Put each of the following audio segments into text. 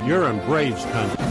You're in Braves country.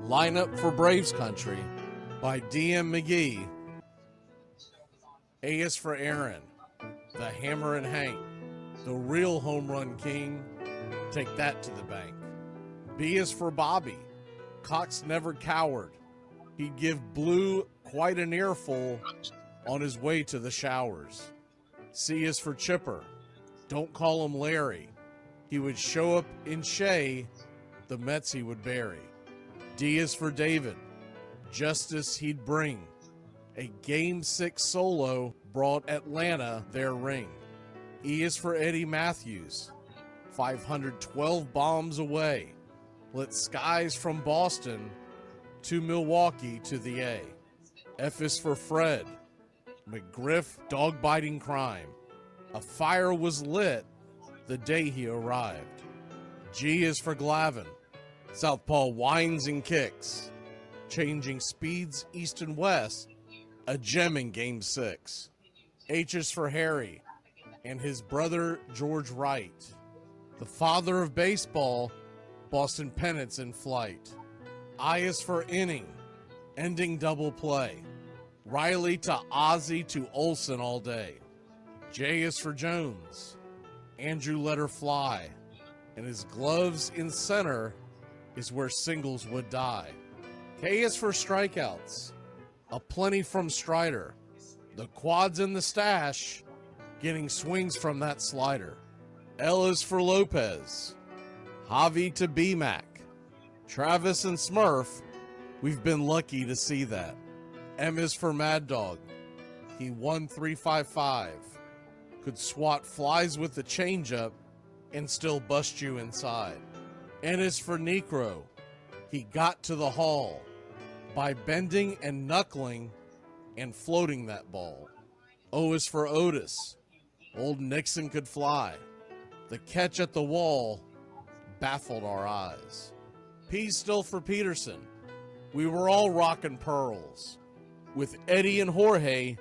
Lineup for Braves Country by D.M. McGee. A is for Aaron, the Hammer and Hank, the real home run king. Take that to the bank. B is for Bobby. Cox never cowered. He'd give Blue quite an earful on his way to the showers. C is for Chipper. Don't call him Larry. He would show up in Shea, the Mets he would bury. D is for David. Justice he'd bring. A Game 6 solo brought Atlanta their ring. E is for Eddie Matthews. 512 bombs away. Lit skies from Boston to Milwaukee to the A. F is for Fred. McGriff dog-biting crime. A fire was lit the day he arrived. G is for Glavine. Southpaw winds and kicks. Changing speeds east and west. A gem in Game 6. H is for Harry and his brother George Wright. The father of baseball, Boston pennants in flight. I is for inning, ending double play. Riley to Ozzie to Olsen all day. J is for Jones. Andrew let her fly. And his gloves in center is where singles would die. K is for strikeouts. A plenty from Strider. The quads in the stash, getting swings from that slider. L is for Lopez. Javi to B-Mac. Travis and Smurf, we've been lucky to see that. M is for Mad Dog. He won 355. Could swat flies with the changeup and still bust you inside. N is for Necro. He got to the hall by bending and knuckling and floating that ball. O is for Otis. Old Nixon could fly. The catch at the wall baffled our eyes. P's still for Peterson. We were all rockin' pearls. With Eddie and Jorge,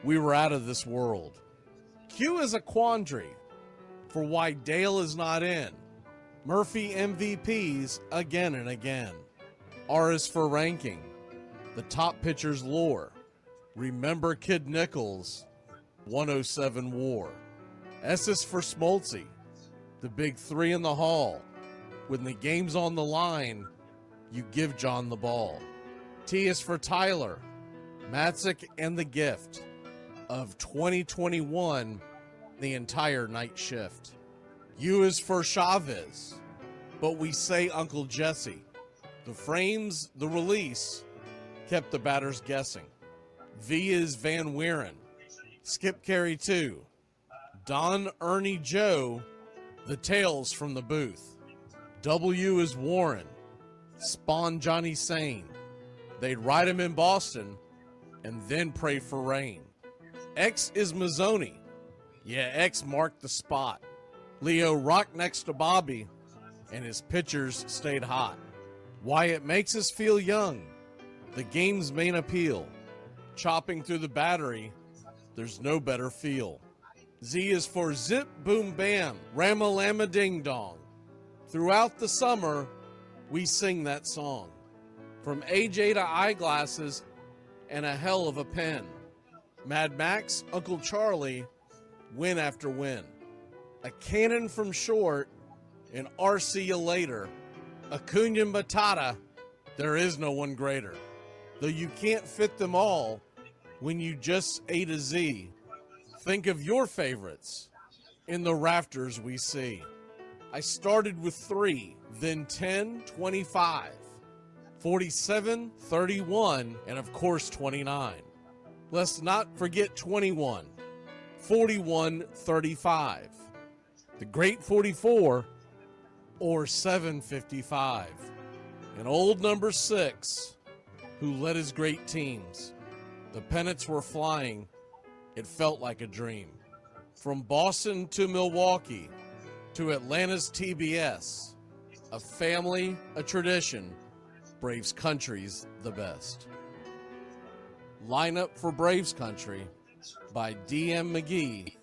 we were out of this world. Q is a quandary for why Dale is not in. Murphy MVPs again and again. R is for ranking. The top pitcher's lore. Remember Kid Nichols, 107 WAR. S is for Smoltzy. The big three in the hall. When the game's on the line, you give John the ball. T is for Tyler. Matzik and the gift of 2021, the entire night shift. U is for Chavez, but we say Uncle Jesse. The frames, the release, kept the batters guessing. V is Van Weeren. Skip Carey 2. Don Ernie Joe, the tales from the booth. W is Warren. Spawn Johnny Sane. They'd ride him in Boston and then pray for rain. X is Mazzoni. Yeah, X marked the spot. Leo rocked next to Bobby, and his pitchers stayed hot. Why it makes us feel young. The game's main appeal. Chopping through the battery, there's no better feel. Z is for Zip Boom Bam, Rama-Lama Ding Dong. Throughout the summer, we sing that song. From AJ to eyeglasses and a hell of a pen. Mad Max, Uncle Charlie, win after win. A cannon from short, and RC you later. Acuna Matata, there is no one greater. Though you can't fit them all when you just A to Z. Think of your favorites in the rafters we see. I started with 3, then 10, 25, 47, 31, and of course 29. Let's not forget 21, 41, 35, the great 44, or 755, and old number 6, who led his great teams. The pennants were flying. It felt like a dream. From Boston to Milwaukee to Atlanta's TBS, a family, a tradition, Braves Country's the best. Lineup for Braves Country by D.M. McGee.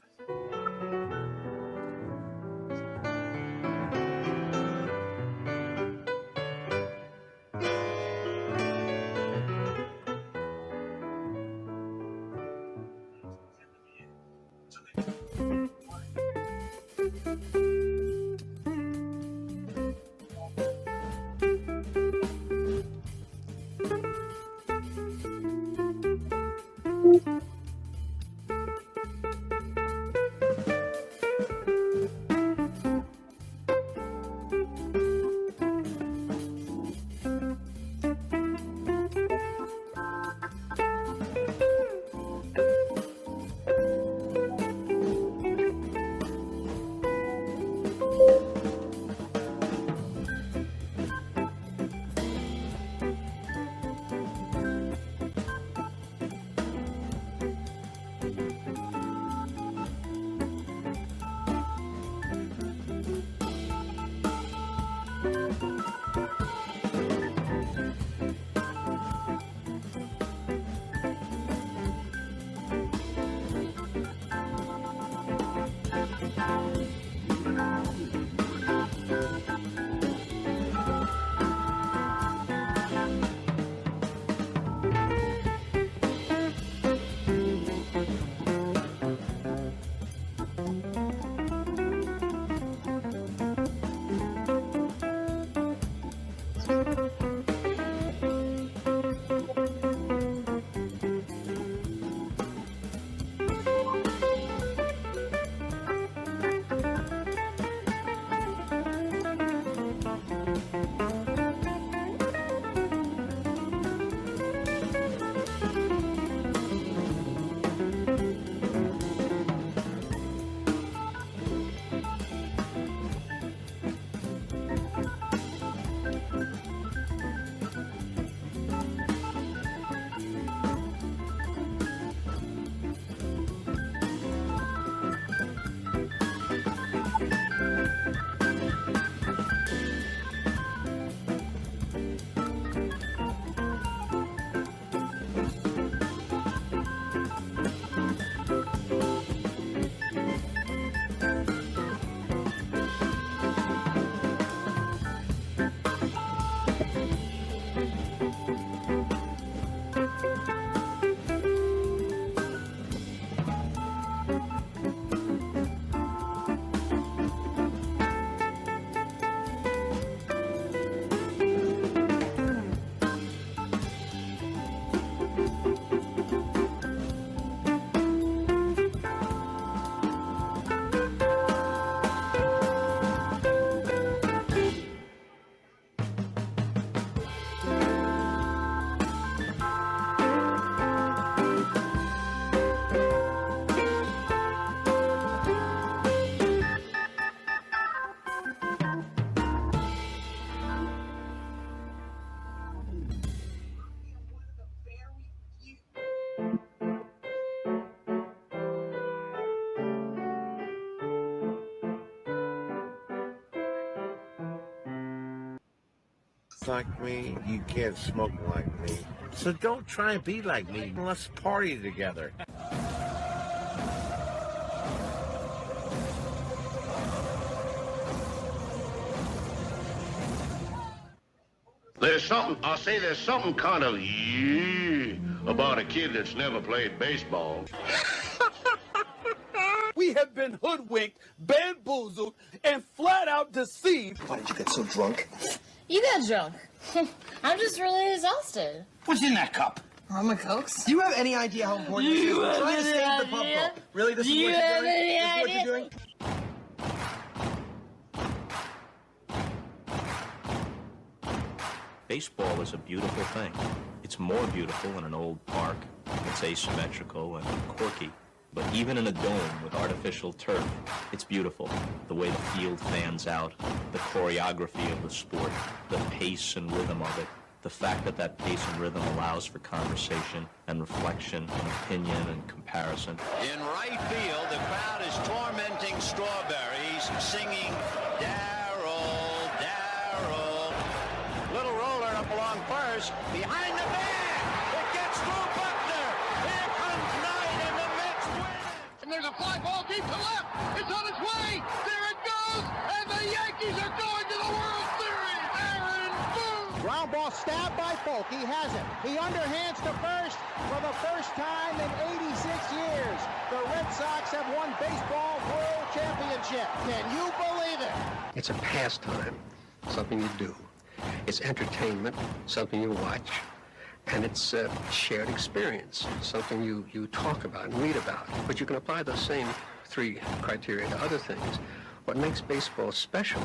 like me, you can't smoke like me. So don't try and be like me. Let's party together. There's something kind of about a kid that's never played baseball. We have been hoodwinked, bamboozled, and flat out deceived. Why did you get so drunk? You got drunk. I'm just really exhausted. What's in that cup? Rum and Cokes? Do you have any idea how important this is? We're trying to save the pub girl. Really? This is what you're doing? This is what you're doing? Baseball is a beautiful thing. It's more beautiful in an old park. It's asymmetrical and quirky. But even in a dome with artificial turf, it's beautiful. The way the field fans out, the choreography of the sport, the pace and rhythm of it, the fact that that pace and rhythm allows for conversation and reflection and opinion and comparison. In right field, the crowd is tormenting Strawberries, singing Darryl, Darryl. Little roller up along first, behind the bag. It gets through Buckner. Here comes Knight, and the Mets win. And there's a fly ball deep to left. It's on its way. There it goes. And the Yankees are going to the World Series. Aaron Boone. Ground ball stabbed by Polk. He has it. He underhands to first for the first time in 86 years. The Red Sox have won baseball world championship. Can you believe it? It's a pastime, something you do. It's entertainment, something you watch. And it's a shared experience, something you talk about and read about. But you can apply those same three criteria to other things. What makes baseball special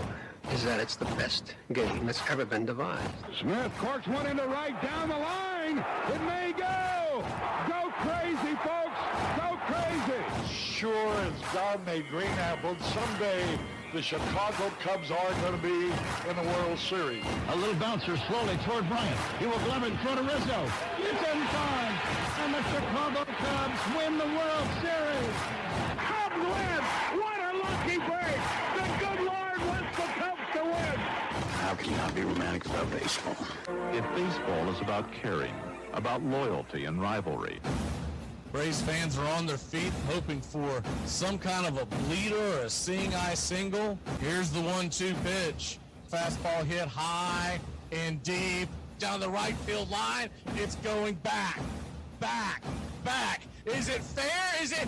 is that it's the best game that's ever been devised. Smith corks one into right down the line. It may go. Go crazy, folks. Go crazy. Sure as God made green apples, someday the Chicago Cubs are going to be in the World Series. A little bouncer slowly toward Bryant. He will glove it in front of Rizzo. It's in time. And the Chicago Cubs win the World Series. Cubs win. What a lucky break. The good Lord wants the Cubs to win. How can you not be romantic about baseball? If baseball is about caring, about loyalty and rivalry. Braves fans are on their feet hoping for some kind of a bleeder or a seeing-eye single. Here's the 1-2 pitch. Fastball hit high and deep down the right field line. It's going back, back, back. Is it fair? Is it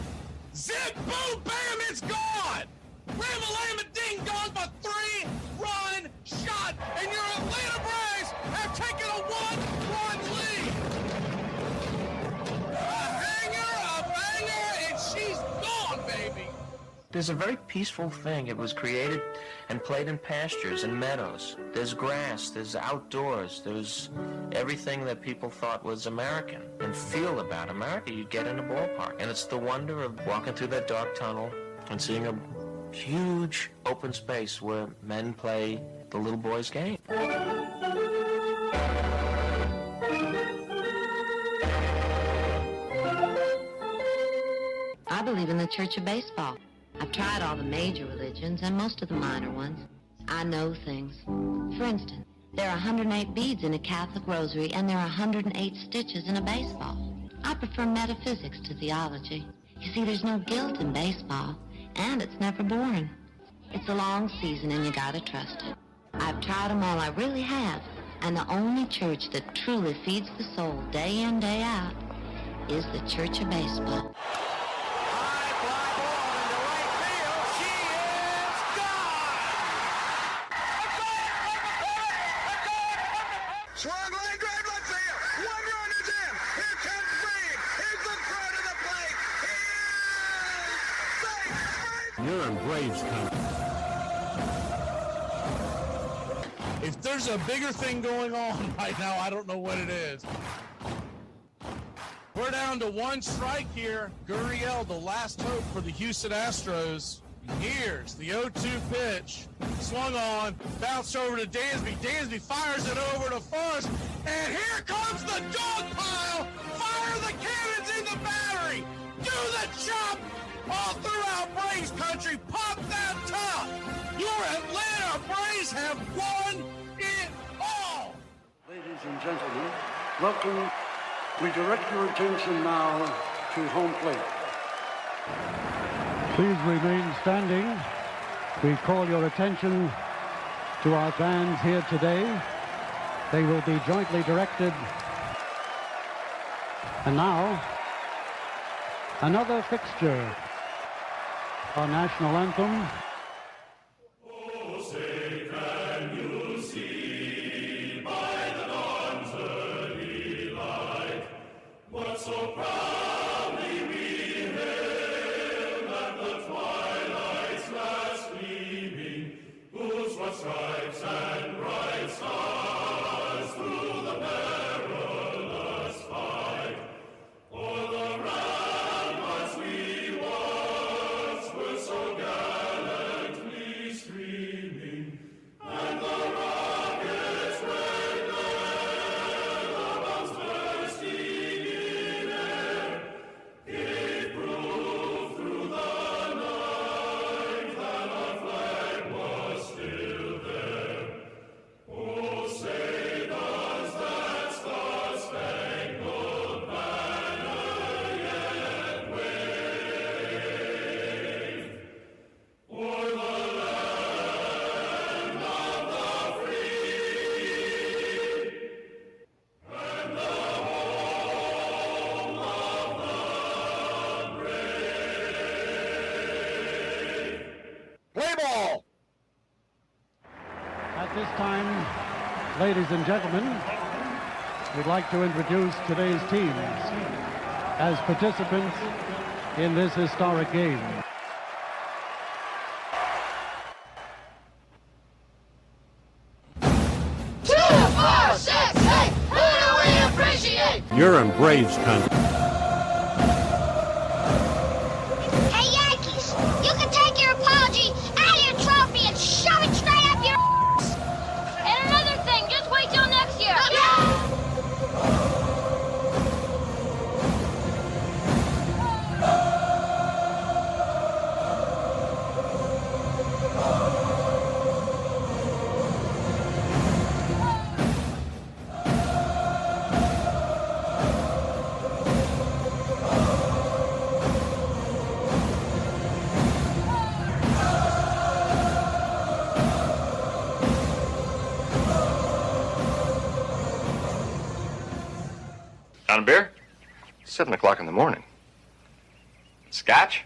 zip, boom, bam, it's gone! Ram-a-lam-a ding-dong, a 3-run shot, and your Atlanta Braves have taken a 1-run lead. She's gone, baby! There's a very peaceful thing. It was created and played in pastures and meadows. There's grass, there's outdoors, there's everything that people thought was American and feel about America you get in a ballpark. And it's the wonder of walking through that dark tunnel and seeing a huge open space where men play the little boy's game. I believe in the Church of Baseball. I've tried all the major religions and most of the minor ones. I know things. For instance, there are 108 beads in a Catholic rosary and there are 108 stitches in a baseball. I prefer metaphysics to theology. You see, there's no guilt in baseball, and it's never boring. It's a long season and you gotta trust it. I've tried them all, I really have. And the only church that truly feeds the soul day in, day out is the Church of Baseball. You're in Braves country. If there's a bigger thing going on right now, I don't know what it is. We're down to one strike here. Gurriel, the last hope for the Houston Astros. Here's the 0-2 pitch. Swung on, bounced over to Dansby. Dansby fires it over to first. And here comes the dog pile. Fire the cannons in the battery. Do the chop. All throughout Braves country, pop that top! Your Atlanta Braves have won it all! and gentlemen, welcome. We direct your attention now to home plate. Please remain standing. We call your attention to our fans here today. They will be jointly directed. And now, another fixture. Our national anthem. So proudly we hailed at the twilight's last gleaming, whose broad stripes and bright stars through the perilous fight, o'er the ramparts we watched were so gallantly streaming, and the rockets' red glare, the bombs bursting gave proof through the night that our flag was still there. Oh, say does that star-spangled banner yet wave o'er the land of the free and the home of the Play ball! At this time, ladies and gentlemen, we'd like to introduce today's teams as participants in this historic game. You're in Braves country. Hey, Yankees, you can take your apology out of your trophy and shove it straight up your ass. And another thing, just wait till next year. On a beer? 7 o'clock in the morning. Scotch?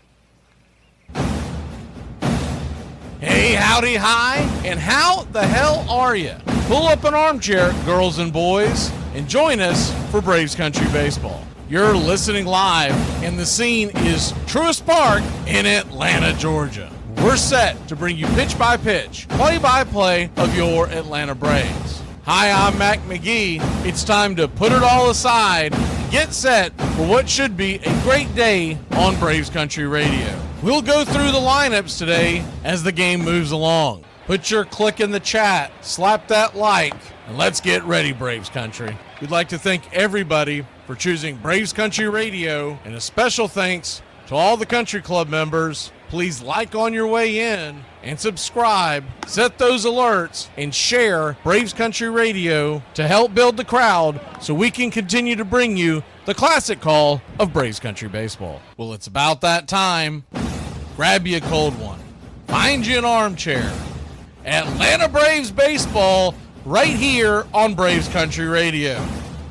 Hey, howdy, hi, and how the hell are you? Pull up an armchair, girls and boys, and join us for Braves Country Baseball. You're listening live, and the scene is Truist Park in Atlanta, Georgia. We're set to bring you pitch-by-pitch, play-by-play of your Atlanta Braves. Hi, I'm Mac McGee. It's time to put it all aside and get set for what should be a great day on Braves Country Radio. We'll go through the lineups today as the game moves along. Put your click in the chat, slap that like, and let's get ready, Braves Country. We'd like to thank everybody for choosing Braves Country Radio, and a special thanks to all the country club members. Please like on your way in and subscribe, set those alerts, and share Braves Country Radio to help build the crowd so we can continue to bring you the classic call of Braves Country Baseball. Well, it's about that time. Grab you a cold one. Find you an armchair. Atlanta Braves Baseball right here on Braves Country Radio.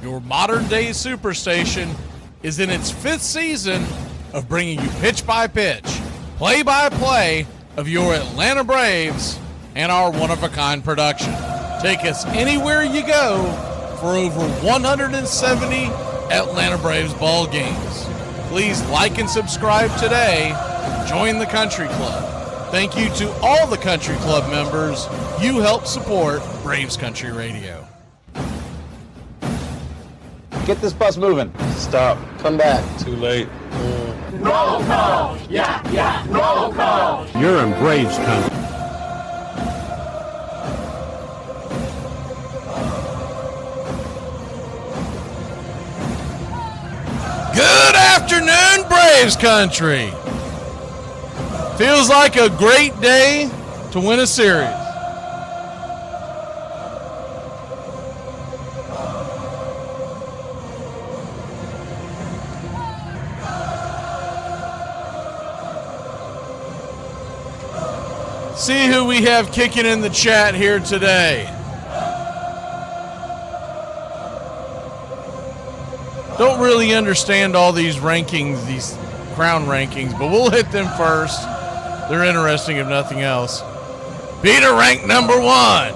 Your modern-day superstation is in its 5th season of bringing you pitch-by-pitch, play-by-play of your Atlanta Braves and our one-of-a-kind production. Take us anywhere you go for over 170 Atlanta Braves ball games. Please like and subscribe today. Join the Country Club. Thank you to all the Country Club members. You help support Braves Country Radio. Get this bus moving. Stop. Come back. Too late. Roll call! Yeah, roll call! You're in Braves country. Good afternoon, Braves Country. Feels like a great day to win a series. See who we have kicking in the chat here today. Don't really understand all these rankings, these crown rankings, but we'll hit them first. They're interesting if nothing else. Peter ranked number 1. I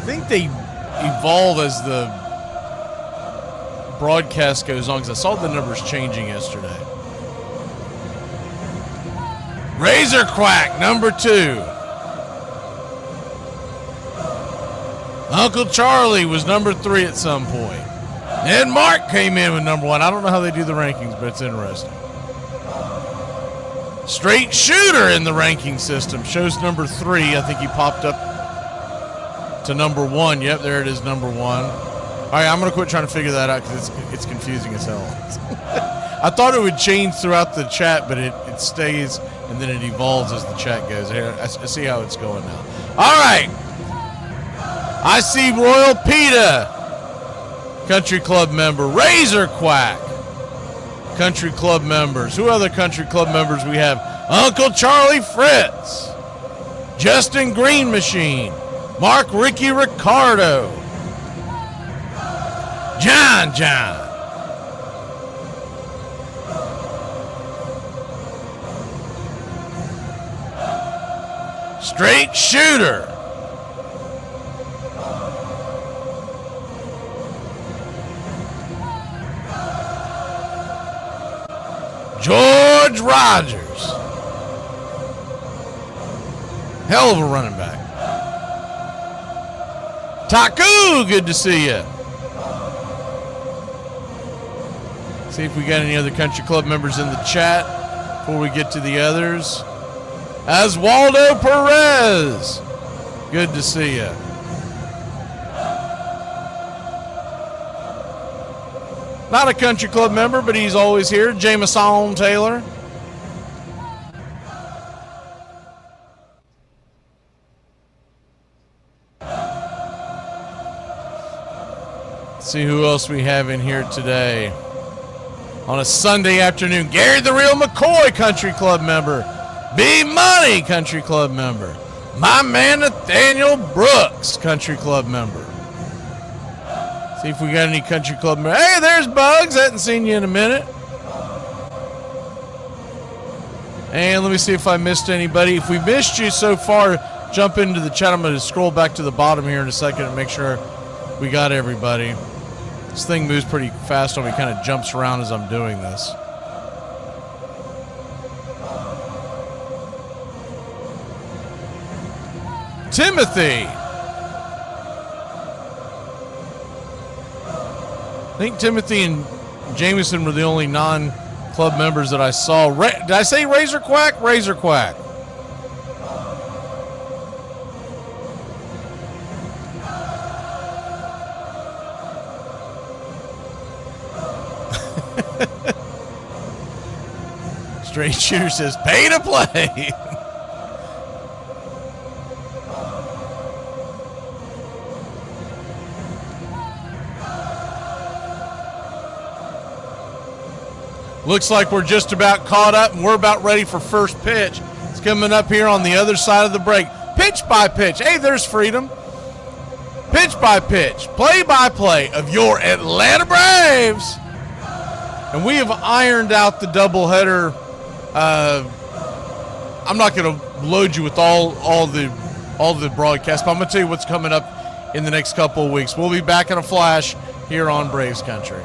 think they evolve as the broadcast goes on, because I saw the numbers changing yesterday. Razor Quack, number 2. Uncle Charlie was number 3 at some point. And Mark came in with number 1. I don't know how they do the rankings, but it's interesting. Straight Shooter in the ranking system shows number 3. I think he popped up to number 1. Yep, there it is, number 1. All right, I'm going to quit trying to figure that out because it's confusing as hell. I thought it would change throughout the chat, but it stays and then it evolves as the chat goes. Here, I see how it's going now. All right. I see Royal PETA, Country Club member. Razor Quack, Country Club members. Who other Country Club members we have? Uncle Charlie Fritz, Justin Green Machine, Mark Ricky Ricardo, John, Straight Shooter, George Rogers, hell of a running back. Taku, good to see you. See if we got any other Country Club members in the chat before we get to the others. Oswaldo Perez, good to see you. Not a Country Club member, but he's always here. Jameson Taylor. Let's see who else we have in here today. On a Sunday afternoon, Gary the Real McCoy, Country Club member. B Money, Country Club member. My man Nathaniel Brooks, Country Club member. See if we got any Country Club members. Hey, there's Bugs. I hadn't seen you in a minute. And let me see if I missed anybody. If we missed you so far, jump into the chat. I'm going to scroll back to the bottom here in a second and make sure we got everybody. This thing moves pretty fast on me. Kind of jumps around as I'm doing this. Timothy. I think Timothy and Jameson were the only non-club members that I saw. Did I say Razor Quack? Razor Quack. Straight Shooter says, pay to play. Looks like we're just about caught up and we're about ready for first pitch. It's coming up here on the other side of the break. Pitch by pitch. Hey, there's Freedom. Pitch by pitch, play by play of your Atlanta Braves. And we have ironed out the doubleheader. I'm not going to load you with all the broadcasts, but I'm going to tell you what's coming up in the next couple of weeks. We'll be back in a flash here on Braves Country.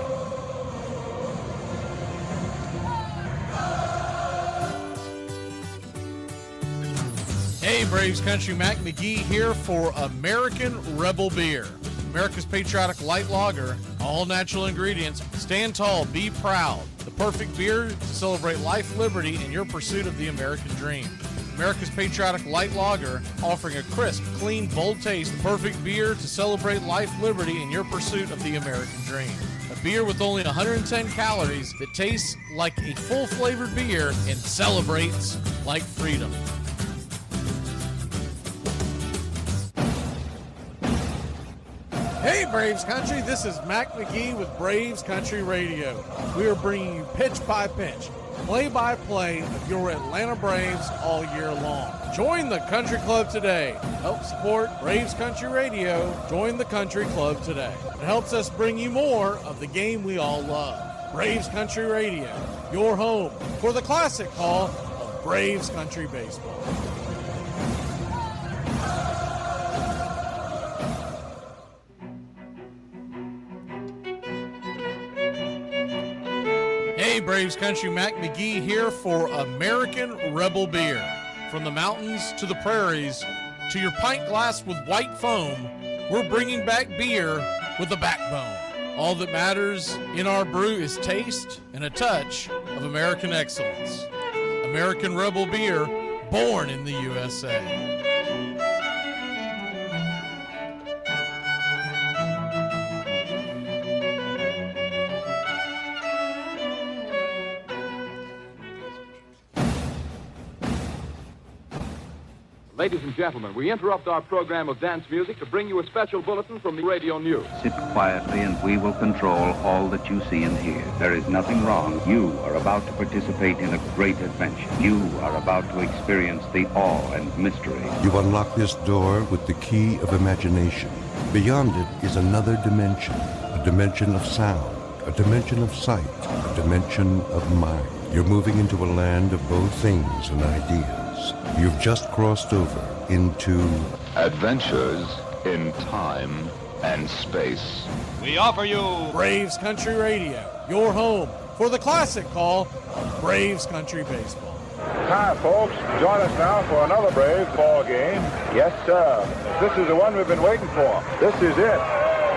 Hey, Braves Country, Mac McGee here for American Rebel Beer. America's patriotic light lager, all natural ingredients. Stand tall, be proud. The perfect beer to celebrate life, liberty, and your pursuit of the American dream. America's patriotic light lager, offering a crisp, clean, bold taste. The perfect beer to celebrate life, liberty, and your pursuit of the American dream. A beer with only 110 calories that tastes like a full-flavored beer and celebrates like freedom. Hey, Braves Country, this is Mac McGee with Braves Country Radio. We are bringing you pitch by pitch, play-by-play of your Atlanta Braves all year long. Join the Country Club today. Help support Braves Country Radio. Join the Country Club today. It helps us bring you more of the game we all love. Braves Country Radio, your home for the classic call of Braves Country Baseball. Hey, Braves Country, Mac McGee here for American Rebel Beer. From the mountains to the prairies to your pint glass with white foam, we're bringing back beer with a backbone. All that matters in our brew is taste and a touch of American excellence. American Rebel Beer, born in the USA. Ladies and gentlemen, we interrupt our program of dance music to bring you a special bulletin from the radio news. Sit quietly and we will control all that you see and hear. There is nothing wrong. You are about to participate in a great adventure. You are about to experience the awe and mystery. You unlock this door with the key of imagination. Beyond it is another dimension, a dimension of sound, a dimension of sight, a dimension of mind. You're moving into a land of both things and ideas. You've just crossed over into Adventures in Time and Space. We offer you Braves Country Radio, your home for the classic call of Braves Country Baseball. Hi, folks. Join us now for another Braves ball game. Yes, sir. This is the one we've been waiting for. This is it.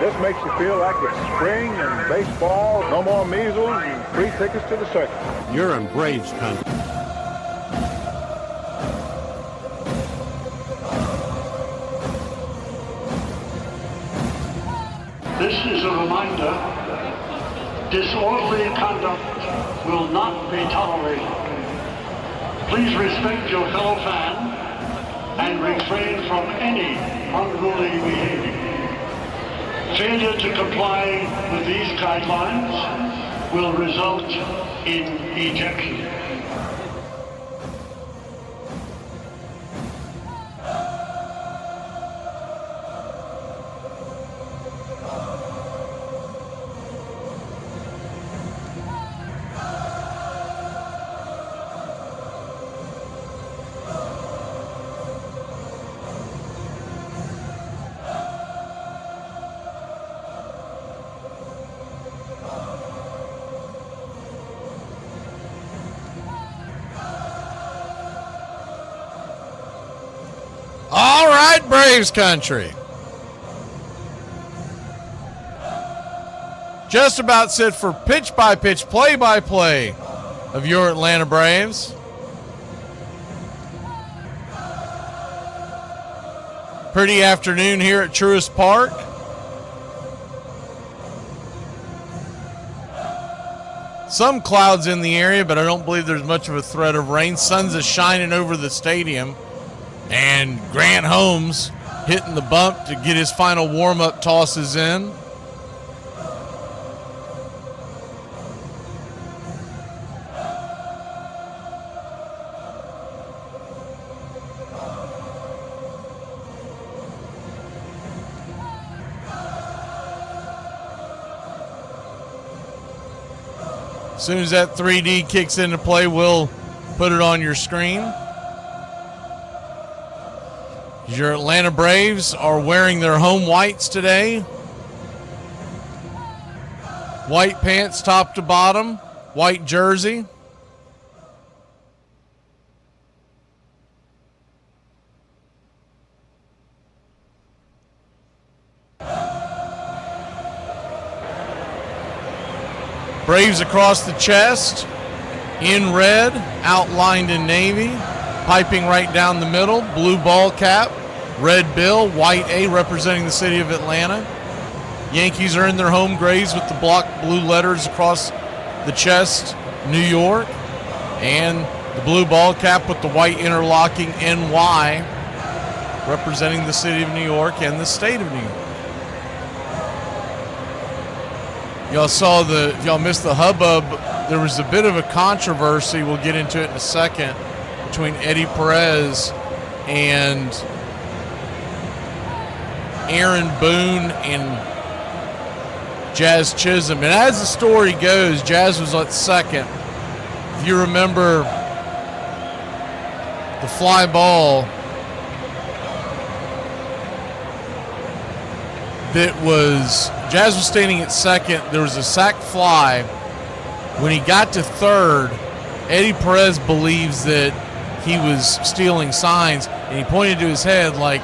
This makes you feel like it's spring and baseball, no more measles, and free tickets to the circus. You're in Braves country. This is a reminder, disorderly conduct will not be tolerated. Please respect your fellow fan and refrain from any unruly behavior. Failure to comply with these guidelines will result in ejection. All right, Braves Country. Just about set for pitch-by-pitch, play-by-play of your Atlanta Braves. Pretty afternoon here at Truist Park. Some clouds in the area, but I don't believe there's much of a threat of rain. Sun's is shining over the stadium. And Grant Holmes hitting the bump to get his final warm-up tosses in. As soon as that 3D kicks into play, we'll put it on your screen. Your Atlanta Braves are wearing their home whites today. White pants top to bottom, white jersey. Braves across the chest, in red, outlined in navy, piping right down the middle, blue ball cap, red bill, white A representing the city of Atlanta. Yankees are in their home grays with the block blue letters across the chest, New York, and the blue ball cap with the white interlocking NY representing the city of New York and the state of New York. Y'all missed the hubbub there was a bit of a controversy, we'll get into it in a second, between Eddie Perez and Aaron Boone and Jazz Chisholm. And as the story goes, Jazz was at second. If you remember the fly ball Jazz was standing at second. There was a sac fly. When he got to third, Eddie Perez believes that he was stealing signs, and he pointed to his head like,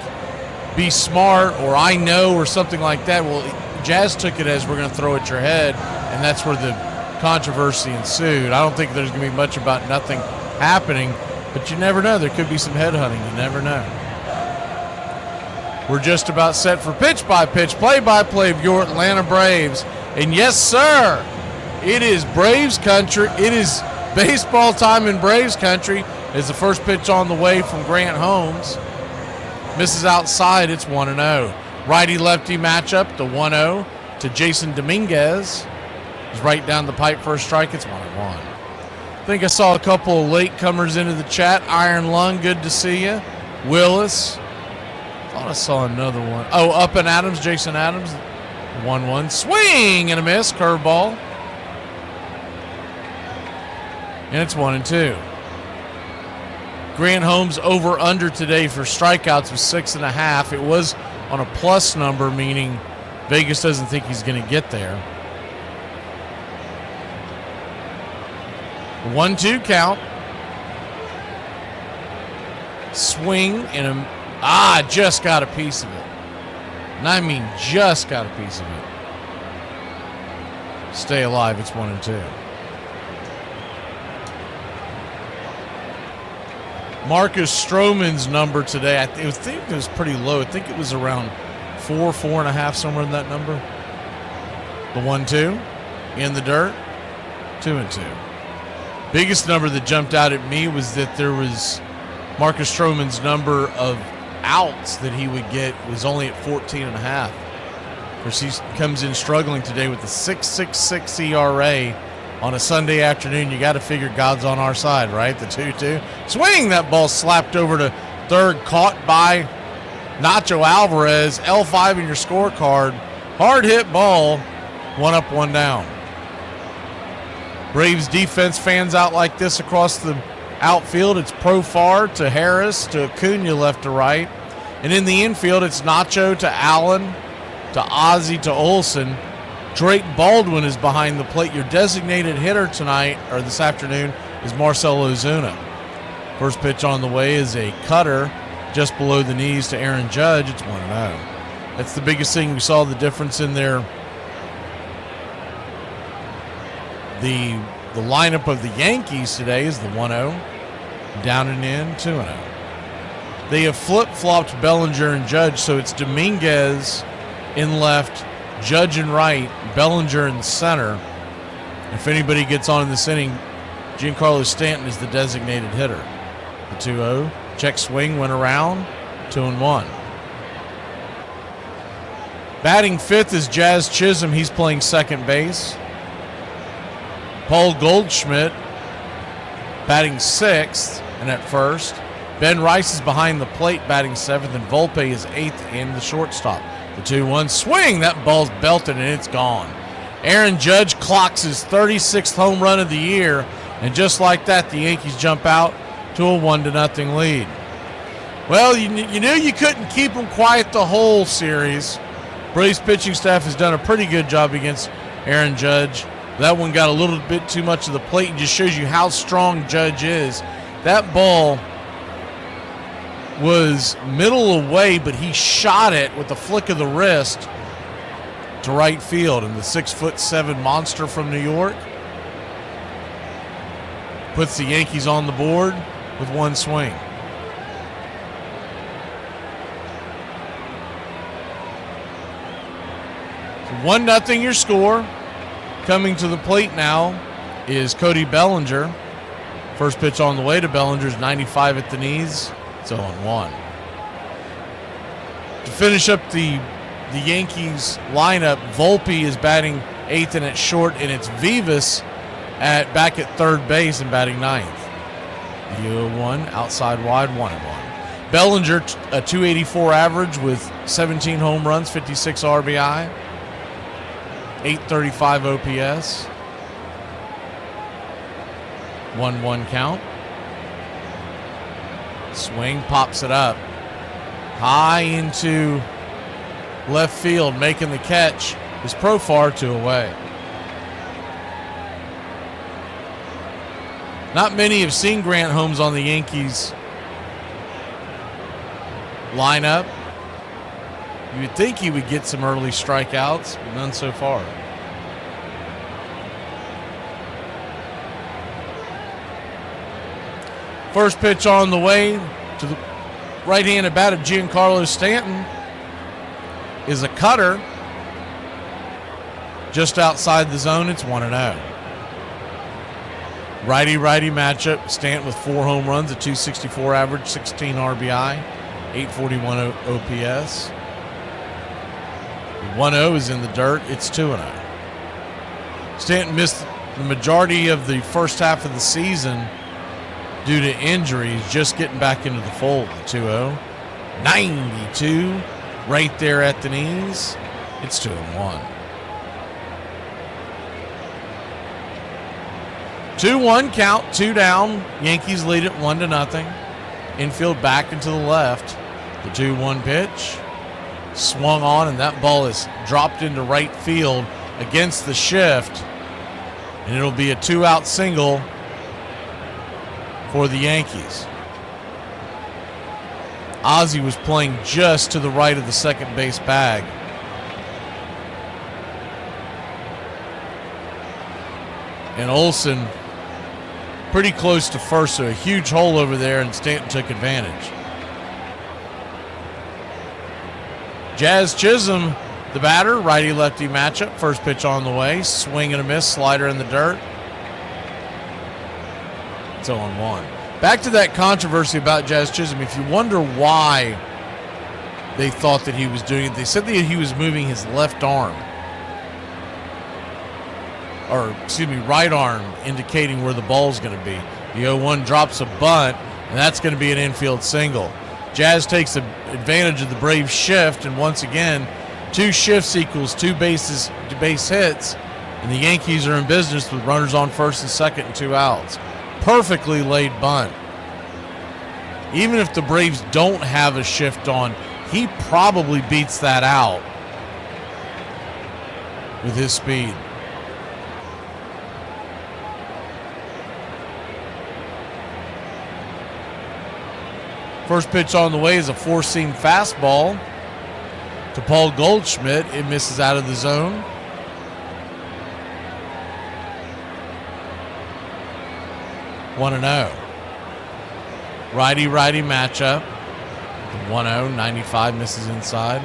be smart, or I know, or something like that. Well, Jazz took it as, we're going to throw at your head, and that's where the controversy ensued. I don't think there's going to be much about nothing happening, but you never know. There could be some headhunting. You never know. We're just about set for pitch-by-pitch, play-by-play of your Atlanta Braves. And yes, sir, it is Braves country. It is baseball time in Braves country as the first pitch on the way from Grant Holmes. Misses outside, it's 1-0. Righty-lefty matchup, the 1-0 to Jason Dominguez. He's right down the pipe for a strike, it's 1-1. I think I saw a couple of latecomers into the chat. Iron Lung, good to see you. Willis. Thought I saw another one. Oh, Up and Adams, Jason Adams. 1-1. Swing and a miss. Curveball. And it's 1-2. Grant Holmes over under today for strikeouts was 6.5. It was on a plus number, meaning Vegas doesn't think he's going to get there. 1-2 count. Swing and a just got a piece of it. And I mean just got a piece of it. Stay alive, it's 1-2. Marcus Stroman's number today, I think it was pretty low. I think it was around 4.5, somewhere in that number. The 1-2 in the dirt, 2-2. Biggest number that jumped out at me was that there was Marcus Stroman's number of outs that he would get was only at 14.5. Of course, he comes in struggling today with a 6.66 ERA on a Sunday afternoon. You got to figure God's on our side, right? The 2-2. Swing, that ball slapped over to third, caught by Nacho Alvarez. L5 in your scorecard. Hard hit ball. 1 up, 1 down. Braves defense fans out like this across the outfield. It's Profar to Harris to Acuna left to right. And in the infield, it's Nacho to Allen to Ozzie to Olsen. Drake Baldwin is behind the plate. Your designated hitter tonight, or this afternoon, is Marcell Ozuna. First pitch on the way is a cutter just below the knees to Aaron Judge. It's 1-0. That's the biggest thing. We saw the difference in there. The lineup of the Yankees today is the 1-0. Down and in, 2-0. They have flip-flopped Bellinger and Judge, so it's Dominguez in left, Judge in right, Bellinger in center. If anybody gets on in this inning, Giancarlo Stanton is the designated hitter. The 2-0. Check swing, went around, 2-1. Batting fifth is Jazz Chisholm. He's playing second base. Paul Goldschmidt batting sixth and at first. Ben Rice is behind the plate batting seventh, and Volpe is eighth and the shortstop. The 2-1 swing. That ball's belted and it's gone. Aaron Judge clocks his 36th home run of the year, and just like that, the Yankees jump out to a 1-0 lead. Well, you knew you couldn't keep them quiet the whole series. Braves pitching staff has done a pretty good job against Aaron Judge. That one got a little bit too much of the plate and just shows you how strong Judge is. That ball was middle away, but he shot it with a flick of the wrist to right field. And the 6'7" monster from New York puts the Yankees on the board with one swing. So 1-0 your score. Coming to the plate now is Cody Bellinger. First pitch on the way to Bellinger's 95 at the knees. It's 0-1. To finish up the Yankees lineup, Volpe is batting eighth and at short, and it's Vivas back at third base and batting ninth. The 0-1, outside wide, 1-1. Bellinger, a 284 average with 17 home runs, 56 RBI, 835 OPS. 1-1 count. Swing, pops it up. High into left field, making the catch is Profar, 2 away. Not many have seen Grant Holmes on the Yankees lineup. You would think he would get some early strikeouts, but none so far. First pitch on the way to the right-handed bat of Giancarlo Stanton is a cutter just outside the zone. It's 1-0. Righty-righty matchup. Stanton with 4 home runs, a 264 average, 16 RBI, 841 OPS. 1-0 is in the dirt. It's 2-0. Stanton missed the majority of the first half of the season due to injuries, just getting back into the fold. The 2-0. 92 right there at the knees. It's 2-1. 2-1 count, 2 down. Yankees lead it 1-0. Infield back and to the left. The 2-1 pitch. Swung on, and that ball is dropped into right field against the shift. And it'll be a 2-out single for the Yankees. Ozzie was playing just to the right of the second base bag. And Olsen pretty close to first, so a huge hole over there, and Stanton took advantage. Jazz Chisholm, the batter, righty-lefty matchup. First pitch on the way, swing and a miss, slider in the dirt. It's 0-1. Back to that controversy about Jazz Chisholm. If you wonder why they thought that he was doing it, they said that he was moving his left arm. Or, excuse me, right arm, indicating where the ball's going to be. The 0-1 drops a bunt, and that's going to be an infield single. Jazz takes advantage of the Braves shift, and once again, 2 shifts equals 2 base hits, and the Yankees are in business with runners on first and second and 2 outs. Perfectly laid bunt. Even if the Braves don't have a shift on, he probably beats that out with his speed. First pitch on the way is a 4-seam fastball to Paul Goldschmidt. It misses out of the zone. One and 0. Righty-righty matchup. 1-0, 95 misses inside.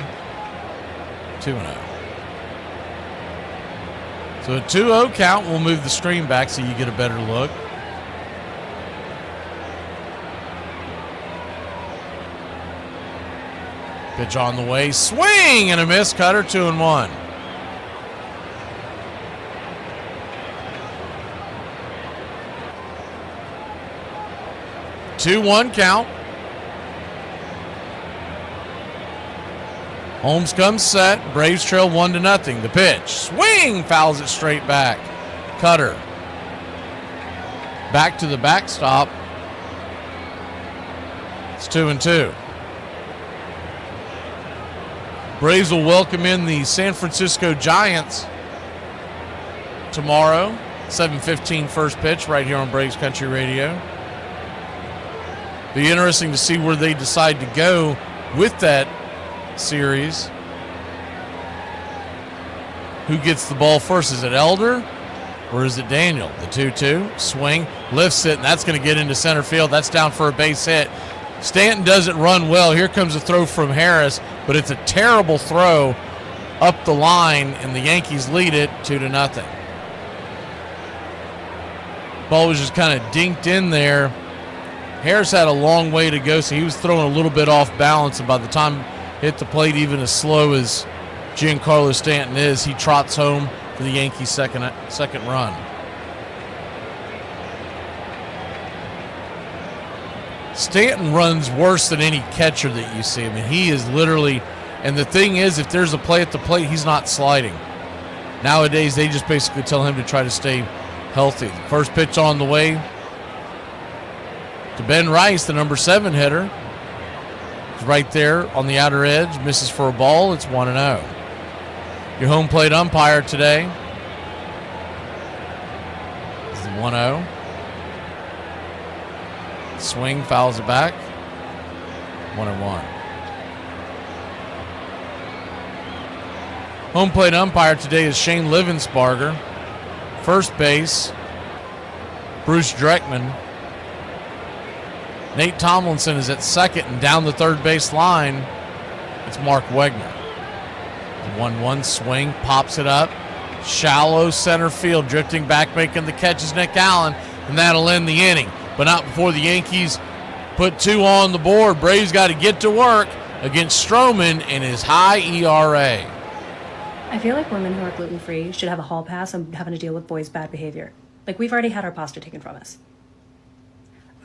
2-0. So a 2-0 count will move the screen back so you get a better look. Pitch on the way, swing and a miss, cutter, 2-1. Two-one count. Holmes comes set. Braves trail 1-0. The pitch, swing, fouls it straight back. Cutter. Back to the backstop. It's 2-2. Braves will welcome in the San Francisco Giants tomorrow. 7:15 first pitch right here on Braves Country Radio. Be interesting to see where they decide to go with that series. Who gets the ball first? Is it Elder or is it Daniel? The 2-2 swing, lifts it, and that's going to get into center field. That's down for a base hit. Stanton doesn't run well. Here comes a throw from Harris, but it's a terrible throw up the line, and the Yankees lead it 2-0. Ball was just kind of dinked in there. Harris had a long way to go, so he was throwing a little bit off balance, and by the time hit the plate, even as slow as Giancarlo Stanton is, he trots home for the Yankees' second run. Stanton runs worse than any catcher that you see. I mean, he is literally, and the thing is, if there's a play at the plate, he's not sliding. Nowadays, they just basically tell him to try to stay healthy. First pitch on the way to Ben Rice, the number 7 hitter. He's right there on the outer edge, misses for a ball. It's 1-0. Your home plate umpire today is the 1-0. Swing, fouls it back. 1-1. Home plate umpire today is Shane Livensparger. First base, Bruce Dreckman. Nate Tomlinson is at second, and down the third base line, it's Mark Wegner. The 1-1 swing, pops it up. Shallow center field, drifting back, making the catch is Nick Allen, and that'll end the inning. But not before the Yankees put 2 on the board. Braves got to get to work against Stroman and his high ERA. I feel like women who are gluten-free should have a hall pass on having to deal with boys' bad behavior. Like, we've already had our pasta taken from us.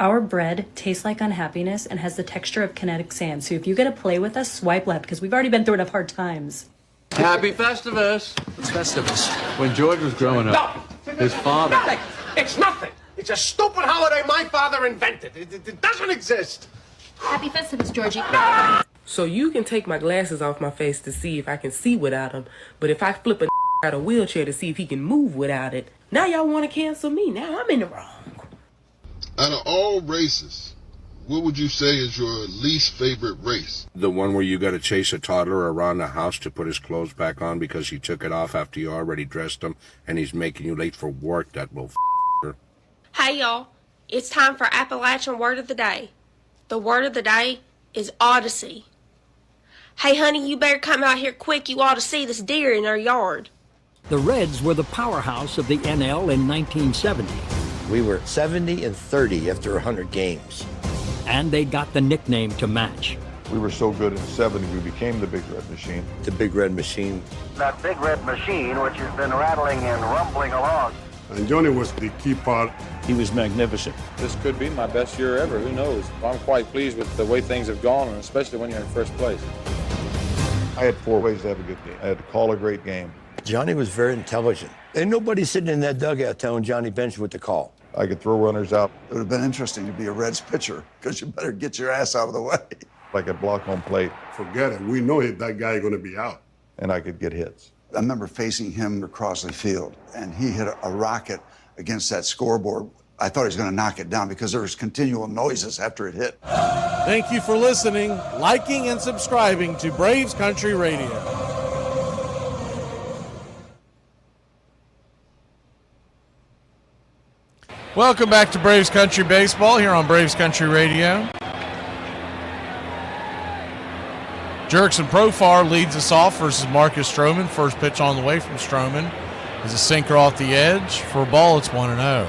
Our bread tastes like unhappiness and has the texture of kinetic sand. So if you get to play with us, swipe left, because we've already been through enough hard times. Happy Festivus. It's Festivus. When George was growing up, his father... Nothing. It's nothing. It's a stupid holiday my father invented. It doesn't exist. Happy Festivus, Georgie. So you can take my glasses off my face to see if I can see without them. But if I flip a out a wheelchair to see if he can move without it, now y'all want to cancel me. Now I'm in the wrong. Out of all races, what would you say is your least favorite race? The one where you got to chase a toddler around the house to put his clothes back on because he took it off after you already dressed him and he's making you late for work, that will her. Hey y'all, it's time for Appalachian Word of the Day. The word of the day is Odyssey. Hey honey, you better come out here quick. You ought to see this deer in our yard. The Reds were the powerhouse of the NL in 1970. We were 70-30 after 100 games. And they got the nickname to match. We were so good in 70, we became the Big Red Machine. The Big Red Machine. That Big Red Machine, which has been rattling and rumbling along. And Johnny was the key part. He was magnificent. This could be my best year ever. Who knows? I'm quite pleased with the way things have gone, and especially when you're in first place. I had 4 ways to have a good game. I had to call a great game. Johnny was very intelligent. Ain't nobody sitting in that dugout telling Johnny Bench what to call. I could throw runners out. It would have been interesting to be a Reds pitcher because you better get your ass out of the way. I could block home plate. Forget it. We know that guy going to be out. And I could get hits. I remember facing him at Crossley Field, and he hit a rocket against that scoreboard. I thought he was going to knock it down because there was continual noises after it hit. Thank you for listening, liking, and subscribing to Braves Country Radio. Welcome back to Braves Country Baseball here on Braves Country Radio. Jerkson Profar leads us off versus Marcus Stroman. First pitch on the way from Stroman is a sinker off the edge. For a ball, it's 1-0.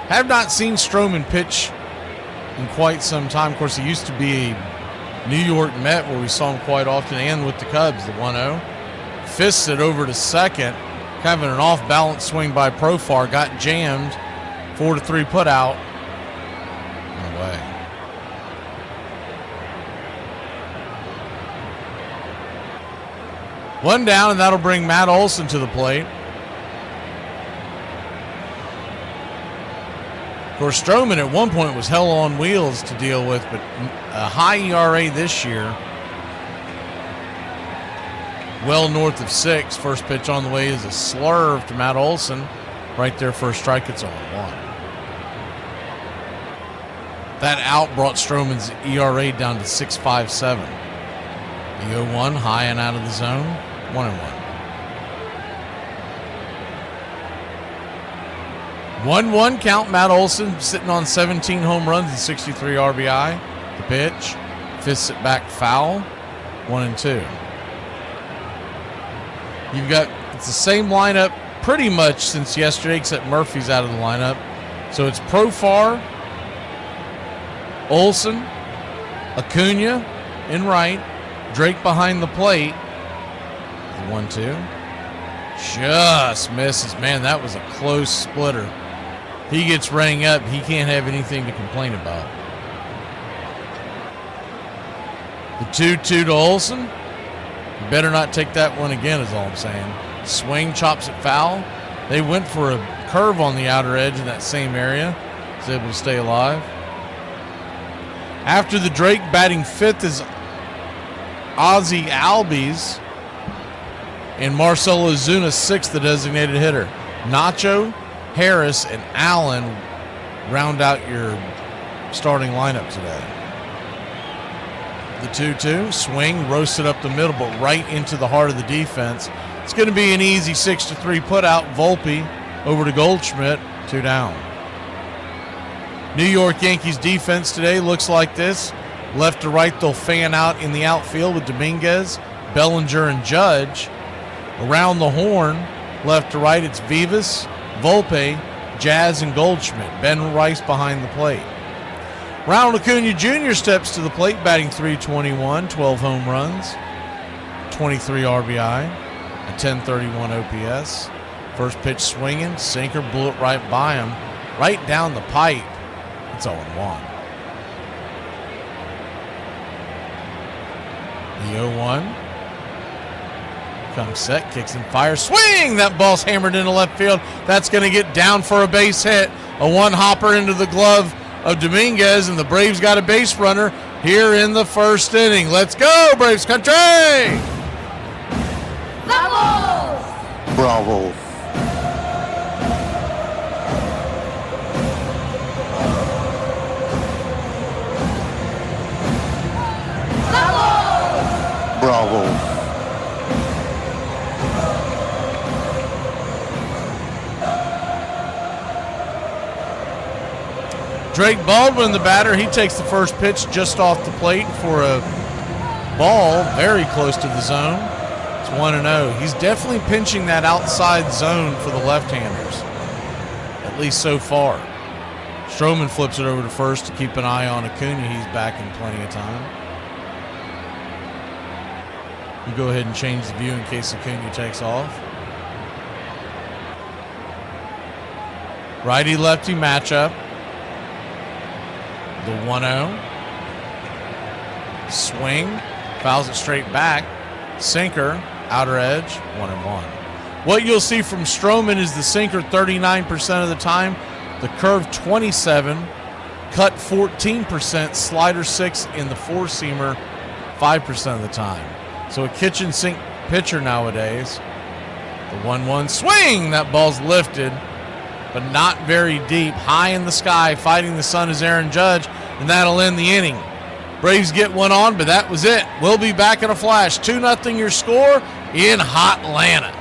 Have not seen Stroman pitch in quite some time. Of course, he used to be a New York Met where we saw him quite often, and with the Cubs, the 1-0. Fists it over to second. Kind of an off-balance swing by Profar. Got jammed. 4-3 put out. No way. One down, and that'll bring Matt Olson to the plate. Of course, Stroman at one point was hell on wheels to deal with, but a high ERA this year. Well north of 6. First pitch on the way is a slurve to Matt Olson. Right there for a strike, it's 0-1. That out brought Stroman's ERA down to 6.57. The 0-1 high and out of the zone, 1-1. 1-1 count. Matt Olson sitting on 17 home runs and 63 RBI. The pitch, fists it back foul, 1-2. You've got, it's the same lineup pretty much since yesterday, except Murphy's out of the lineup. So it's Profar, Olson, Acuna in right, Drake behind the plate. 1-2. Just misses. Man, that was a close splitter. He gets rang up. He can't have anything to complain about. The 2-2 to Olsen. You better not take that one again, is all I'm saying. Swing, chops it foul. They went for a curve on the outer edge in that same area. Was able to stay alive. After the Drake, batting fifth is Ozzie Albies. And Marcelo Ozuna, sixth, the designated hitter. Nacho, Harris, and Allen round out your starting lineup today. The 2-2, swing, roasted up the middle, but right into the heart of the defense. It's going to be an easy 6-3 put out. Volpe over to Goldschmidt, 2 down. New York Yankees defense today looks like this. Left to right, they'll fan out in the outfield with Dominguez, Bellinger, and Judge. Around the horn, left to right, it's Vivas, Volpe, Jazz, and Goldschmidt. Ben Rice behind the plate. Ronald Acuna Jr. steps to the plate, batting .321, 12 home runs, 23 RBI, a 1031 OPS. First pitch swinging, sinker, blew it right by him, right down the pipe. It's 0-1. The 0-1. Comes set, kicks and fires, swing! That ball's hammered into left field. That's going to get down for a base hit. A one-hopper into the glove of Dominguez, and the Braves got a base runner here in the first inning. Let's go, Braves country! Bravo! Bravo. Bravo. Drake Baldwin, the batter, he takes the first pitch just off the plate for a ball very close to the zone. It's 1-0. He's definitely pinching that outside zone for the left-handers, at least so far. Stroman flips it over to first to keep an eye on Acuna. He's back in plenty of time. You go ahead and change the view in case Acuna takes off. Righty-lefty matchup. The 1-0. Swing. Fouls it straight back. Sinker. Outer edge. 1-1. What you'll see from Stroman is the sinker 39% of the time. The curve 27%. Cut 14%. Slider 6% in the four-seamer 5% of the time. So a kitchen sink pitcher nowadays. The 1-1 swing. That ball's lifted, but not very deep. High in the sky, fighting the sun is Aaron Judge, and that'll end the inning. Braves get one on, but that was it. We'll be back in a flash. 2-0 your score in Hotlanta.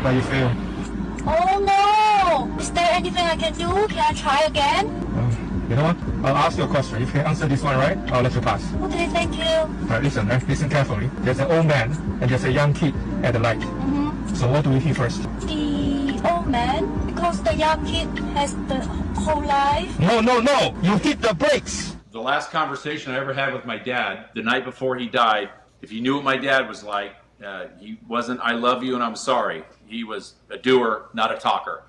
How you feel? Oh no! Is there anything I can do? Can I try again? You know what? I'll ask you a question. If you can answer this one right, I'll let you pass. Okay, thank you. All right, listen carefully. There's an old man and there's a young kid at the light. So what do we hear first? The old man, because the young kid has the whole life. No. You hit the brakes. The last conversation I ever had with my dad, the night before he died, if you knew what my dad was like, he wasn't, I love you and I'm sorry. He was a doer, not a talker.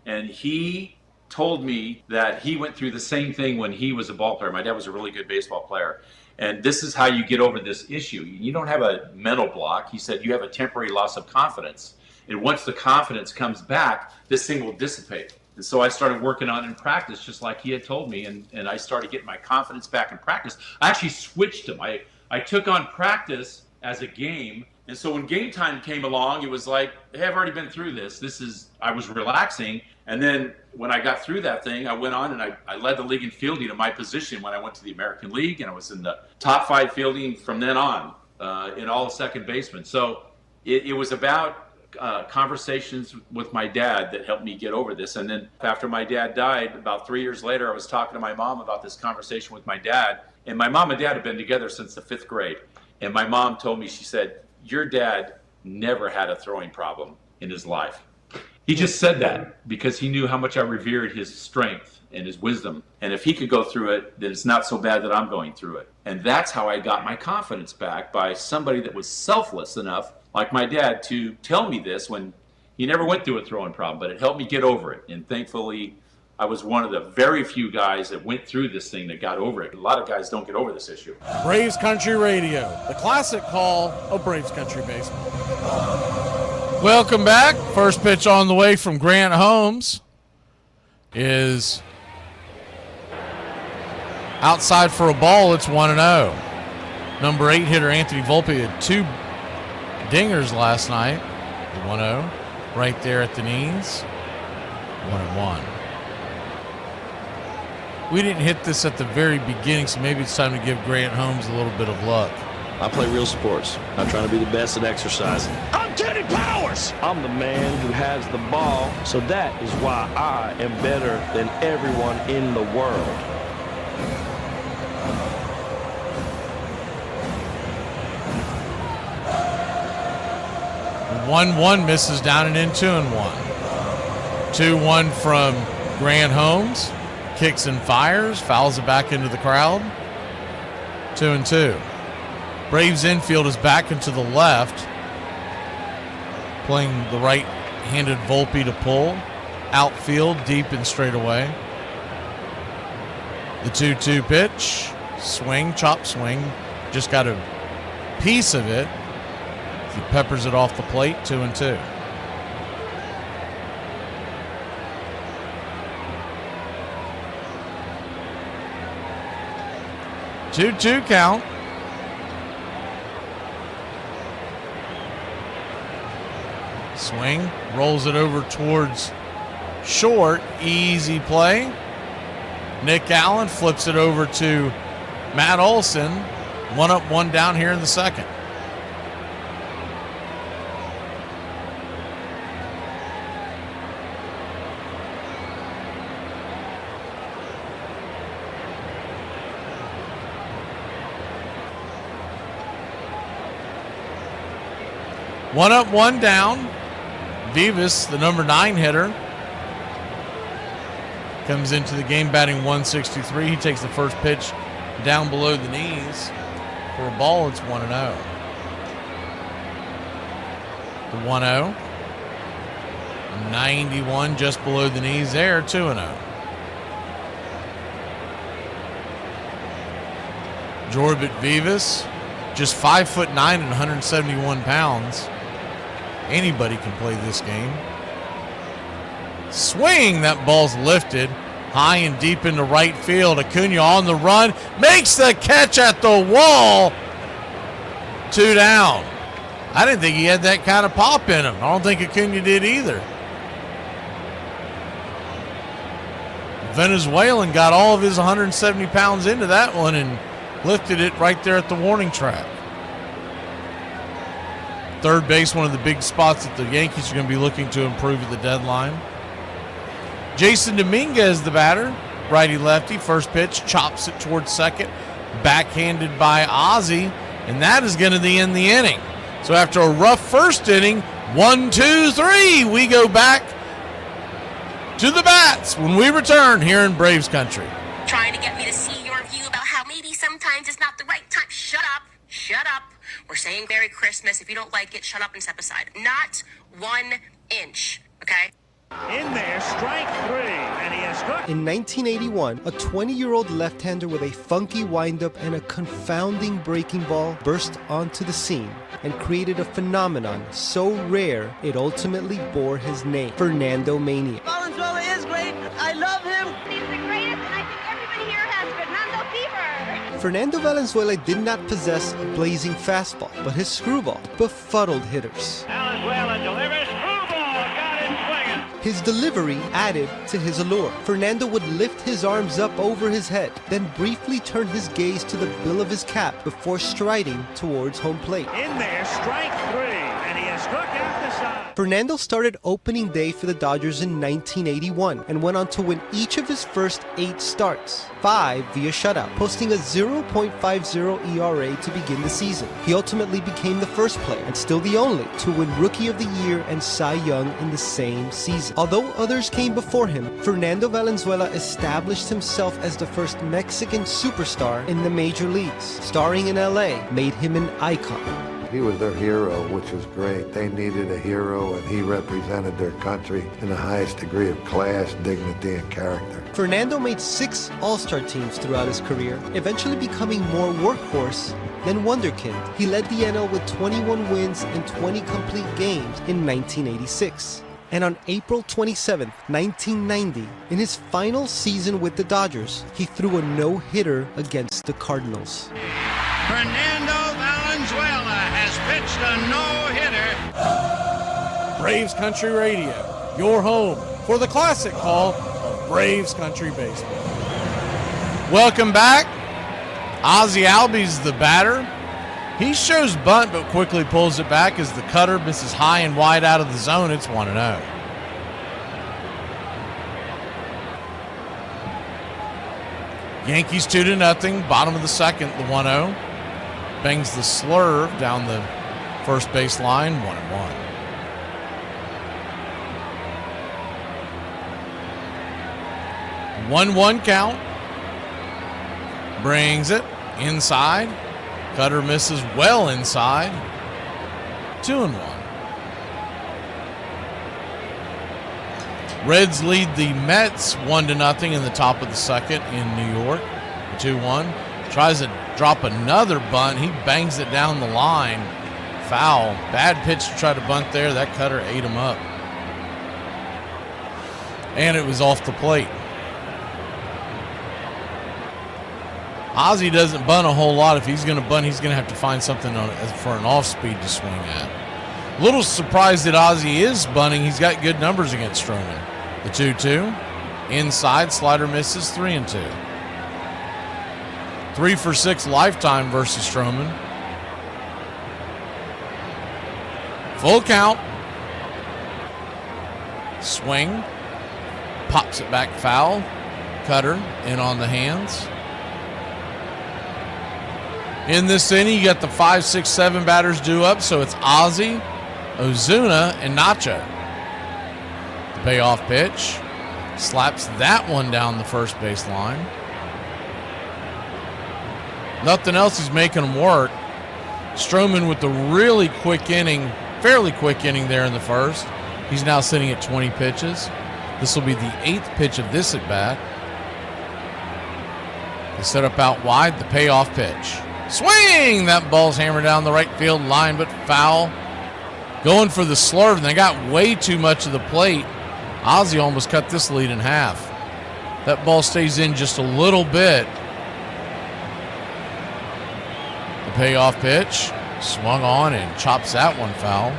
And he told me that he went through the same thing when he was a ball player. My dad was a really good baseball player. And this is how you get over this issue. You don't have a mental block. He said you have a temporary loss of confidence. And once the confidence comes back, this thing will dissipate. And so I started working on it in practice, just like he had told me. And I started getting my confidence back in practice. I actually switched him. I took on practice as a game. And so when game time came along, it was like, hey, I've already been through this. I was relaxing. And then when I got through that thing, I went on and I led the league in fielding at my position when I went to the American League, and I was in the top 5 fielding from then on in all second basemen. So it was about conversations with my dad that helped me get over this. And then after my dad died, about 3 years later, I was talking to my mom about this conversation with my dad. And my mom and dad have been together since the 5th grade. And my mom told me, she said, your dad never had a throwing problem in his life. He just said that because he knew how much I revered his strength and his wisdom. And if he could go through it, then it's not so bad that I'm going through it. And that's how I got my confidence back, by somebody that was selfless enough, like my dad, to tell me this when he never went through a throwing problem, but it helped me get over it. And thankfully, I was one of the very few guys that went through this thing that got over it. A lot of guys don't get over this issue. Braves Country Radio, the classic call of Braves Country Baseball. Welcome back. First pitch on the way from Grant Holmes is outside for a ball. It's 1-0. Number 8 hitter Anthony Volpe had 2 dingers last night. 1-0 right there at the knees. 1-1. We didn't hit this at the very beginning, so maybe it's time to give Grant Holmes a little bit of luck. I play real sports. I'm trying to be the best at exercising. I'm Teddy Powers! I'm the man who has the ball, so that is why I am better than everyone in the world. One misses down and in 2-1. 2-1 from Grant Holmes. Kicks and fires, fouls it back into the crowd. 2-2. Braves infield is back into the left, playing the right-handed Volpe to pull. Outfield, deep and straight away. The 2-2 pitch. Swing, chop swing. Just got a piece of it. He peppers it off the plate, 2-2. Two count. Swing, rolls it over towards short, easy play. Nick Allen flips it over to Matt Olson. 1 up, 1 down here in the second. One up, 1 down. Vivas, the number 9 hitter, comes into the game batting .163. He takes the first pitch down below the knees. For a ball, it's 1-0. The 1-0. 91 just below the knees there, 2-0. Jorbit Vivas, just 5'9" and 171 pounds. Anybody can play this game. Swing, that ball's lifted high and deep into right field. Acuna on the run, makes the catch at the wall. 2 down. I didn't think he had that kind of pop in him. I don't think Acuna did either. Venezuelan got all of his 170 pounds into that one and lifted it right there at the warning track. Third base, one of the big spots that the Yankees are going to be looking to improve at the deadline. Jason Dominguez, the batter, righty-lefty. First pitch, chops it towards second, backhanded by Ozzie, and that is going to end the inning. So after a rough first inning, 1, 2, 3, we go back to the bats when we return here in Braves Country. Trying to get me to see your view about how maybe sometimes it's not the right time. Shut up. Shut up. We're saying Merry Christmas. If you don't like it, shut up and step aside. Not 1 inch, okay? In there, strike 3, and he has got. In 1981, a 20-year-old left-hander with a funky windup and a confounding breaking ball burst onto the scene and created a phenomenon so rare it ultimately bore his name, Fernando Mania. Valenzuela is great. I love him. He's the greatest, and I think everybody here has Fernando fever. Fernando Valenzuela did not possess a blazing fastball, but his screwball befuddled hitters. Valenzuela delivers. His delivery added to his allure. Fernando would lift his arms up over his head, then briefly turn his gaze to the bill of his cap before striding towards home plate. In there, strike 3, and he has hooked out the side. Fernando started opening day for the Dodgers in 1981 and went on to win each of his first 8 starts, 5 via shutout, posting a 0.50 ERA to begin the season. He ultimately became the first player, and still the only, to win Rookie of the Year and Cy Young in the same season. Although others came before him, Fernando Valenzuela established himself as the first Mexican superstar in the major leagues. Starring in LA made him an icon. He was their hero, which was great. They needed a hero, and he represented their country in the highest degree of class, dignity, and character. Fernando made 6 All-Star teams throughout his career, eventually becoming more workhorse than wonderkind. He led the NL with 21 wins and 20 complete games in 1986. And on April 27, 1990, in his final season with the Dodgers, he threw a no-hitter against the Cardinals. Fernando Valenzuela has pitched a no-hitter. Braves Country Radio, your home for the classic call of Braves Country Baseball. Welcome back. Ozzie Albies the batter. He shows bunt but quickly pulls it back as the cutter misses high and wide out of the zone. It's 1-0. Yankees 2-0. Bottom of the second, the 1-0. Bangs the slurve down the first base line, 1-1. One count. Brings it inside. Cutter misses well inside. 2-1. Reds lead the Mets 1-0 in the top of the second in New York. 2-1. Tries to drop another bunt. He bangs it down the line. Foul. Bad pitch to try to bunt there. That cutter ate him up. And it was off the plate. Ozzie doesn't bunt a whole lot. If he's going to bunt, he's going to have to find something for an off-speed to swing at. A little surprised that Ozzie is bunting. He's got good numbers against Stroman. The 2-2. Inside, slider misses, 3-2. 3 for 6 lifetime versus Stroman. Full count. Swing. Pops it back foul. Cutter in on the hands. In this inning, you got the 5, 6, 7 batters due up, so it's Ozzie, Ozuna, and Nacho. The payoff pitch. Slaps that one down the first base line. Nothing else is making them work. Stroman with the really quick inning, fairly quick inning there in the first. He's now sitting at 20 pitches. This will be the 8th pitch of this at bat. They set up out wide, the payoff pitch. Swing! That ball's hammered down the right field line, but foul. Going for the slurve, and they got way too much of the plate. Ozzie almost cut this lead in half. That ball stays in just a little bit. The payoff pitch. Swung on and chops that one foul.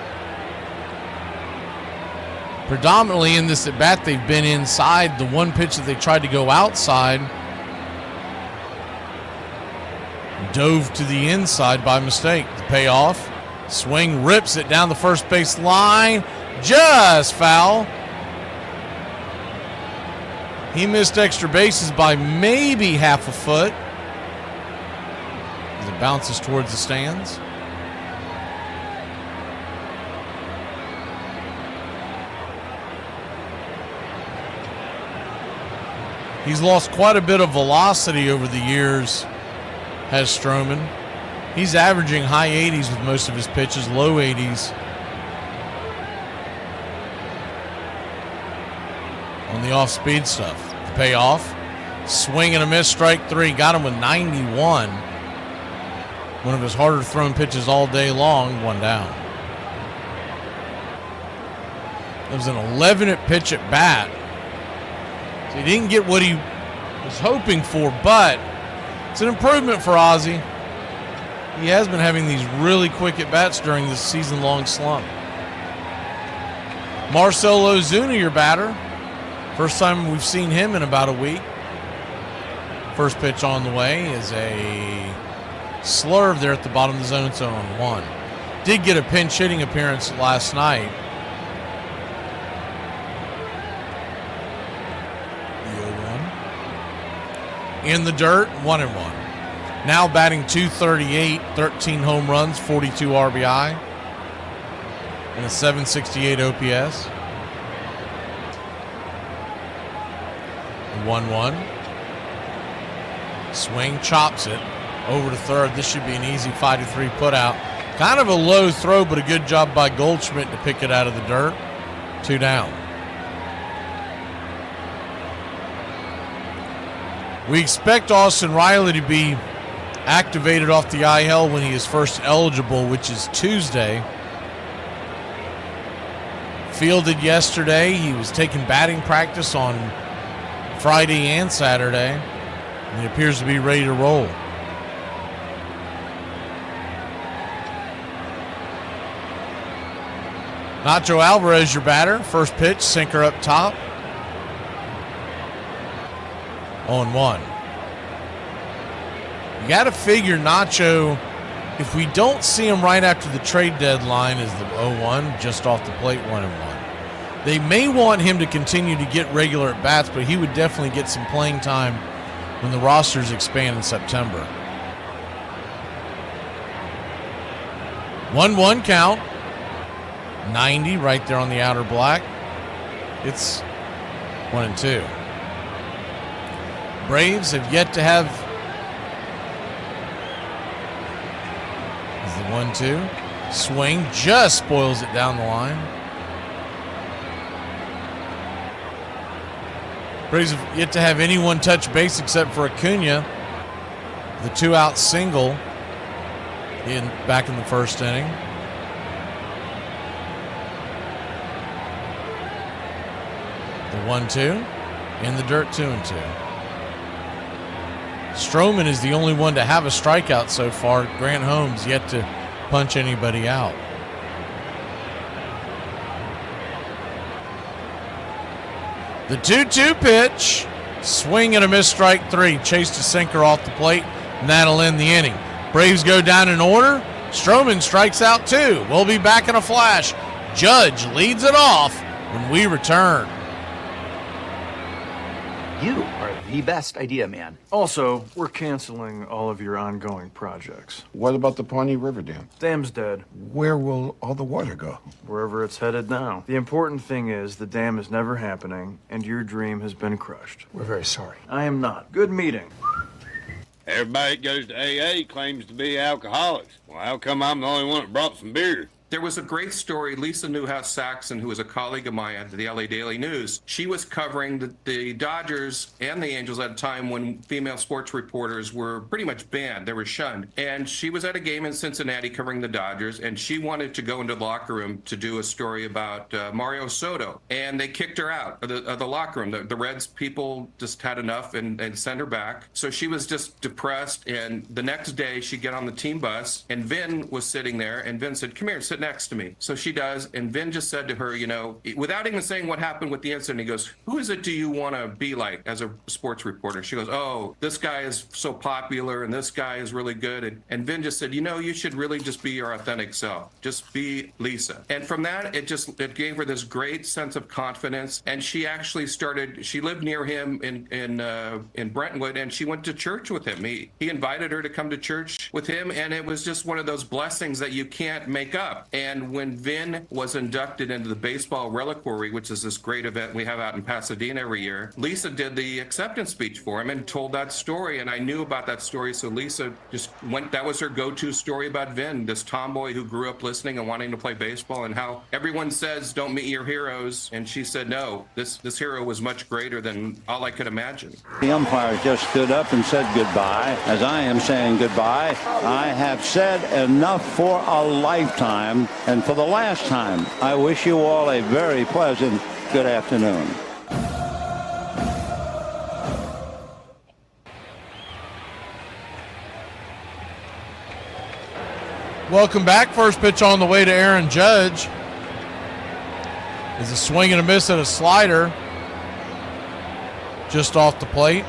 Predominantly in this at-bat, they've been inside. The one pitch that they tried to go outside dove to the inside by mistake. The payoff. Swing, rips it down the first base line. Just foul. He missed extra bases by maybe half a foot as it bounces towards the stands. He's lost quite a bit of velocity over the years, has Stroman. He's averaging high 80s with most of his pitches, low 80s on the off-speed stuff. The payoff, swing and a miss, strike 3. Got him with 91. One of his harder thrown pitches all day long, 1 down. It was an 11th pitch at bat. So he didn't get what he was hoping for, but it's an improvement for Ozzie. He has been having these really quick at-bats during this season-long slump. Marcell Ozuna, your batter. First time we've seen him in about a week. First pitch on the way is a slurve there at the bottom of the zone, so on 1. Did get a pinch hitting appearance last night. In the dirt, 1-1. Now batting .238, 13 home runs, 42 RBI, and a .768 OPS. 1-1. Swing, chops it over to third. This should be an easy 5-3 put out. Kind of a low throw, but a good job by Goldschmidt to pick it out of the dirt. 2 down. We expect Austin Riley to be activated off the IL when he is first eligible, which is Tuesday. Fielded yesterday. He was taking batting practice on Friday and Saturday, and he appears to be ready to roll. Nacho Alvarez, your batter. First pitch, sinker up top. 0-1. You got to figure Nacho, if we don't see him right after the trade deadline, is the 0-1, just off the plate, 1-1. They may want him to continue to get regular at bats, but he would definitely get some playing time when the rosters expand in September. 1-1 count. 90 right there on the outer black. It's 1-2. Braves have yet to have. Is the 1-2 swing just spoils it down the line. Braves have yet to have anyone touch base except for Acuna. The 2-out single back in the first inning. The 1-2 in the dirt, 2-2. Stroman is the only one to have a strikeout so far. Grant Holmes yet to punch anybody out. The 2-2 pitch. Swing and a miss, strike 3. Chased a sinker off the plate, and that'll end the inning. Braves go down in order. Stroman strikes out 2. We'll be back in a flash. Judge leads it off when we return. You are the best idea man. Also, we're canceling all of your ongoing projects. What about the Pawnee River Dam? Dam's dead. Where will all the water go? Wherever it's headed now. The important thing is the dam is never happening, and your dream has been crushed. We're very sorry. I am not. Good meeting. Everybody that goes to AA claims to be alcoholics. Well, how come I'm the only one that brought some beer? There was a great story. Lisa Newhouse Saxon, who was a colleague of mine at the LA Daily News, she was covering the Dodgers and the Angels at a time when female sports reporters were pretty much banned. They were shunned. And she was at a game in Cincinnati covering the Dodgers, and she wanted to go into the locker room to do a story about Mario Soto. And they kicked her out of the locker room. The Reds people just had enough and sent her back. So she was just depressed. And the next day, she'd get on the team bus, and Vin was sitting there, and Vin said, "Come here, sit next to me." So she does, and Vin just said to her, without even saying what happened with the incident, he goes, "Who is it do you want to be like as a sports reporter?" She goes, "Oh, this guy is so popular, and this guy is really good." And Vin just said, you should really just be your authentic self. Just be Lisa. And from that, it gave her this great sense of confidence, and she actually she lived near him in Brentwood, and she went to church with him. He invited her to come to church with him, and it was just one of those blessings that you can't make up. And when Vin was inducted into the Baseball Reliquary, which is this great event we have out in Pasadena every year, Lisa did the acceptance speech for him and told that story. And I knew about that story, so Lisa just went, that was her go-to story about Vin, this tomboy who grew up listening and wanting to play baseball, and how everyone says, don't meet your heroes. And she said, no, this hero was much greater than all I could imagine. The umpire just stood up and said goodbye. As I am saying goodbye, I have said enough for a lifetime. And for the last time, I wish you all a very pleasant good afternoon. Welcome back. First pitch on the way to Aaron Judge. Is a swing and a miss at a slider. Just off the plate.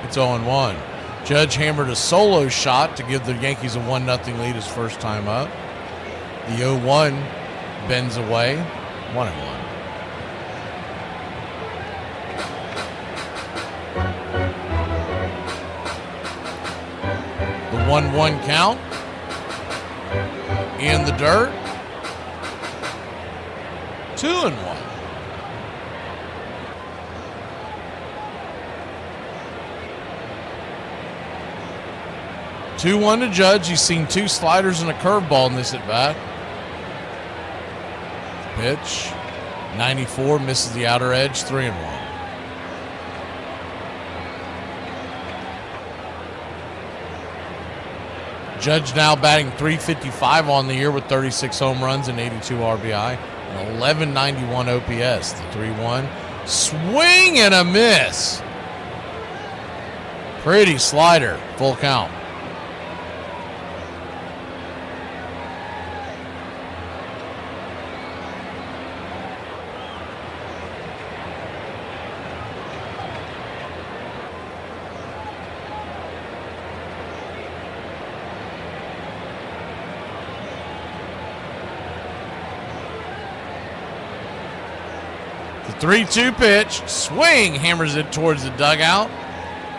It's 0-1. Judge hammered a solo shot to give the Yankees a 1-0 lead his first time up. The 0-1 bends away. 1-1. The 1-1 count. In the dirt. 2-1. 2-1 to Judge. He's seen 2 sliders and a curveball in this at bat. Pitch. 94, misses the outer edge. 3-1. Judge now batting .355 on the year with 36 home runs and 82 RBI. And 1191 OPS. The 3-1. Swing and a miss. Pretty slider. Full count. The 3-2 pitch. Swing. Hammers it towards the dugout.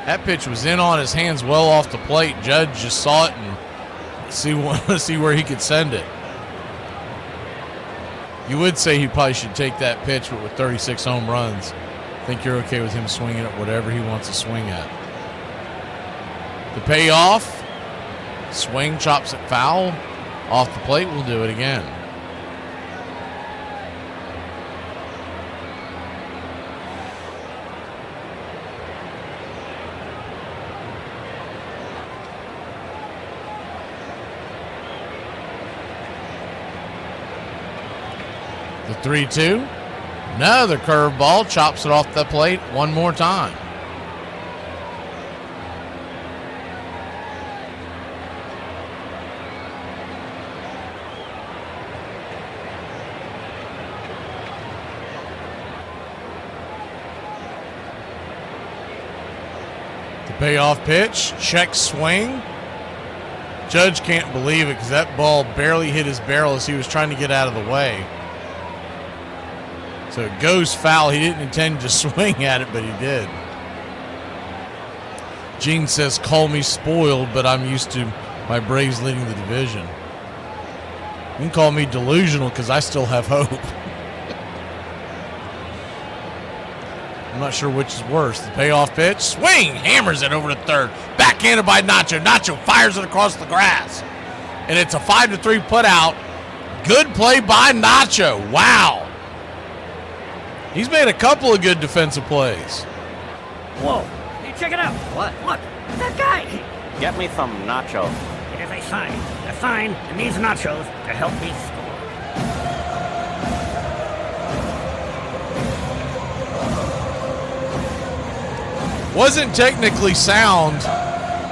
That pitch was in on his hands, well off the plate. Judge just saw it and see where he could send it. You would say he probably should take that pitch, but with 36 home runs, I think you're okay with him swinging at whatever he wants to swing at. The payoff. Swing, chops it foul. Off the plate, we'll do it again. The 3-2. Another curveball. Chops it off the plate one more time. The payoff pitch. Check swing. Judge can't believe it because that ball barely hit his barrel as he was trying to get out of the way. So it goes foul. He didn't intend to swing at it, but he did. Gene says, call me spoiled, but I'm used to my Braves leading the division. You can call me delusional because I still have hope. I'm not sure which is worse. The payoff pitch. Swing. Hammers it over to third. Backhanded by Nacho. Nacho fires it across the grass. And it's a 5-3 put out. Good play by Nacho. Wow. He's made a couple of good defensive plays. Whoa, hey, check it out. What? Look, that guy. Get me some nachos. It is a sign. A sign that needs nachos to help me score. Wasn't technically sound.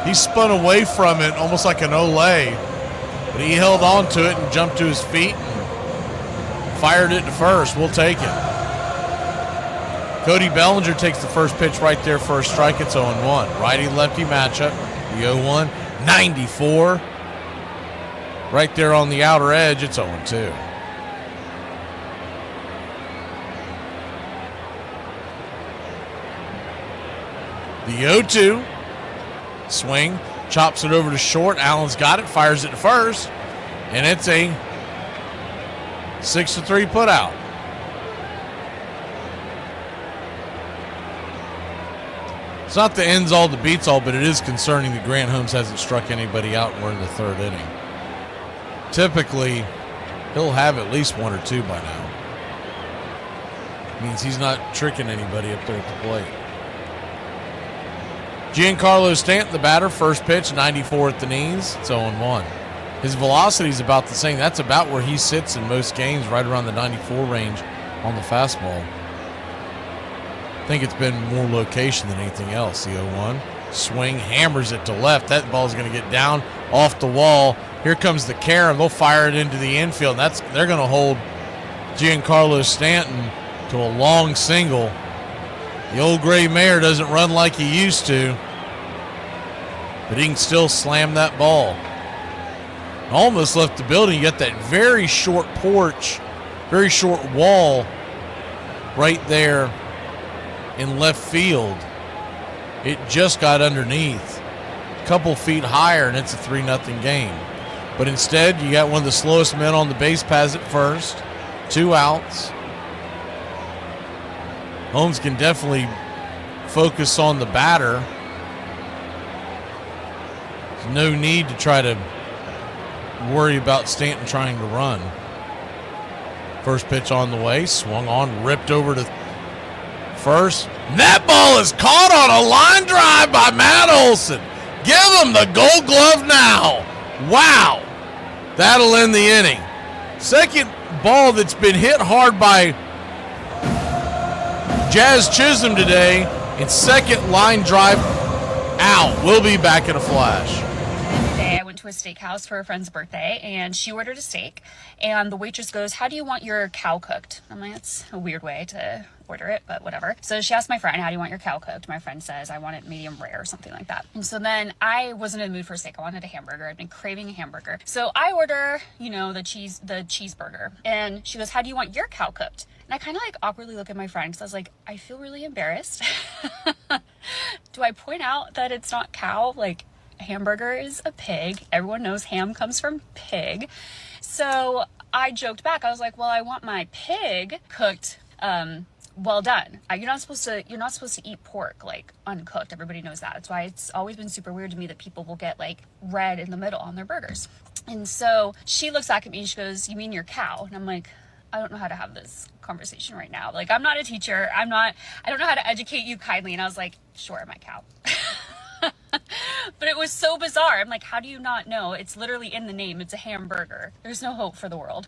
He spun away from it almost like an Olay. But he held on to it and jumped to his feet and fired it to first. We'll take it. Cody Bellinger takes the first pitch right there for a strike. It's 0-1. Righty-lefty matchup. The 0-1. 94. Right there on the outer edge. It's 0-2. The 0-2. Swing. Chops it over to short. Allen's got it. Fires it to first. And it's a 6-3 put out. It's not the ends all, the beats all, but it is concerning that Grant Holmes hasn't struck anybody out and we're in the third inning. Typically, he'll have at least 1 or 2 by now. Means he's not tricking anybody up there at the plate. Giancarlo Stanton, the batter, first pitch, 94 at the knees. It's 0-1. His velocity is about the same. That's about where he sits in most games, right around the 94 range on the fastball. I think it's been more location than anything else. The 0-1. Swing, hammers it to left. That ball's going to get down off the wall. Here comes the carom. They'll fire it into the infield. They're going to hold Giancarlo Stanton to a long single. The old gray mare doesn't run like he used to, but he can still slam that ball. Almost left the building. You got that very short porch, very short wall right there in left field. It just got underneath, a couple feet higher, and it's a 3-0 game. But instead, you got one of the slowest men on the base paths at first, 2 outs. Holmes can definitely focus on the batter. He's no need to try to worry about Stanton trying to run. First pitch on the way, swung on, ripped over to first. That ball is caught on a line drive by Matt Olson. Give him the Gold Glove now. Wow. That'll end the inning. Second ball that's been hit hard by Jazz Chisholm today, and second line drive out. We'll be back in a flash. Today I went to a steakhouse for a friend's birthday, and she ordered a steak, and the waitress goes, "How do you want your cow cooked?" I'm like, that's a weird way to order it, but whatever. So she asked my friend, "How do you want your cow cooked?" My friend says, "I want it medium rare," or something like that. And so then I wasn't in the mood for a steak. I wanted a hamburger. I'd been craving a hamburger. So I order, the cheeseburger. And she goes, "How do you want your cow cooked?" And I kind of like awkwardly look at my friend because I was like, I feel really embarrassed. Do I point out that it's not cow? Like, a hamburger is a pig. Everyone knows ham comes from pig. So I joked back. I was like, well, I want my pig cooked well done. You're not supposed to eat pork like uncooked. Everybody knows that. That's why it's always been super weird to me that people will get like red in the middle on their burgers. And so she looks back at me and she goes, "You mean your cow?" And I'm like, I don't know how to have this conversation right now. Like, I'm not a teacher. I don't know how to educate you kindly. And I was like, sure, my cow. But it was so bizarre. I'm like, how do you not know? It's literally in the name. It's a hamburger. There's no hope for the world.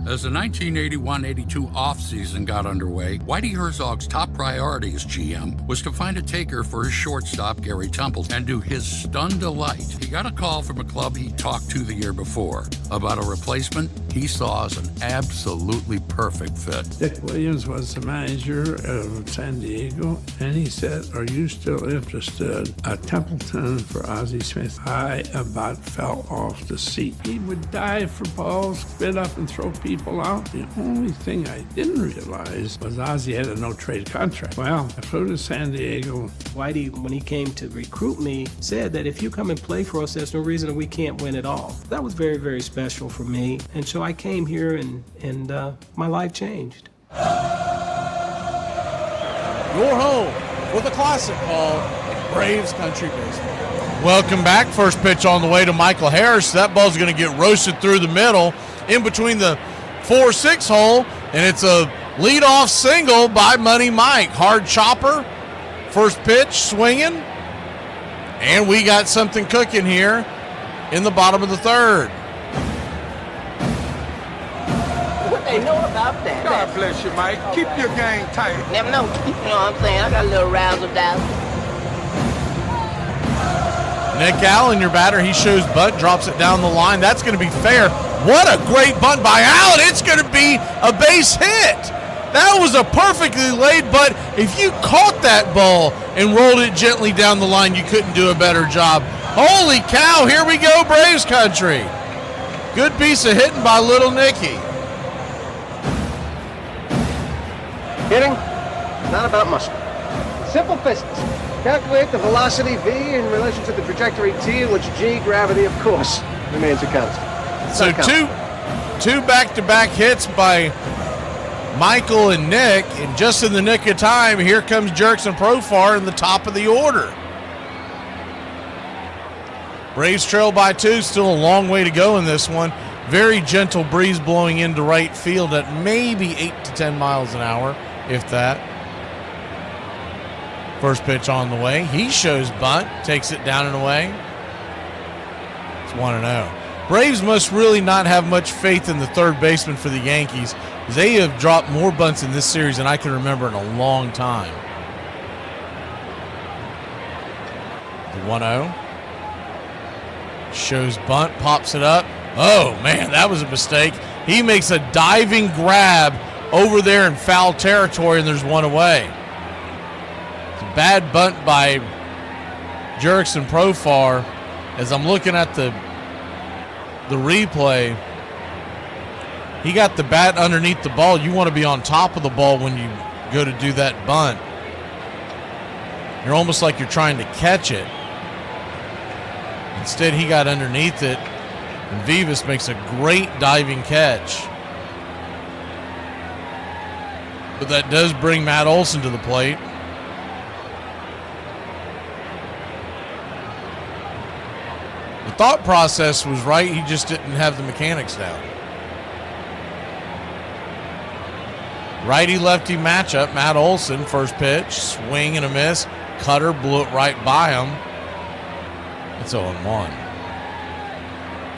As the 1981-82 offseason got underway, Whitey Herzog's top priority as GM was to find a taker for his shortstop, Gary Templeton, and to his stunned delight, he got a call from a club he talked to the year before about a replacement he saw as an absolutely perfect fit. Dick Williams was the manager of San Diego, and he said, "Are you still interested?" Templeton for Ozzie Smith. I about fell off the seat. He would dive for balls, spit up and throw people out. The only thing I didn't realize was Ozzie had a no-trade contract. Well, I flew to San Diego. Whitey, when he came to recruit me, said that if you come and play for us, there's no reason that we can't win at all. That was very, very special for me. And so I came here and my life changed. Your home with a classic call, Braves Country Baseball. Welcome back. First pitch on the way to Michael Harris. That ball's going to get roasted through the middle in between the 4-6 hole, and it's a leadoff single by Money Mike. Hard chopper. First pitch swinging, and we got something cooking here in the bottom of the third. What they know about that? God bless you, Mike. Keep your game tight. Never know. You know what I'm saying? I got a little razzle-dazzle. Nick Allen, your batter, he shows bunt, drops it down the line. That's going to be fair. What a great bunt by Allen. It's going to be a base hit. That was a perfectly laid bunt. If you caught that ball and rolled it gently down the line, you couldn't do a better job. Holy cow, here we go, Braves country. Good piece of hitting by Little Nicky. Hitting, not about muscle. Simple physics. Calculate the velocity V in relation to the trajectory T, in which G, gravity, of course, remains a constant. So two back-to-back hits by Michael and Nick, and just in the nick of time, here comes Jerks and Profar in the top of the order. Braves trail by 2, still a long way to go in this one. Very gentle breeze blowing into right field at maybe 8 to 10 miles an hour, if that. First pitch on the way. He shows bunt, takes it down and away. It's 1-0. Braves must really not have much faith in the third baseman for the Yankees. They have dropped more bunts in this series than I can remember in a long time. The 1-0. Shows bunt, pops it up. Oh, man, that was a mistake. He makes a diving grab over there in foul territory, and there's one away. It's a bad bunt by Jerks and Profar. As I'm looking at the replay, he got the bat underneath the ball. You want to be on top of the ball when you go to do that bunt. You're almost like you're trying to catch it. Instead, he got underneath it, and Vivas makes a great diving catch. But that does bring Matt Olson to the plate. thought process was right. He just didn't have the mechanics down. Righty-lefty matchup. Matt Olson, first pitch, swing and a miss. Cutter blew it right by him. It's 0-1.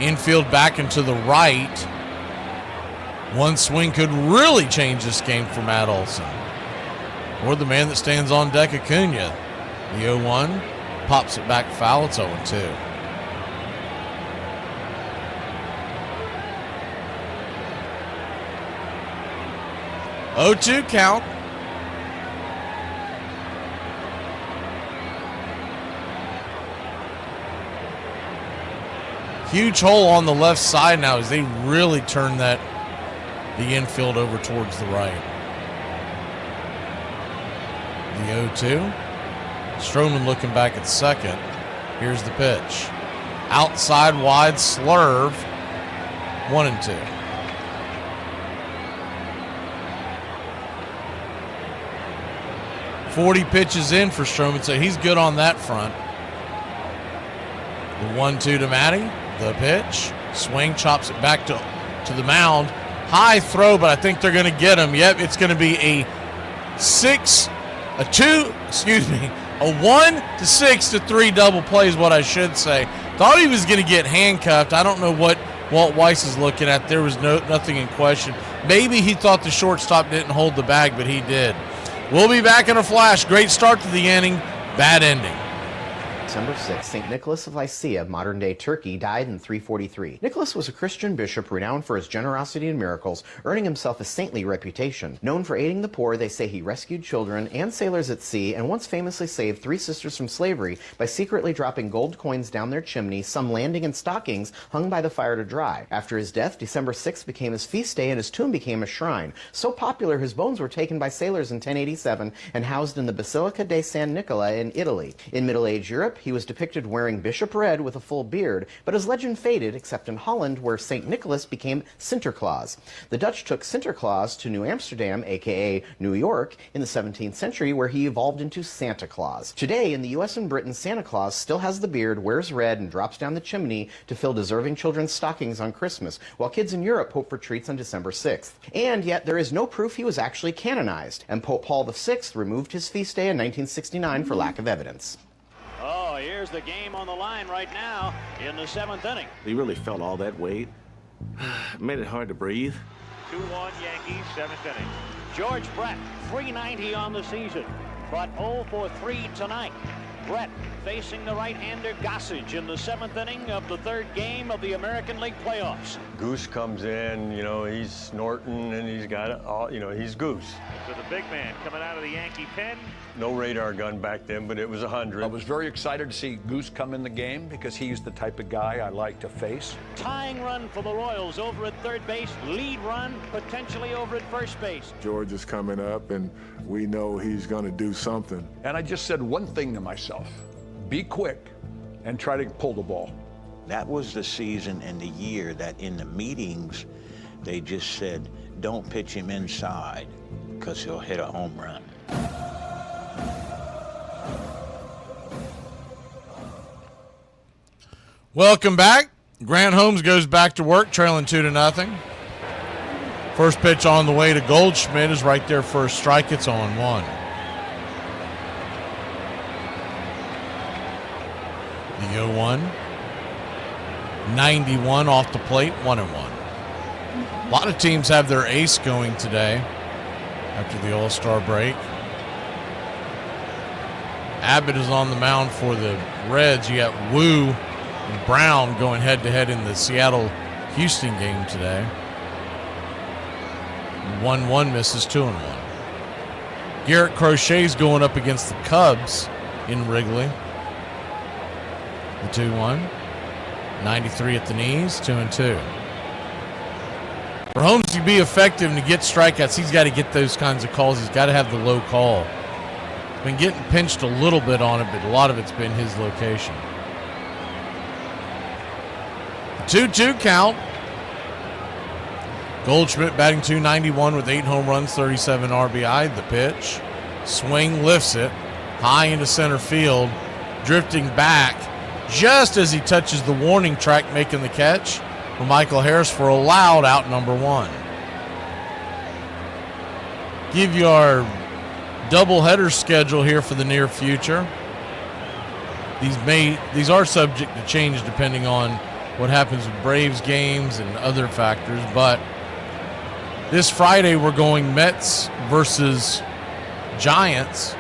Infield back and to the right. One swing could really change this game for Matt Olson. Or the man that stands on deck, Acuna. The 0-1 pops it back foul. It's 0-2. (0-2) count. Huge hole on the left side now as they really turn the infield over towards the right. The 0-2. Stroman looking back at second. Here's the pitch. Outside wide slurve. 1-2. .40 pitches in for Stroman, so he's good on that front. The 1-2 to Matty. The pitch. Swing, chops it back to the mound. High throw, but I think they're going to get him. Yep, it's going to be a 1-6-3 double play is what I should say. Thought he was going to get handcuffed. I don't know what Walt Weiss is looking at. There was nothing in question. Maybe he thought the shortstop didn't hold the bag, but he did. We'll be back in a flash. Great start to the inning, bad ending. December 6, St. Nicholas of Lycia, modern-day Turkey, died in 343. Nicholas was a Christian bishop renowned for his generosity and miracles, earning himself a saintly reputation. Known for aiding the poor, they say he rescued children and sailors at sea, and once famously saved 3 sisters from slavery by secretly dropping gold coins down their chimney, some landing in stockings hung by the fire to dry. After his death, December 6 became his feast day, and his tomb became a shrine. So popular, his bones were taken by sailors in 1087 and housed in the Basilica de San Nicola in Italy. In Middle Age Europe, he was depicted wearing bishop red with a full beard, but his legend faded except in Holland, where St. Nicholas became Sinterklaas. The Dutch took Sinterklaas to New Amsterdam, aka New York, in the 17th century, where he evolved into Santa Claus. Today, in the US and Britain, Santa Claus still has the beard, wears red, and drops down the chimney to fill deserving children's stockings on Christmas, while kids in Europe hope for treats on December 6th. And yet, there is no proof he was actually canonized, and Pope Paul VI removed his feast day in 1969 for lack of evidence. Oh, here's the game on the line right now in the 7th inning. He really felt all that weight. Made it hard to breathe. 2-1 Yankees, 7th inning. George Brett, 390 on the season, but 0 for 3 tonight. Brett facing the right-hander Gossage in the 7th inning of the 3rd game of the American League playoffs. Goose comes in, he's snorting and he's got it all, he's Goose. So the big man coming out of the Yankee pen. No radar gun back then, but it was 100. I was very excited to see Goose come in the game because he's the type of guy I like to face. Tying run for the Royals over at third base. Lead run potentially over at first base. George is coming up, and we know he's going to do something. And I just said one thing to myself: be quick and try to pull the ball. That was the season and the year that in the meetings, they just said, don't pitch him inside because he'll hit a home run. Welcome back. Grant Holmes goes back to work, trailing 2-0. First pitch on the way to Goldschmidt is right there for a strike. It's 0-1. The 0-1. 91 off the plate, 1-1. A lot of teams have their ace going today after the All-Star break. Abbott is on the mound for the Reds. You got Wu and Brown going head-to-head in the Seattle-Houston game today. 1-1 misses, 2-1. Garrett Crochet's going up against the Cubs in Wrigley. The 2-1. 93 at the knees, 2-2. For Holmes to be effective and to get strikeouts, he's got to get those kinds of calls. He's got to have the low call. Been getting pinched a little bit on it, but a lot of it's been his location. 2-2 count. Goldschmidt batting .291 with 8 home runs, 37 RBI. The pitch. Swing, lifts it. High into center field. Drifting back just as he touches the warning track, making the catch for Michael Harris for a loud out number 1. Give you our doubleheader schedule here for the near future. These are subject to change depending on what happens with Braves games and other factors, but this Friday we're going Mets versus Giants.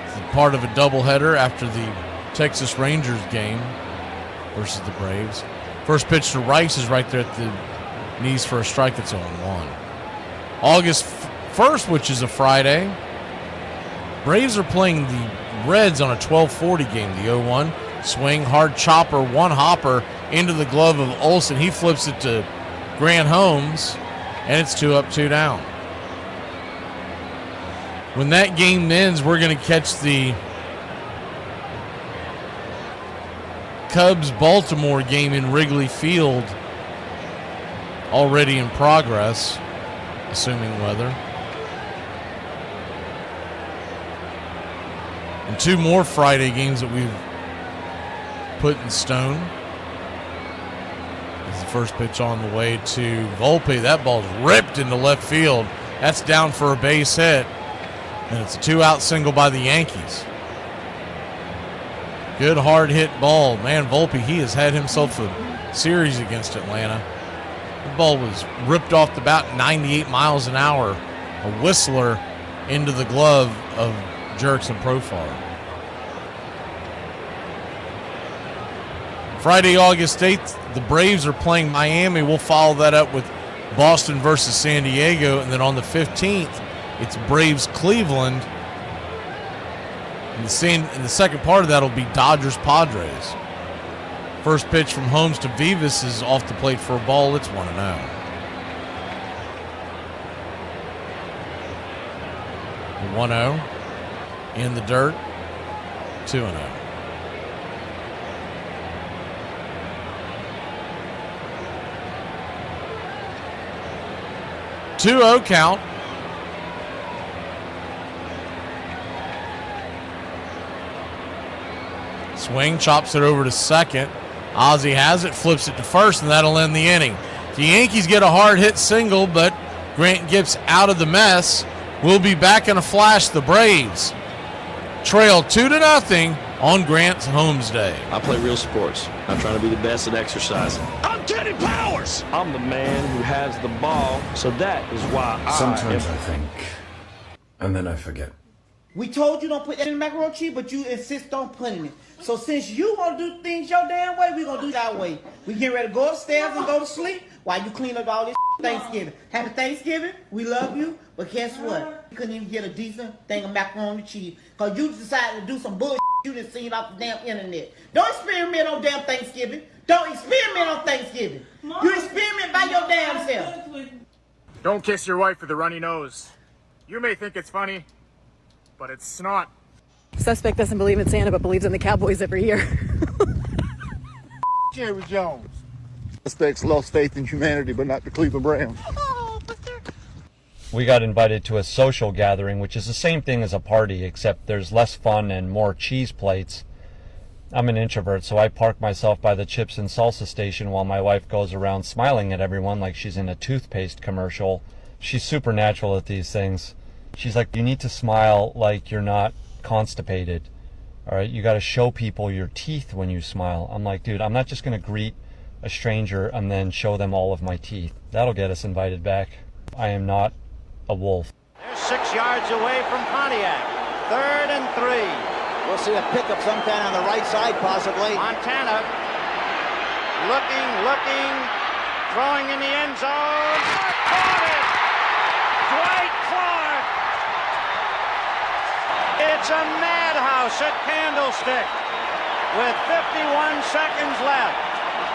It's part of a doubleheader after the Texas Rangers game versus the Braves. First pitch to Rice is right there at the knees for a strike. It's 0-1. August 1st, which is a Friday, Braves are playing the Reds on a 12:40 game. The 0-1 swing, hard chopper, one hopper into the glove of Olsen. He flips it to Grant Holmes, and it's 2 up, 2 down. When that game ends, we're going to catch the Cubs-Baltimore game in Wrigley Field, already in progress, assuming weather. And 2 more Friday games that we've put in stone. As the first pitch on the way to Volpe. That ball's ripped into left field. That's down for a base hit. And it's a 2-out single by the Yankees. Good hard hit ball. Man, Volpe, he has had himself a series against Atlanta. The ball was ripped off the bat 98 miles an hour. A whistler into the glove of Jurickson Profar. Friday, August 8th, the Braves are playing Miami. We'll follow that up with Boston versus San Diego. And then on the 15th, it's Braves-Cleveland. And the second part of that will be Dodgers-Padres. First pitch from Holmes to Vivas is off the plate for a ball. It's 1-0. The 1-0 in the dirt, 2-0. Two-0 count. Swing, chops it over to second. Ozzie has it, flips it to first, and that'll end the inning. The Yankees get a hard hit single, but Grant Gibbs out of the mess. We'll be back in a flash. The Braves trail 2-0 on Grant's Holmes Day. I play real sports. I'm trying to be the best at exercising. I'm Teddy Powers. I'm the man who has the ball, so that is why Sometimes I think, and then I forget. We told you don't put that in the macaroni and cheese, but you insist on putting it. So since you want to do things your damn way, we're going to do it our way. We getting ready to go upstairs and go to sleep while you clean up all this Thanksgiving. Happy Thanksgiving. We love you. But guess what? You couldn't even get a decent thing of macaroni and cheese because you decided to do some bullshit you done seen off the damn internet. Don't experiment on damn Thanksgiving. Don't experiment on Thanksgiving. You experiment by your damn self. Don't kiss your wife with a runny nose. You may think it's funny, but it's not. Suspect doesn't believe in Santa, but believes in the Cowboys every year. Jerry Jones. Suspects lost faith in humanity, but not the Cleveland Browns. We got invited to a social gathering, which is the same thing as a party, except there's less fun and more cheese plates. I'm an introvert, so I park myself by the chips and salsa station while my wife goes around smiling at everyone like she's in a toothpaste commercial. She's supernatural at these things. She's like, you need to smile like you're not constipated. All right, you got to show people your teeth when you smile. I'm like, dude, I'm not just going to greet a stranger and then show them all of my teeth. That'll get us invited back. I am not a wolf. They're 6 yards away from Pontiac. 3rd and 3. We'll see a pickup sometime on the right side, possibly. Montana looking, throwing in the end zone. Caught it! Dwight Clark! It's a madhouse at Candlestick with 51 seconds left.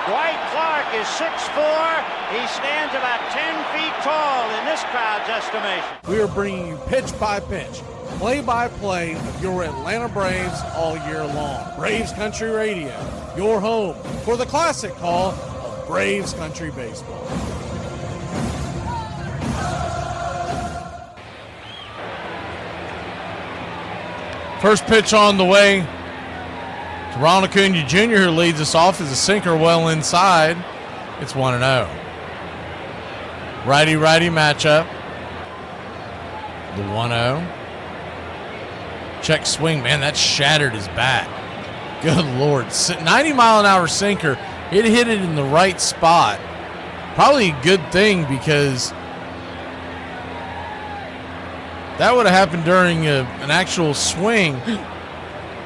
Dwight Clark is 6'4". He stands about 10 feet tall in this crowd's estimation. We are bringing you pitch by pitch, play-by-play of your Atlanta Braves all year long. Braves Country Radio, your home for the classic call of Braves Country Baseball. First pitch on the way to Ronald Acuna Jr., who leads us off, is a sinker well inside. It's 1-0. Righty-righty matchup. The 1-0. Check swing. Man, that shattered his bat. Good Lord. 90-mile-an-hour sinker. It hit it in the right spot. Probably a good thing because that would have happened during an actual swing.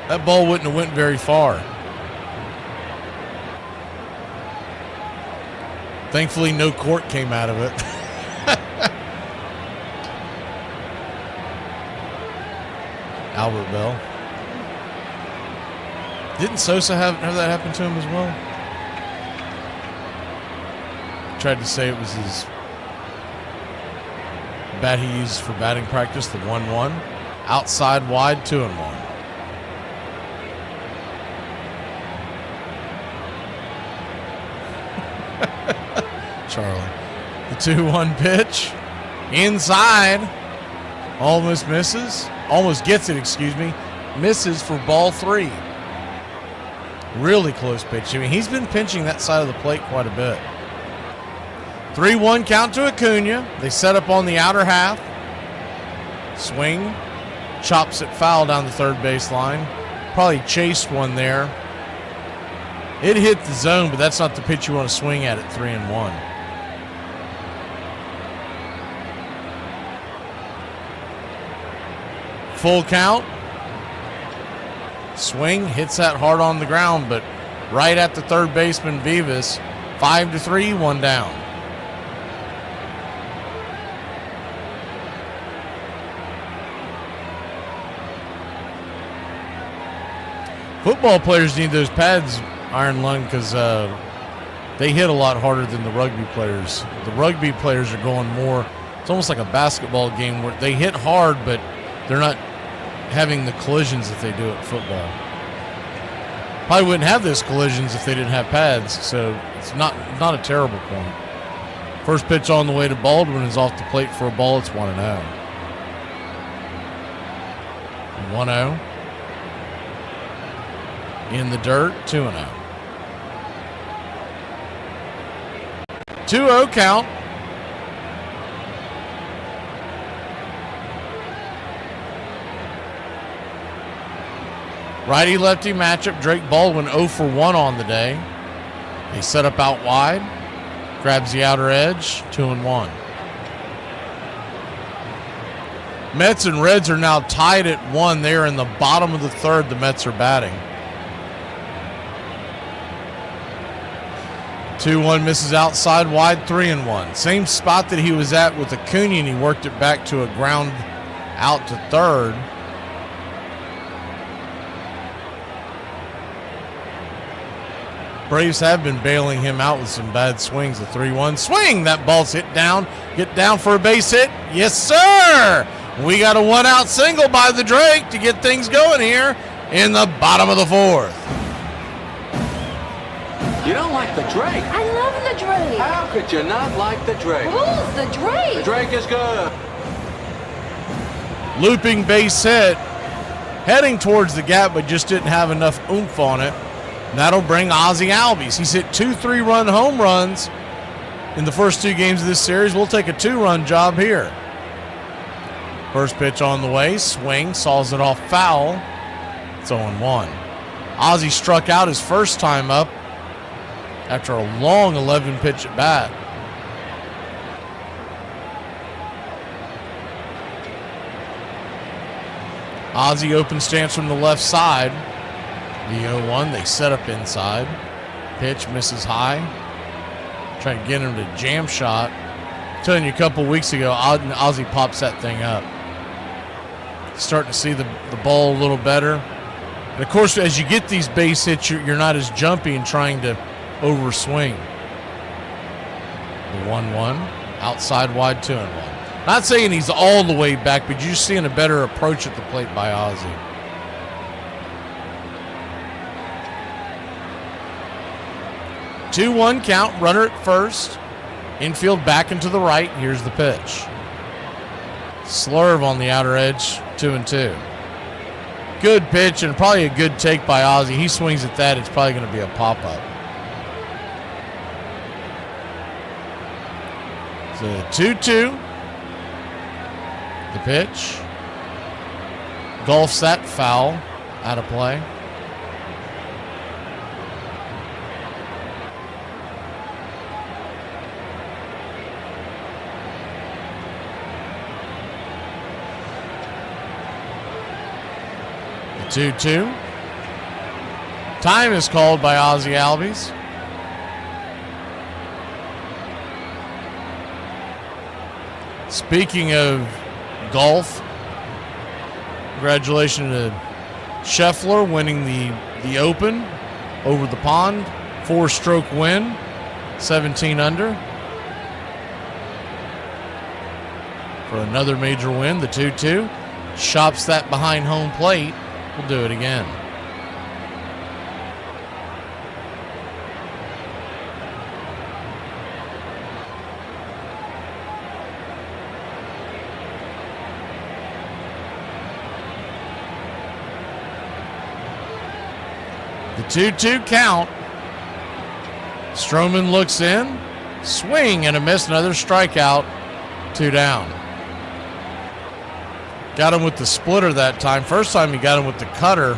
That ball wouldn't have went very far. Thankfully, no cork came out of it. Albert Bell. Didn't Sosa have that happen to him as well? Tried to say it was his bat he used for batting practice, the 1-1. Outside wide, 2-1. Charlie. The 2-1 pitch. Inside. Almost misses. Almost gets it, excuse me. Misses for ball 3. Really close pitch. I mean, he's been pinching that side of the plate quite a bit. 3-1 count to Acuna. They set up on the outer half. Swing. Chops it foul down the third baseline. Probably chased one there. It hit the zone, but that's not the pitch you want to swing at 3-1. Full count. Swing. Hits that hard on the ground, but right at the third baseman, Vivas. 5-3, 1 down. Football players need those pads, Iron Lung, because they hit a lot harder than the rugby players. The rugby players are going more, it's almost like a basketball game where they hit hard, but they're not having the collisions that they do at football. Probably wouldn't have those collisions if they didn't have pads, so it's not a terrible point. First pitch on the way to Baldwin is off the plate for a ball. It's 1-0. 1-0. In the dirt, 2-0. 2-0 count. Righty-lefty matchup. Drake Baldwin 0 for 1 on the day. They set up out wide. Grabs the outer edge. 2-1. Mets and Reds are now tied at 1. They're in the bottom of the third. The Mets are batting. 2-1 misses outside wide, 3-1. Same spot that he was at with Acuna, and he worked it back to a ground out to third. Braves have been bailing him out with some bad swings. The 3-1 swing. That ball's hit down. Get down for a base hit. Yes, sir. We got a one-out single by the Drake to get things going here in the bottom of the fourth. You don't like the Drake? I love the Drake. How could you not like the Drake? Who's the Drake? The Drake is good. Looping base hit. Heading towards the gap, but just didn't have enough oomph on it. And that'll bring Ozzie Albies. He's hit 2 3-run home runs in the first 2 games of this series. We'll take a 2-run job here. First pitch on the way. Swing. Saws it off foul. It's 0-1. Ozzie struck out his first time up after a long 11-pitch at bat. Ozzie open stance from the left side. The 0-1, they set up inside. Pitch misses high. Trying to get him to jam shot. I'm telling you, a couple weeks ago, Ozzie pops that thing up. Starting to see the ball a little better. And of course, as you get these base hits, you're not as jumpy and trying to overswing. The 1-1, outside wide, 2-1. Not saying he's all the way back, but you're seeing a better approach at the plate by Ozzie. Two 2-1 count, runner at first. Infield back into the right. Here's the pitch. Slurve on the outer edge, 2-2. Good pitch and probably a good take by Ozzie. He swings at that. It's probably going to be a pop-up. So 2-2. The pitch. Golfs that foul. Out of play. The 2-2. Time is called by Ozzie Albies. Speaking of golf, congratulations to Scheffler winning the Open over the pond. 4-stroke win, 17 under. For another major win, the 2-2. Shops that behind home plate. We'll do it again. The 2-2 count. Stroman looks in. Swing and a miss. Another strikeout. 2 down. Got him with the splitter that time. First time he got him with the cutter.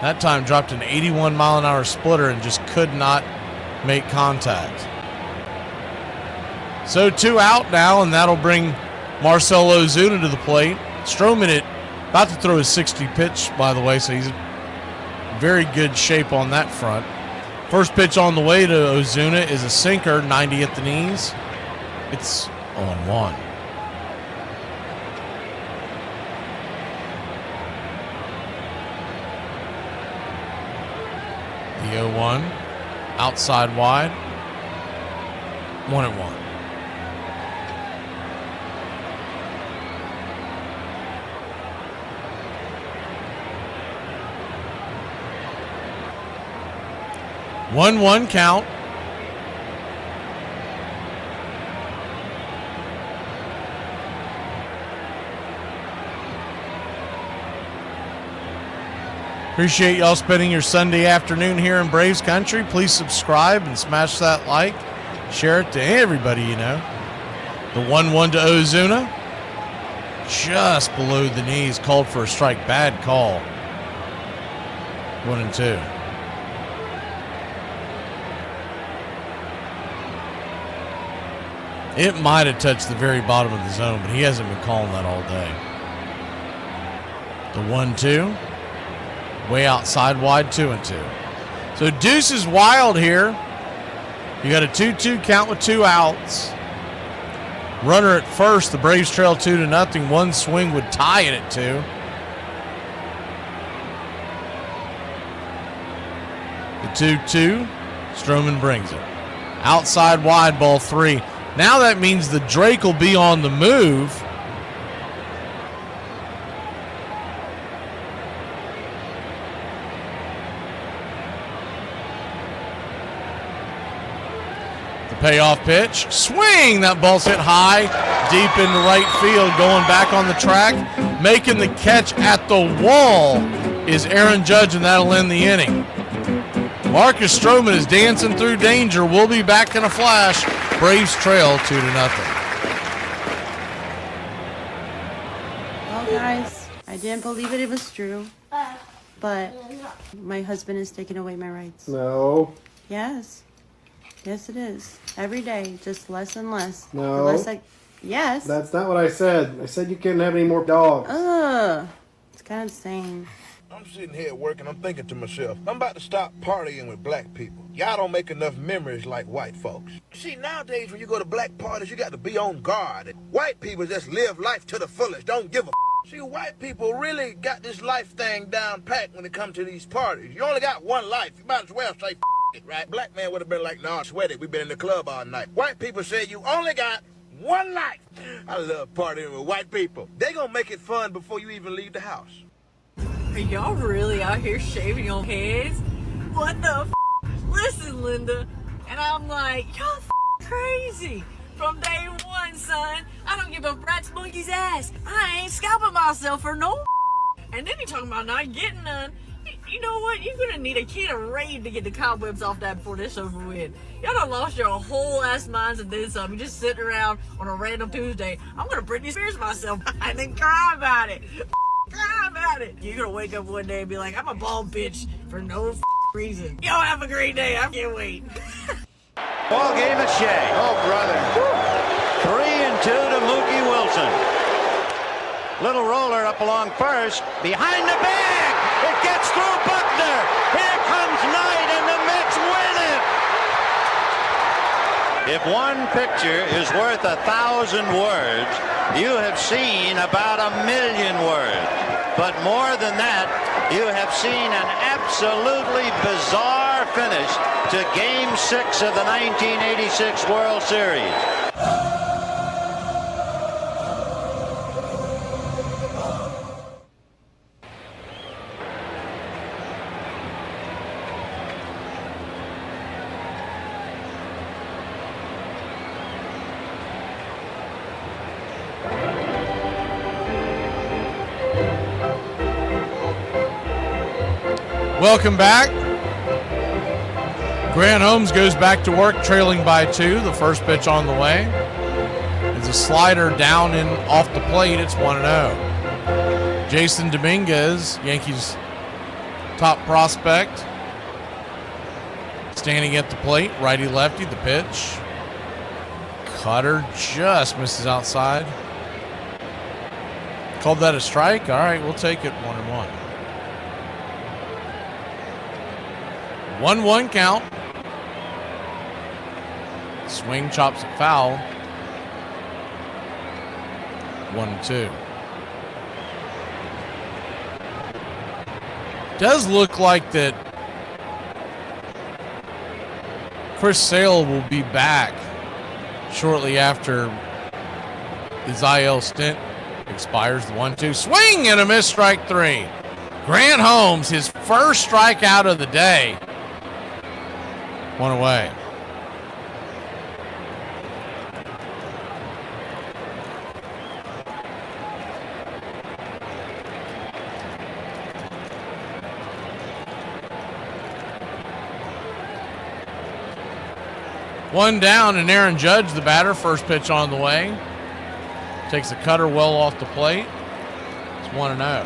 That time dropped an 81-mile-an-hour splitter and just could not make contact. So 2 out now, and that'll bring Marcell Ozuna to the plate. Stroman about to throw his 60 pitch, by the way, so he's in very good shape on that front. First pitch on the way to Ozuna is a sinker, 90 at the knees. It's 0-1. The 0-1, outside wide, 1-1. One count. Appreciate y'all spending your Sunday afternoon here in Braves country. Please subscribe and smash that like. Share it to everybody you know. The 1-1 to Ozuna. Just below the knees. Called for a strike. Bad call. 1-2. It might have touched the very bottom of the zone, but he hasn't been calling that all day. The 1-2. Way outside wide, 2-2. So Deuce is wild here. You got a 2-2 count with 2 outs. Runner at first. The Braves trail 2-0. One swing would tie it at 2. The 2-2. Stroman brings it. Outside wide, ball 3. Now that means the Drake will be on the move. The payoff pitch. Swing! That ball's hit high, deep into right field. Going back on the track. Making the catch at the wall is Aaron Judge, and that'll end the inning. Marcus Stroman is dancing through danger. We'll be back in a flash. Braves trail 2-0. Well, guys, I didn't believe it was true, but my husband is taking away my rights. No. Yes. Yes, it is. Every day, just less and less. No. The less yes. That's not what I said. I said you couldn't have any more dogs. It's kind of insane. I'm sitting here at work and I'm thinking to myself, I'm about to stop partying with black people. Y'all don't make enough memories like white folks. See, nowadays when you go to black parties, you got to be on guard. White people just live life to the fullest, don't give a See, white people really got this life thing down pat when it comes to these parties. You only got one life. You might as well say it, right? Black man would have been like, nah, sweat it. We've been in the club all night. White people say you only got one life. I love partying with white people. They gonna make it fun before you even leave the house. Are y'all really out here shaving your heads? What the f? Listen, Linda. And I'm like, y'all crazy. From day one, son. I don't give a rat's monkey's ass. I ain't scalping myself for no And then you're talking about not getting none. You know what? You're going to need a can of Raid to get the cobwebs off that before this over with. Y'all done lost your whole ass minds and then some. You're just sitting around on a random Tuesday. I'm going to Britney Spears myself and then cry about it. Cry about it. You're going to wake up one day and be like, I'm a bald bitch for no reason. Y'all have a great day. I can't wait. Ball game at Shea. Oh, brother. 3-2 to Mookie Wilson. Little roller up along first. Behind the bag. It gets through Buckner. Here comes Knight, and the Mets win it. If one picture is worth 1,000 words, you have seen about 1,000,000 words. But more than that, you have seen an absolutely bizarre finish to Game 6 of the 1986 World Series. Welcome back. Grant Holmes goes back to work trailing by 2. The first pitch on the way is a slider down and off the plate. It's 1-0. Jason Dominguez, Yankees' top prospect, standing at the plate, righty-lefty, the pitch. Cutter just misses outside. Called that a strike? All right, we'll take it. 1-1. 1-1 count. Swing, chops it foul. 1-2. Does look like that Chris Sale will be back shortly after his IL stint expires. The 1-2 swing and a miss, strike 3. Grant Holmes, his first strikeout of the day. 1 away. One down, and Aaron Judge, the batter, first pitch on the way. Takes a cutter well off the plate. It's 1-0.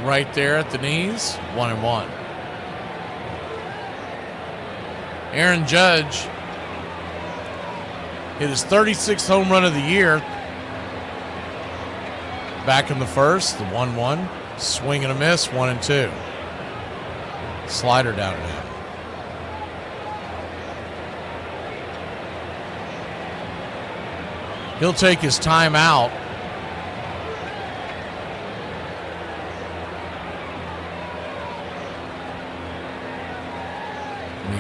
Right there at the knees, 1-1. Aaron Judge hit his 36th home run of the year. Back in the first, the 1-1. Swing and a miss, 1-2. Slider down and out. He'll take his time out.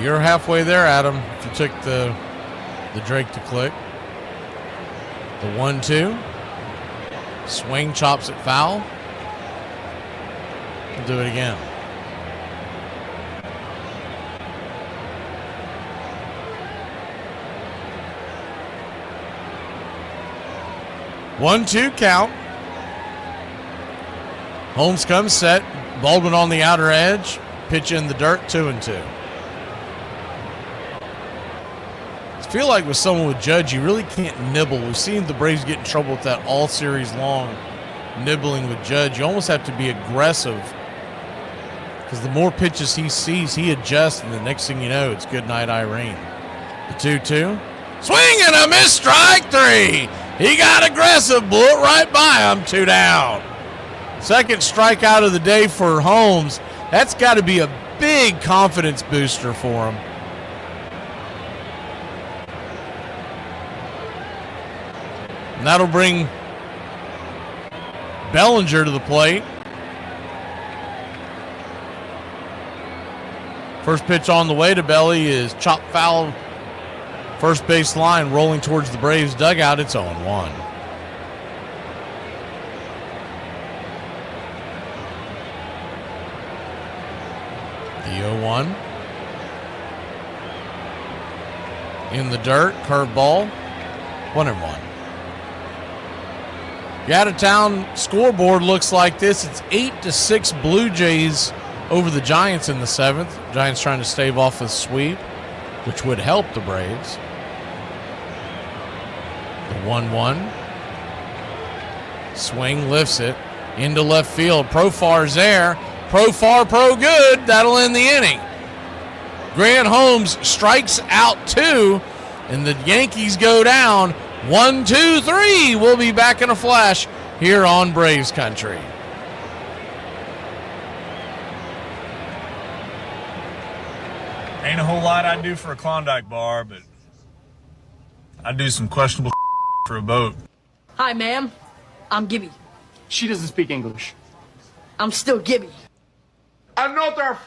You're halfway there, Adam, if you took the Drake to click. The 1-2. Swing, chops it foul. We'll do it again. One-two count. Holmes comes set. Baldwin on the outer edge. Pitch in the dirt, 2-2. I feel like with someone with Judge, you really can't nibble. We've seen the Braves get in trouble with that all series long, nibbling with Judge. You almost have to be aggressive because the more pitches he sees, he adjusts, and the next thing you know, it's good night, Irene. The 2-2. Swing and a miss, strike 3. He got aggressive, blew it right by him, 2 down. Second strikeout of the day for Holmes. That's got to be a big confidence booster for him. And that'll bring Bellinger to the plate. First pitch on the way to Belly is chop foul. First base line rolling towards the Braves dugout. It's 0-1. The 0-1. in the dirt. Curveball. 1-1. The out-of-town scoreboard looks like this. It's 8-6 Blue Jays over the Giants in the 7th. Giants trying to stave off a sweep, which would help the Braves. The 1-1. Swing, lifts it into left field. Profar's there. Profar, pro good. That'll end the inning. Grant Holmes strikes out 2, and the Yankees go down 1-2-3. We'll be back in a flash here on Braves Country. Ain't a whole lot I'd do for a Klondike bar, but I'd do some questionable for a boat. Hi, ma'am. I'm Gibby. She doesn't speak English. I'm still Gibby. Another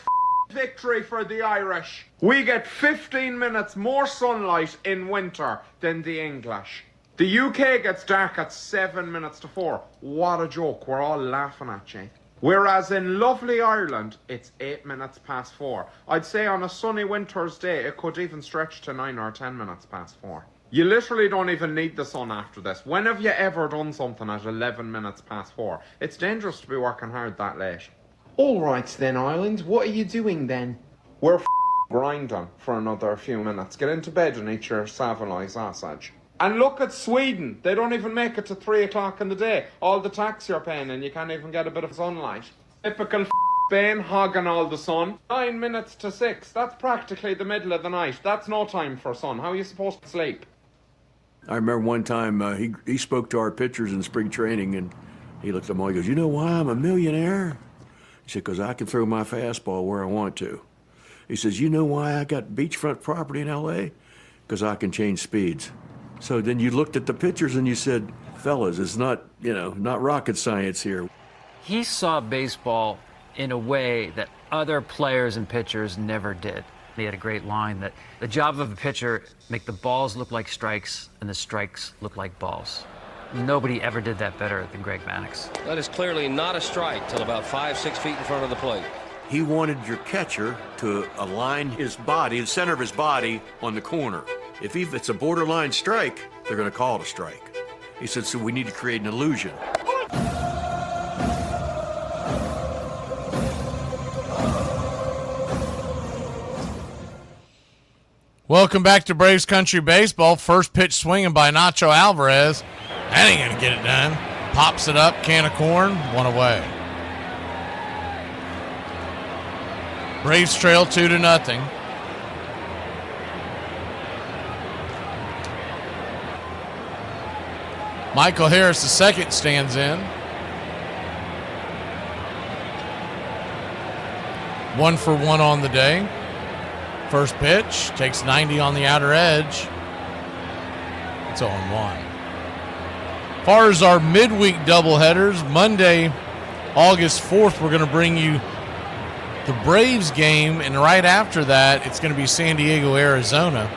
victory for the Irish. We get 15 minutes more sunlight in winter than the English. The UK gets dark at 7 minutes to 4. What a joke. We're all laughing at you. Whereas in lovely Ireland, it's 8 minutes past 4. I'd say on a sunny winter's day, it could even stretch to 9 or 10 minutes past 4. You literally don't even need the sun after this. When have you ever done something at 11 minutes past 4? It's dangerous to be working hard that late. All right then, Ireland, what are you doing then? We're grinding for another few minutes. Get into bed and eat your Savoy sausage. And look at Sweden. They don't even make it to 3 o'clock in the day. All the tax you're paying and you can't even get a bit of sunlight. Typical Spain hogging all the sun. 9 minutes to 6. That's practically the middle of the night. That's no time for sun. How are you supposed to sleep? I remember one time he spoke to our pitchers in spring training, and he looked at them all. He goes, "You know why I'm a millionaire?" He said, "Because I can throw my fastball where I want to." He says, "You know why I got beachfront property in L.A.? Because I can change speeds." So then you looked at the pitchers and you said, "Fellas, it's not rocket science here." He saw baseball in a way that other players and pitchers never did. He had a great line that the job of a pitcher, make the balls look like strikes and the strikes look like balls. Nobody ever did that better than Greg Maddux. That is clearly not a strike till about 5-6 feet in front of the plate. He wanted your catcher to align his body, the center of his body, on the corner. If it's a borderline strike, they're going to call it a strike. He said, so we need to create an illusion. Welcome back to Braves Country Baseball. First pitch swinging by Nacho Alvarez. That ain't going to get it done. Pops it up, can of corn, 1 away. Braves trail 2-0. Michael Harris, the second, stands in. 1 for 1 on the day. First pitch, takes 90 on the outer edge. It's 0-1. As far as our midweek doubleheaders, Monday, August 4th, we're going to bring you the Braves game, and right after that, it's going to be San Diego, Arizona.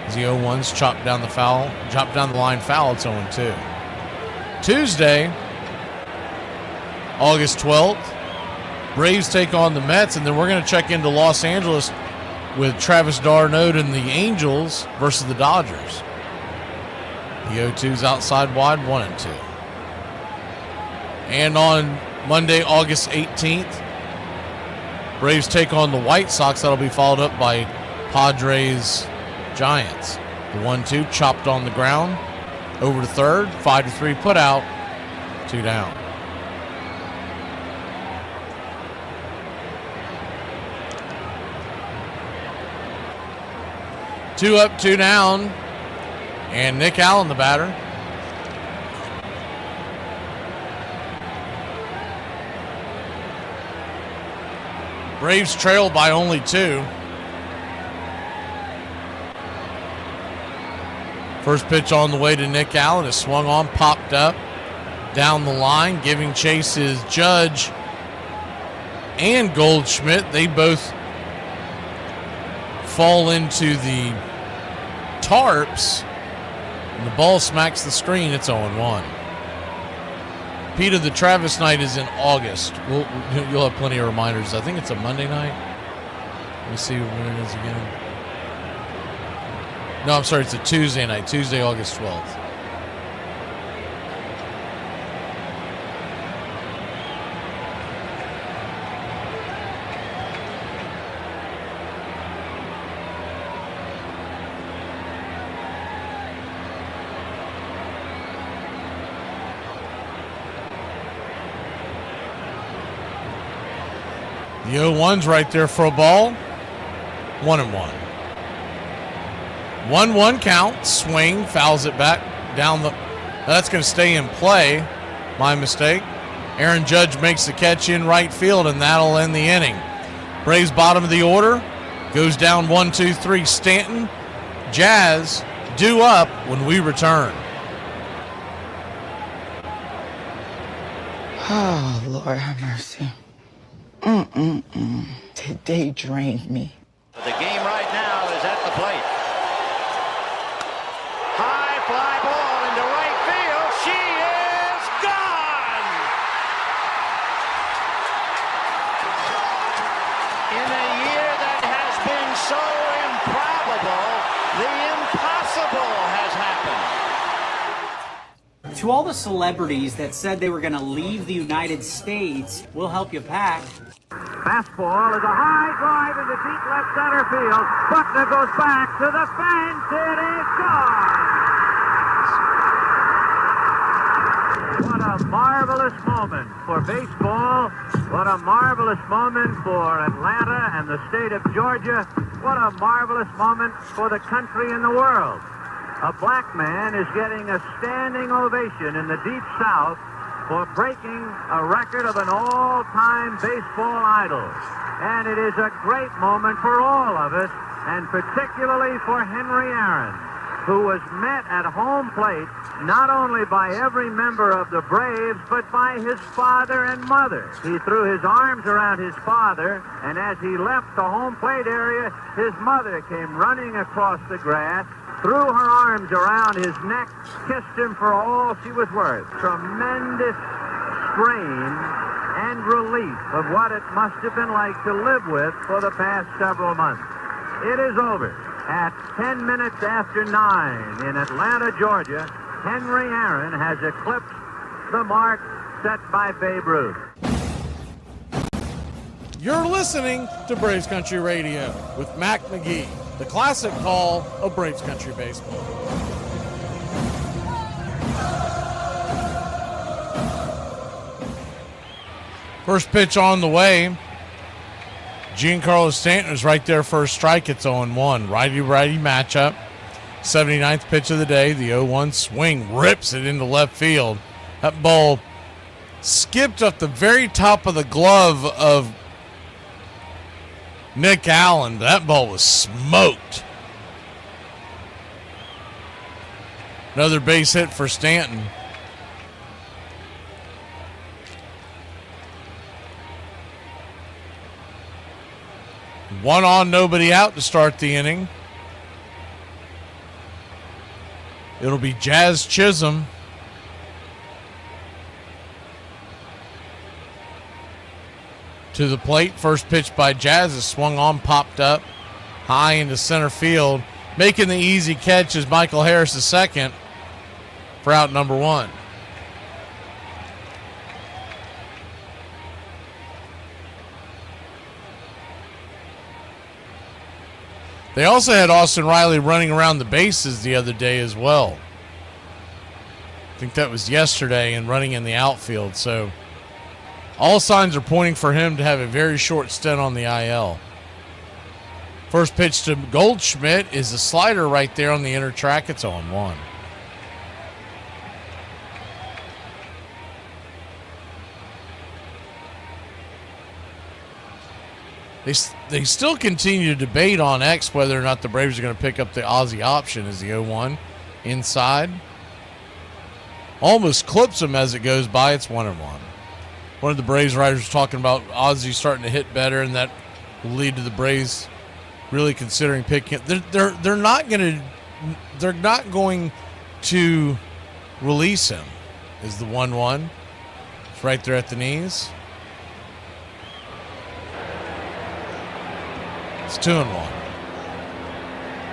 As the 0-1's chopped down the line foul, it's 0-2. Tuesday, August 12th, Braves take on the Mets, and then we're going to check into Los Angeles with Travis d'Arnaud and the Angels versus the Dodgers. The 0-2's outside wide, 1-2. And on Monday, August 18th, Braves take on the White Sox. That'll be followed up by Padres Giants. The 1-2 chopped on the ground. Over to third, 5-3 put out, 2 down. Two up, 2 down, and Nick Allen, the batter. Braves trail by only 2. First pitch on the way to Nick Allen is swung on, popped up, down the line, giving chase is Judge and Goldschmidt. They both fall into the tarps, and the ball smacks the screen. It's 0-1. Peter, the Travis night is in August. You'll have plenty of reminders. I think it's a Monday night. Let me see when it is again. No, I'm sorry. It's a Tuesday night. Tuesday, August 12th. The 0-1's right there for a ball. 1-1. 1-1 count. Swing. Fouls it back down the. That's going to stay in play. My mistake. Aaron Judge makes the catch in right field, and that'll end the inning. Braves bottom of the order. Goes down 1-2-3. Stanton. Jazz due up when we return. Oh, Lord have mercy. Today drained me. The game right now is at the plate. High fly ball into right field. She is gone! In a year that has been so improbable, the impossible has happened. To all the celebrities that said they were going to leave the United States, we'll help you pack. Fastball is a high drive into deep left center field. Buckner goes back to the fence. It is gone. What a marvelous moment for baseball. What a marvelous moment for Atlanta and the state of Georgia. What a marvelous moment for the country and the world. A black man is getting a standing ovation in the Deep South for breaking a record of an all-time baseball idol. And it is a great moment for all of us, and particularly for Henry Aaron, who was met at home plate not only by every member of the Braves, but by his father and mother. He threw his arms around his father, and as he left the home plate area, his mother came running across the grass, threw her arms around his neck, kissed him for all she was worth. Tremendous strain and relief of what it must have been like to live with for the past several months. It is over. At 10 minutes after 9 in Atlanta, Georgia, Henry Aaron has eclipsed the mark set by Babe Ruth. You're listening to Braves Country Radio with Mac McGee, the classic call of Braves Country Baseball. First pitch on the way. Giancarlo Stanton is right there for a strike. It's 0-1. Righty-righty matchup. 79th pitch of the day. The 0-1 swing rips it into left field. That ball skipped up the very top of the glove of Nick Allen. That ball was smoked. Another base hit for Stanton. One on, nobody out to start the inning. It'll be Jazz Chisholm. To the plate. First pitch by Jazz is swung on, popped up high into center field. Making the easy catch is Michael Harris II for out number 1. They also had Austin Riley running around the bases the other day as well. I think that was yesterday, and running in the outfield. So all signs are pointing for him to have a very short stint on the IL. First pitch to Goldschmidt is a slider right there on the inner track. It's 0-1. They still continue to debate on X whether or not the Braves are going to pick up the Ozzie option as the 0-1 inside. Almost clips him as it goes by. It's 1-1. One of the Braves writers was talking about Ozzie starting to hit better, and that will lead to the Braves really considering picking. They're not going to release him. Is the 1-1? It's right there at the knees. It's 2-1.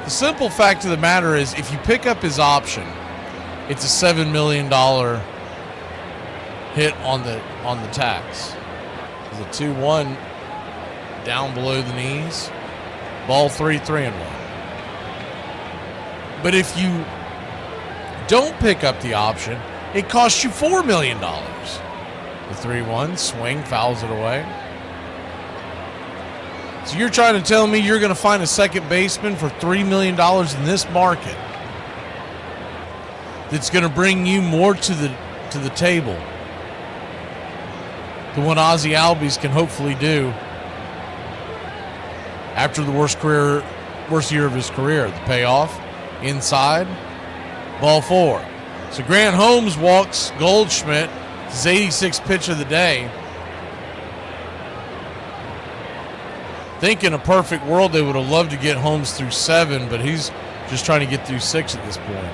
The simple fact of the matter is, if you pick up his option, it's a $7 million hit on the tax. It's a 2-1 down below the knees. Ball 3-1. But if you don't pick up the option, it costs you $4 million. The 3-1 swing, fouls it away. So you're trying to tell me you're going to find a second baseman for $3 million in this market that's going to bring you more to the table than what Ozzie Albies can hopefully do after the worst year of his career. The payoff, inside, ball 4. So Grant Holmes walks Goldschmidt, his 86th pitch of the day. Think in a perfect world they would have loved to get Holmes through 7, but he's just trying to get through 6 at this point.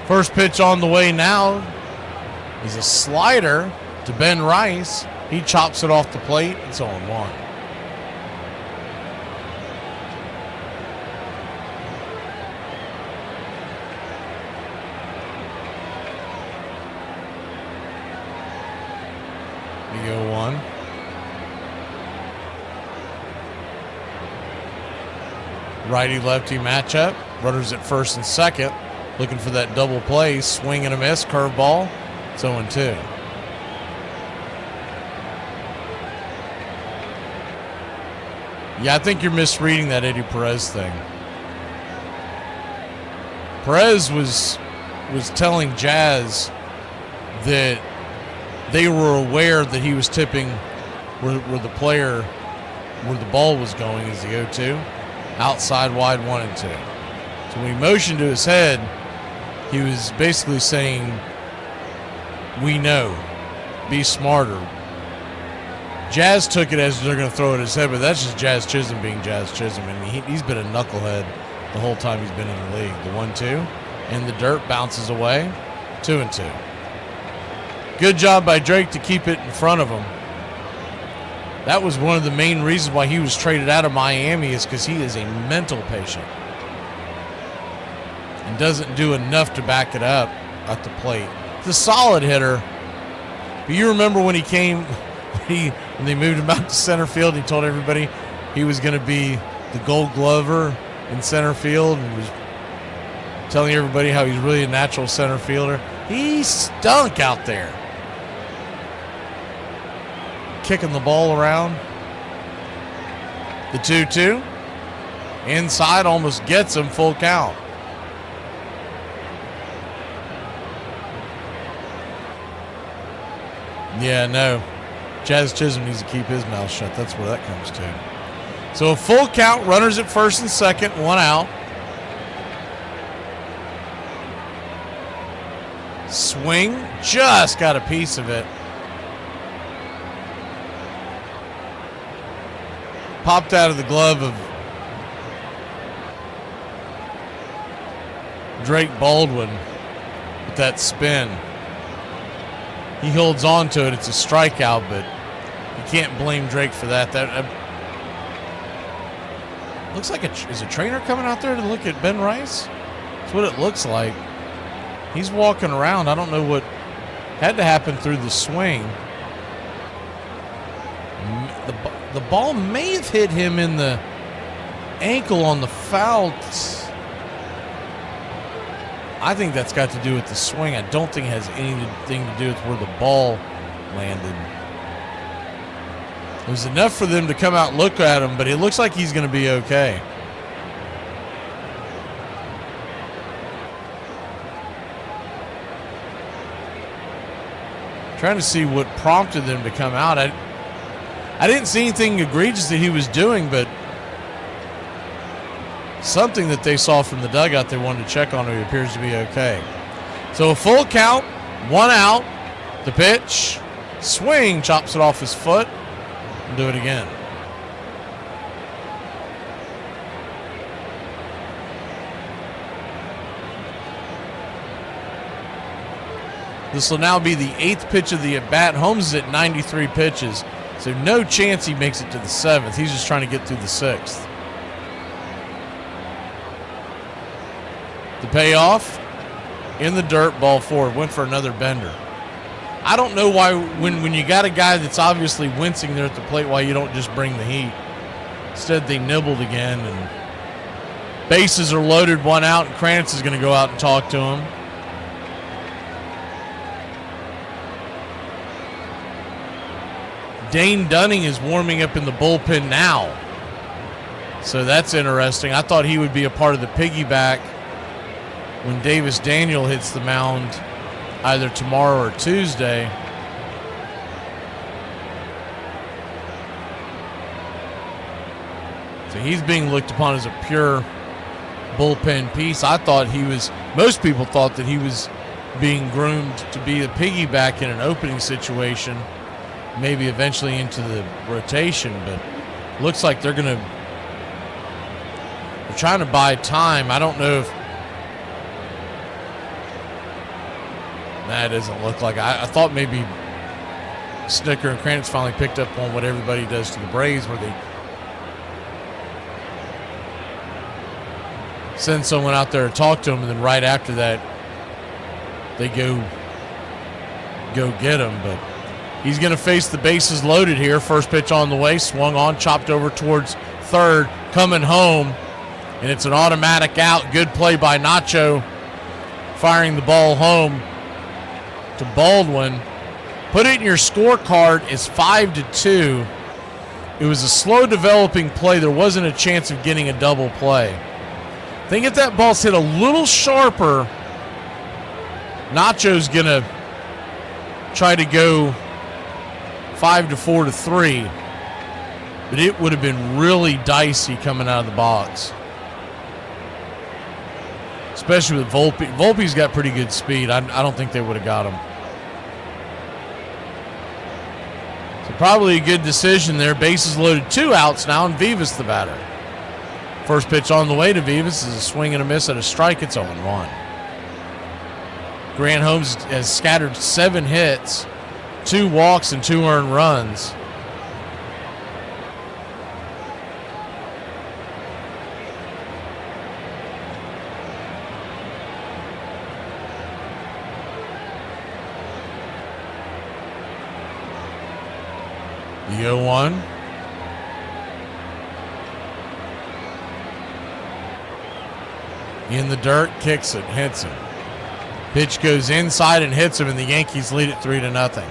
First pitch on the way now is a slider to Ben Rice. He chops it off the plate. It's 0-1. The 0-1. Righty-lefty matchup. Runners at first and second. Looking for that double play. Swing and a miss. Curveball. It's 0-2. Yeah, I think you're misreading that Eddie Perez thing. Perez was telling Jazz that they were aware that he was tipping where the ball was going is the 0-2. Outside wide 1 and 2. So when he motioned to his head, he was basically saying, we know, be smarter. Jazz took it as they're going to throw it at his head, but that's just Jazz Chisholm being Jazz Chisholm. And he's been a knucklehead the whole time he's been in the league. The 1-2 in the dirt, bounces away, 2-2. Good job by Drake to keep it in front of him. That was one of the main reasons why he was traded out of Miami, is because he is a mental patient and doesn't do enough to back it up at the plate. It's a solid hitter, but you remember when he came, when they moved him out to center field, he told everybody he was going to be the Gold Glover in center field, and was telling everybody how he's really a natural center fielder. He stunk out there, kicking the ball around. The 2-2 inside, almost gets him, full count. Yeah, no. Jazz Chisholm needs to keep his mouth shut. That's where that comes to. So a full count, runners at first and second, 1 out. Swing, just got a piece of it. Popped out of the glove of Drake Baldwin with that spin. He holds on to it. It's a strikeout, but you can't blame Drake for that. Looks like is a trainer coming out there to look at Ben Rice? That's what it looks like. He's walking around. I don't know what had to happen through the swing. The ball may have hit him in the ankle on the foul. I think that's got to do with the swing. I don't think it has anything to do with where the ball landed. It was enough for them to come out and look at him, but it looks like he's going to be okay. Trying to see what prompted them to come out. I didn't see anything egregious that he was doing, but something that they saw from the dugout they wanted to check on him. He appears to be okay. So a full count, 1 out. The pitch, swing, chops it off his foot, and do it again. This will now be the 8th pitch of the at-bat. Holmes is at 93 pitches, so no chance he makes it to the 7th. He's just trying to get through the 6th. The payoff, in the dirt, ball 4. Went for another bender. I don't know why when you got a guy that's obviously wincing there at the plate, why you don't just bring the heat. Instead, they nibbled again, and bases are loaded, 1 out, and Krantz is going to go out and talk to him. Dane Dunning is warming up in the bullpen now, so that's interesting. I thought he would be a part of the piggyback when Davis Daniel hits the mound either tomorrow or Tuesday. So he's being looked upon as a pure bullpen piece. I thought most people thought that he was being groomed to be a piggyback in an opening situation, maybe eventually into the rotation, but looks like they're trying to buy time. I don't know if that doesn't look like. I thought maybe Snicker and Krantz finally picked up on what everybody does to the Braves, where they send someone out there to talk to him, and then right after that they go get him. But he's going to face the bases loaded here. First pitch on the way, swung on, chopped over towards third, coming home, and it's an automatic out. Good play by Nacho, firing the ball home to Baldwin. Put it in your scorecard as 5-2. It was a slow developing play. There wasn't a chance of getting a double play. I think if that ball's hit a little sharper, Nacho's going to try to go 5-4-3, but it would have been really dicey coming out of the box, especially with Volpe. Volpe's got pretty good speed. I don't think they would have got him. So probably a good decision there. Bases loaded, 2 outs now, and Vivas the batter. First pitch on the way to Vivas is a swing and a miss at a strike. It's 0-1. Grant Holmes has scattered 7 hits, 2 walks, and 2 earned runs. The 0-1. In the dirt, kicks it, hits him. Pitch goes inside and hits him, and the Yankees lead it 3-0.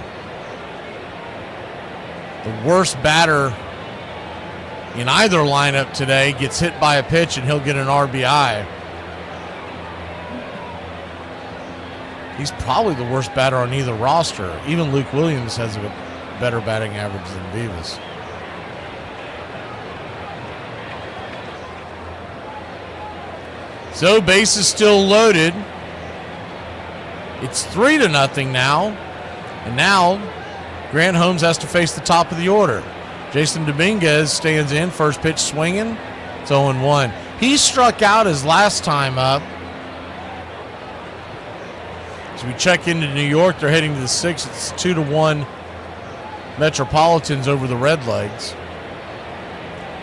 The worst batter in either lineup today gets hit by a pitch, and he'll get an RBI. He's probably the worst batter on either roster. Even Luke Williams has a better batting average than Vivas. So base is still loaded. It's 3-0 now. And now Grant Holmes has to face the top of the order. Jason Dominguez stands in, first pitch swinging. It's 0-1. He struck out his last time up. As we check into New York, they're heading to the 6th. It's 2-1 Metropolitans over the Redlegs.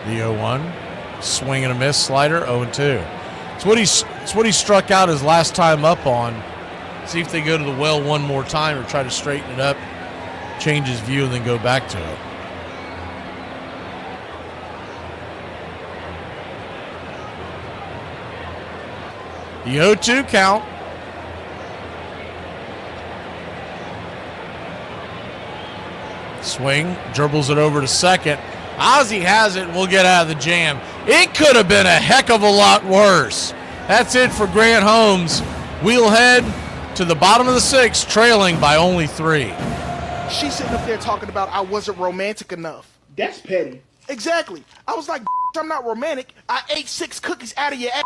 The 0-1. Swing and a miss, slider, 0-2. It's what he struck out his last time up on. See if they go to the well one more time or try to straighten it up, change his view, and then go back to it. The 0-2 count. Swing, dribbles it over to second. Ozzie has it, and we'll get out of the jam. It could have been a heck of a lot worse. That's it for Grant Holmes. We'll head to the bottom of the 6th, trailing by only 3. She's sitting up there talking about I wasn't romantic enough. That's petty. Exactly. I was like, I'm not romantic. I ate 6 cookies out of your ass.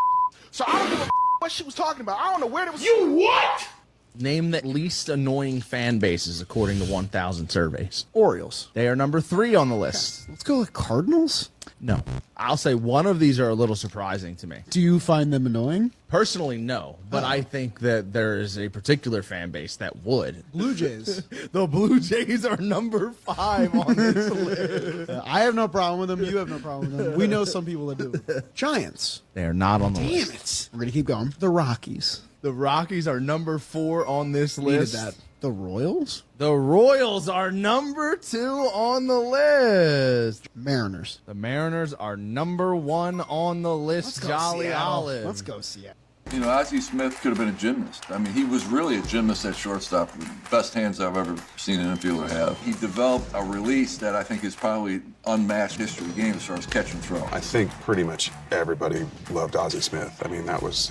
So I don't give a what she was talking about. I don't know where it was. You what? Name the least annoying fan bases according to 1,000 surveys. Orioles. They are number 3 on the list. Let's go with Cardinals. No. I'll say one of these are a little surprising to me. Do you find them annoying? Personally, no. But I think that there is a particular fan base that would. Blue Jays. The Blue Jays are number 5 on this list. I have no problem with them. You have no problem with them. We know some people that do. Giants. They are not on the list. Damn it. We're going to keep going. The Rockies. The Rockies are number 4 on this list. Needed that. The Royals? The Royals are number 2 on the list. Mariners. The Mariners are number 1 on the list. Jolly Olive. Let's go Seattle. You know, Ozzie Smith could have been a gymnast. I mean, he was really a gymnast at shortstop. The best hands I've ever seen an infielder have. He developed a release that I think is probably unmatched history of the game as far as catch and throw. I think pretty much everybody loved Ozzie Smith. I mean,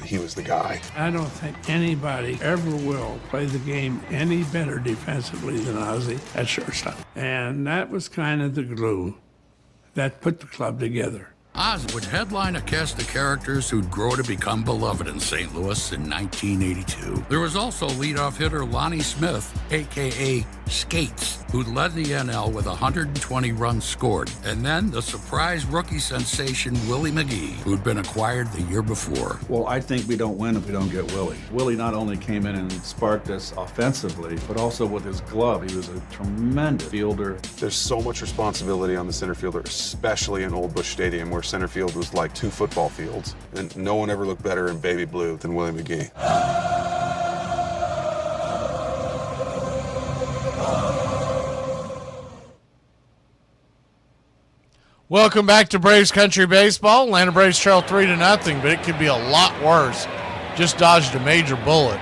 he was the guy. I don't think anybody ever will play the game any better defensively than Ozzie at shortstop. And that was kind of the glue that put the club together. Oz would headline a cast of characters who'd grow to become beloved in St. Louis in 1982. There was also leadoff hitter Lonnie Smith, a.k.a. Skates, who led the NL with 120 runs scored. And then the surprise rookie sensation Willie McGee, who'd been acquired the year before. Well, I think we don't win if we don't get Willie. Willie not only came in and sparked us offensively, but also with his glove. He was a tremendous fielder. There's so much responsibility on the center fielder, especially in Old Busch Stadium, where center field was like 2 football fields. And no one ever looked better in baby blue than Willie McGee. Welcome back to Braves Country Baseball. Atlanta Braves trail 3-0, but it could be a lot worse. Just dodged a major bullet.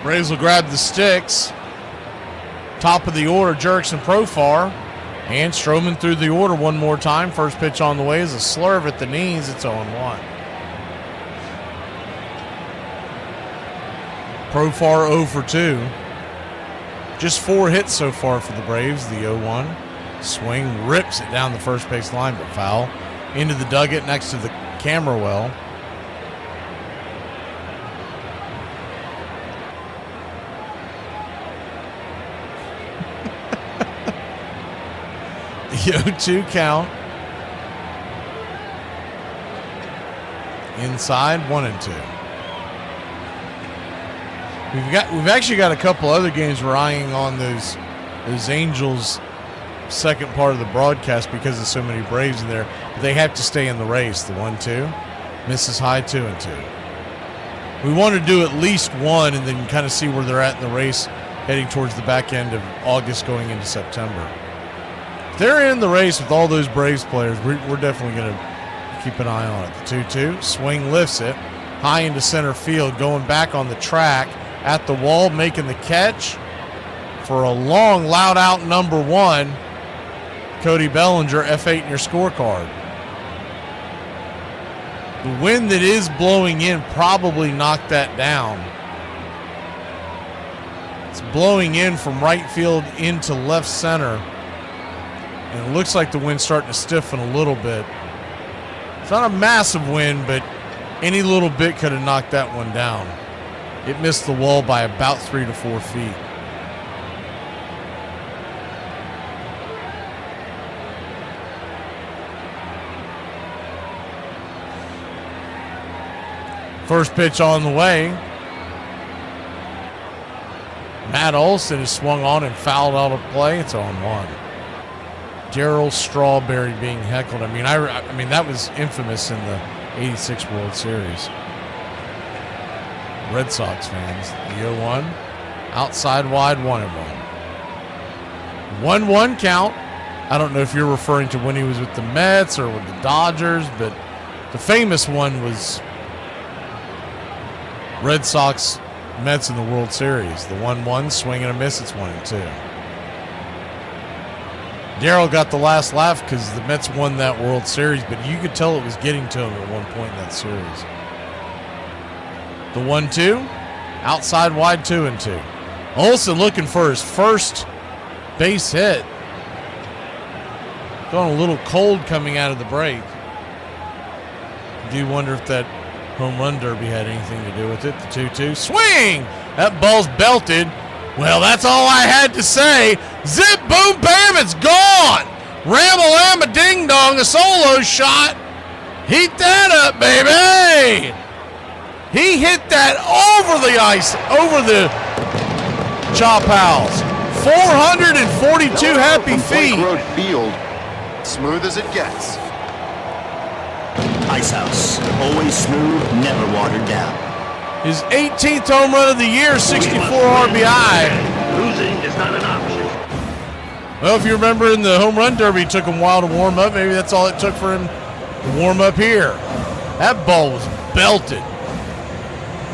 Braves will grab the sticks. Top of the order, Jurickson Profar. And Stroman through the order one more time. First pitch on the way is a slurve at the knees. It's 0-1. Profar 0 for 2. Just 4 hits so far for the Braves. The 0-1. Swing rips it down the first base line, but foul. Into the dugout next to the camera well. The 0-2 count. Inside, 1-2. We've actually got a couple other games we're eyeing on those Angels second part of the broadcast because of so many Braves in there. But they have to stay in the race. The 1-2 misses high, 2-2. We want to do at least one and then kind of see where they're at in the race heading towards the back end of August going into September. If they're in the race with all those Braves players, we're definitely going to keep an eye on it. The 2-2 swing lifts it high into center field, going back on the track at the wall, making the catch for a long, loud out number 1. Cody Bellinger, F8 in your scorecard. The wind that is blowing in probably knocked that down. It's blowing in from right field into left center. And it looks like the wind's starting to stiffen a little bit. It's not a massive wind, but any little bit could have knocked that one down. It missed the wall by about 3 to 4 feet. First pitch on the way. Matt Olson is swung on and fouled out of play. It's 0-1. Darryl Strawberry being heckled. I mean that was infamous in the '86 World Series. Red Sox fans. The 0-1. Outside wide, 1-1. 1-1 count. I don't know if you're referring to when he was with the Mets or with the Dodgers, but the famous one was Red Sox Mets in the World Series. The 1-1, swing and a miss, it's 1-2. Darryl got the last laugh because the Mets won that World Series, but you could tell it was getting to him at one point in that series. The 1-2, outside wide, 2-2. Olson looking for his first base hit. Going a little cold coming out of the break. I do wonder if that home run derby had anything to do with it. The 2-2, swing! That ball's belted. Well, that's all I had to say. Zip, boom, bam, it's gone. Ram-a-lam-a ding-dong, a solo shot. Heat that up, baby. He hit that over the ice, over the chop house. 442 happy feet. Road field, smooth as it gets. Ice House, always smooth, never watered down. His 18th home run of the year, 64 RBI. Losing is not an option. Well, if you remember in the home run derby, it took him a while to warm up. Maybe that's all it took for him to warm up here. That ball was belted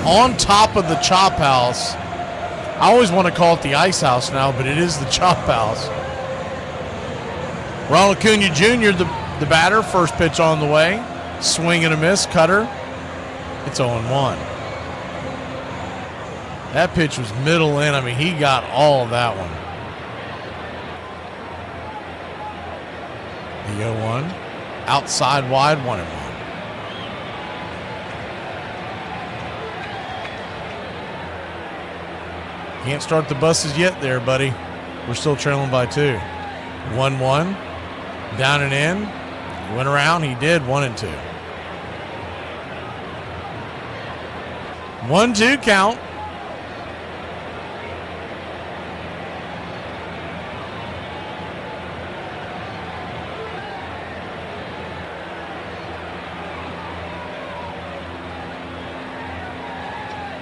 on top of the chop house. I always want to call it the Ice House now, but it is the chop house. Ronald Acuna Jr., the batter, first pitch on the way. Swing and a miss, cutter. It's 0-1. That pitch was middle in. I mean, he got all of that one. The 0-1. Outside wide, 1-1. Can't start the buses yet there, buddy. We're still trailing by 2. 1-1. Down and in. Went around. He did. 1-2. 1-2 count.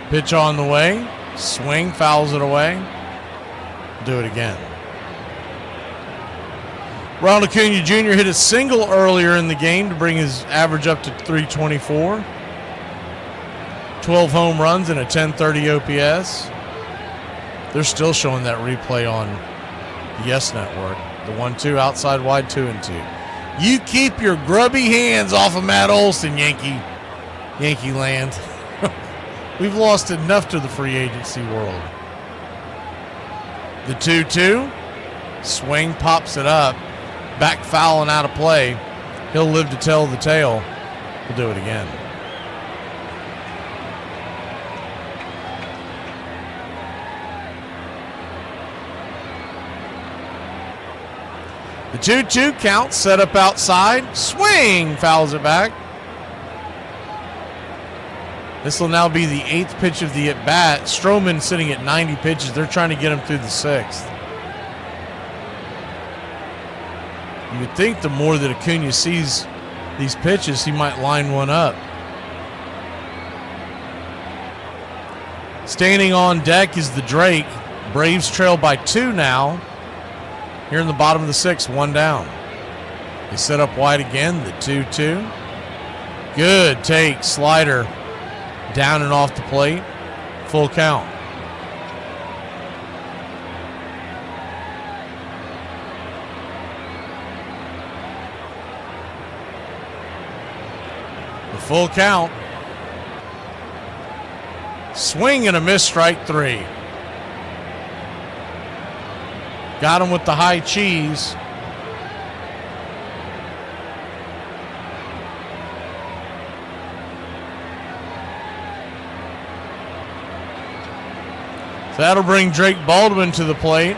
Pitch on the way. Swing, fouls it away. Do it again. Ronald Acuna Jr. hit a single earlier in the game to bring his average up to 324. 12 home runs and a 1030 OPS. They're still showing that replay on the Yes Network. The 1-2 outside wide, 2-2. You keep your grubby hands off of Matt Olson, Yankee land. We've lost enough to the free agency world. The 2-2. Swing, pops it up. Back foul and out of play. He'll live to tell the tale. We'll do it again. The 2-2 count, set up outside. Swing, fouls it back. This will now be the 8th pitch of the at-bat. Stroman sitting at 90 pitches. They're trying to get him through the 6th. You would think the more that Acuna sees these pitches, he might line one up. Standing on deck is the Drake. Braves trail by 2 now. Here in the bottom of the 6th, 1 down. They set up wide again, the 2-2. Good take, slider. Down and off the plate. Full count. The full count. Swing and a miss, strike 3. Got him with the high cheese. So that'll bring Drake Baldwin to the plate.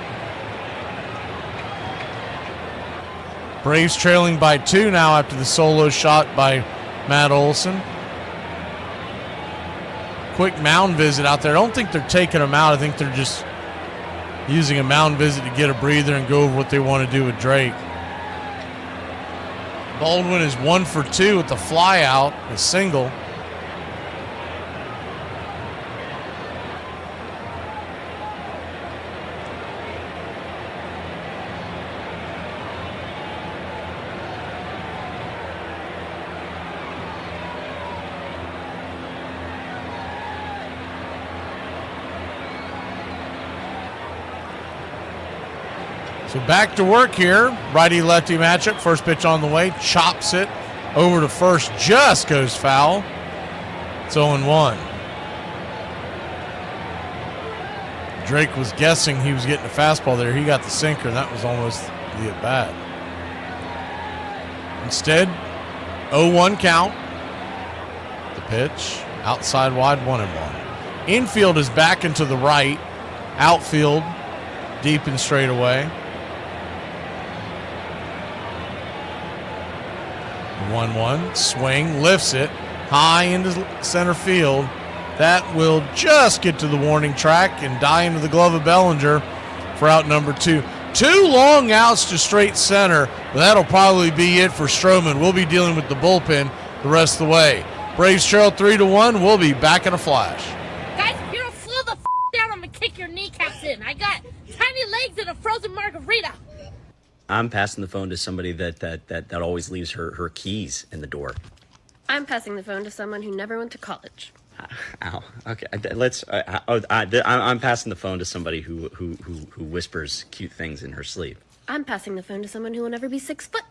Braves trailing by 2 now after the solo shot by Matt Olson. Quick mound visit out there. I don't think they're taking him out. I think they're just using a mound visit to get a breather and go over what they want to do with Drake. Baldwin is 1 for 2 with the fly out, a single. So back to work here. Righty-lefty matchup. First pitch on the way. Chops it over to first. Just goes foul. It's 0-1. Drake was guessing he was getting a fastball there. He got the sinker, and that was almost the at-bat. Instead, 0-1 count. The pitch. Outside wide, 1-1. Infield is back into the right. Outfield, deep and straight away. 1-1. Swing, lifts it high into center field. That will just get to the warning track and die into the glove of Bellinger for out number 2. 2 long outs to straight center, but that'll probably be it for Stroman. We'll be dealing with the bullpen the rest of the way. Braves trail 3-1. We'll be back in a flash. Guys, if you don't slow the down, I'm going to kick your kneecaps in. I got tiny legs and a frozen margarita. I'm passing the phone to somebody that always leaves her keys in the door. I'm passing the phone to someone who never went to college. Ow. Okay. I'm passing the phone to somebody who whispers cute things in her sleep. I'm passing the phone to someone who will never be 6 foot.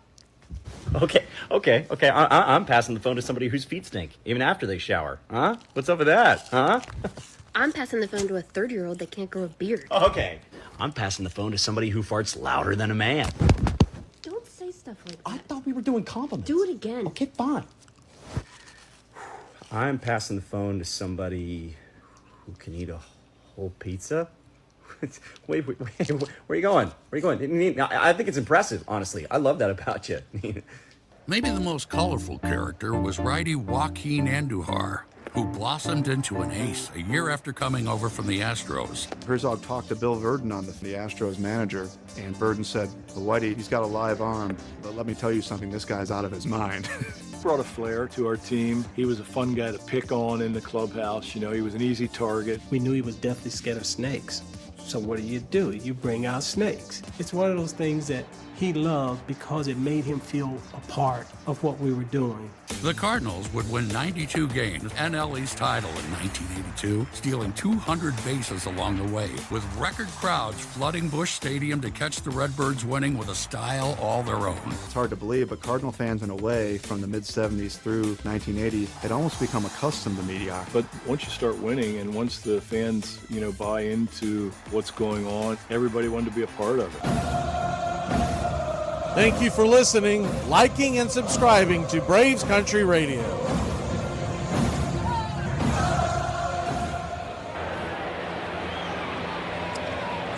Okay. I'm passing the phone to somebody whose feet stink even after they shower. Huh? What's up with that? Huh? I'm passing the phone to a 30-year-old that can't grow a beard. Okay. I'm passing the phone to somebody who farts louder than a man. Don't say stuff like that. I thought we were doing compliments. Do it again. Okay, fine. I'm passing the phone to somebody who can eat a whole pizza. Wait, where are you going? I think it's impressive, honestly. I love that about you. Maybe the most colorful character was righty Joaquin Andujar, who blossomed into an ace a year after coming over from the Astros. Herzog talked to Bill Verdon on the Astros manager, and Verdon said, well, Whitey, he's got a live arm, but let me tell you something, this guy's out of his mind. Brought a flair to our team. He was a fun guy to pick on in the clubhouse. You know, he was an easy target. We knew he was definitely scared of snakes. So what do? You bring out snakes. It's one of those things that he loved because it made him feel a part of what we were doing. The Cardinals would win 92 games and NL title in 1982, stealing 200 bases along the way, with record crowds flooding Busch Stadium to catch the Redbirds winning with a style all their own. It's hard to believe, but Cardinal fans in a way, from the mid-70s through 1980, had almost become accustomed to mediocrity. But once you start winning and once the fans, buy into what's going on, everybody wanted to be a part of it. Thank you for listening, liking, and subscribing to Braves Country Radio.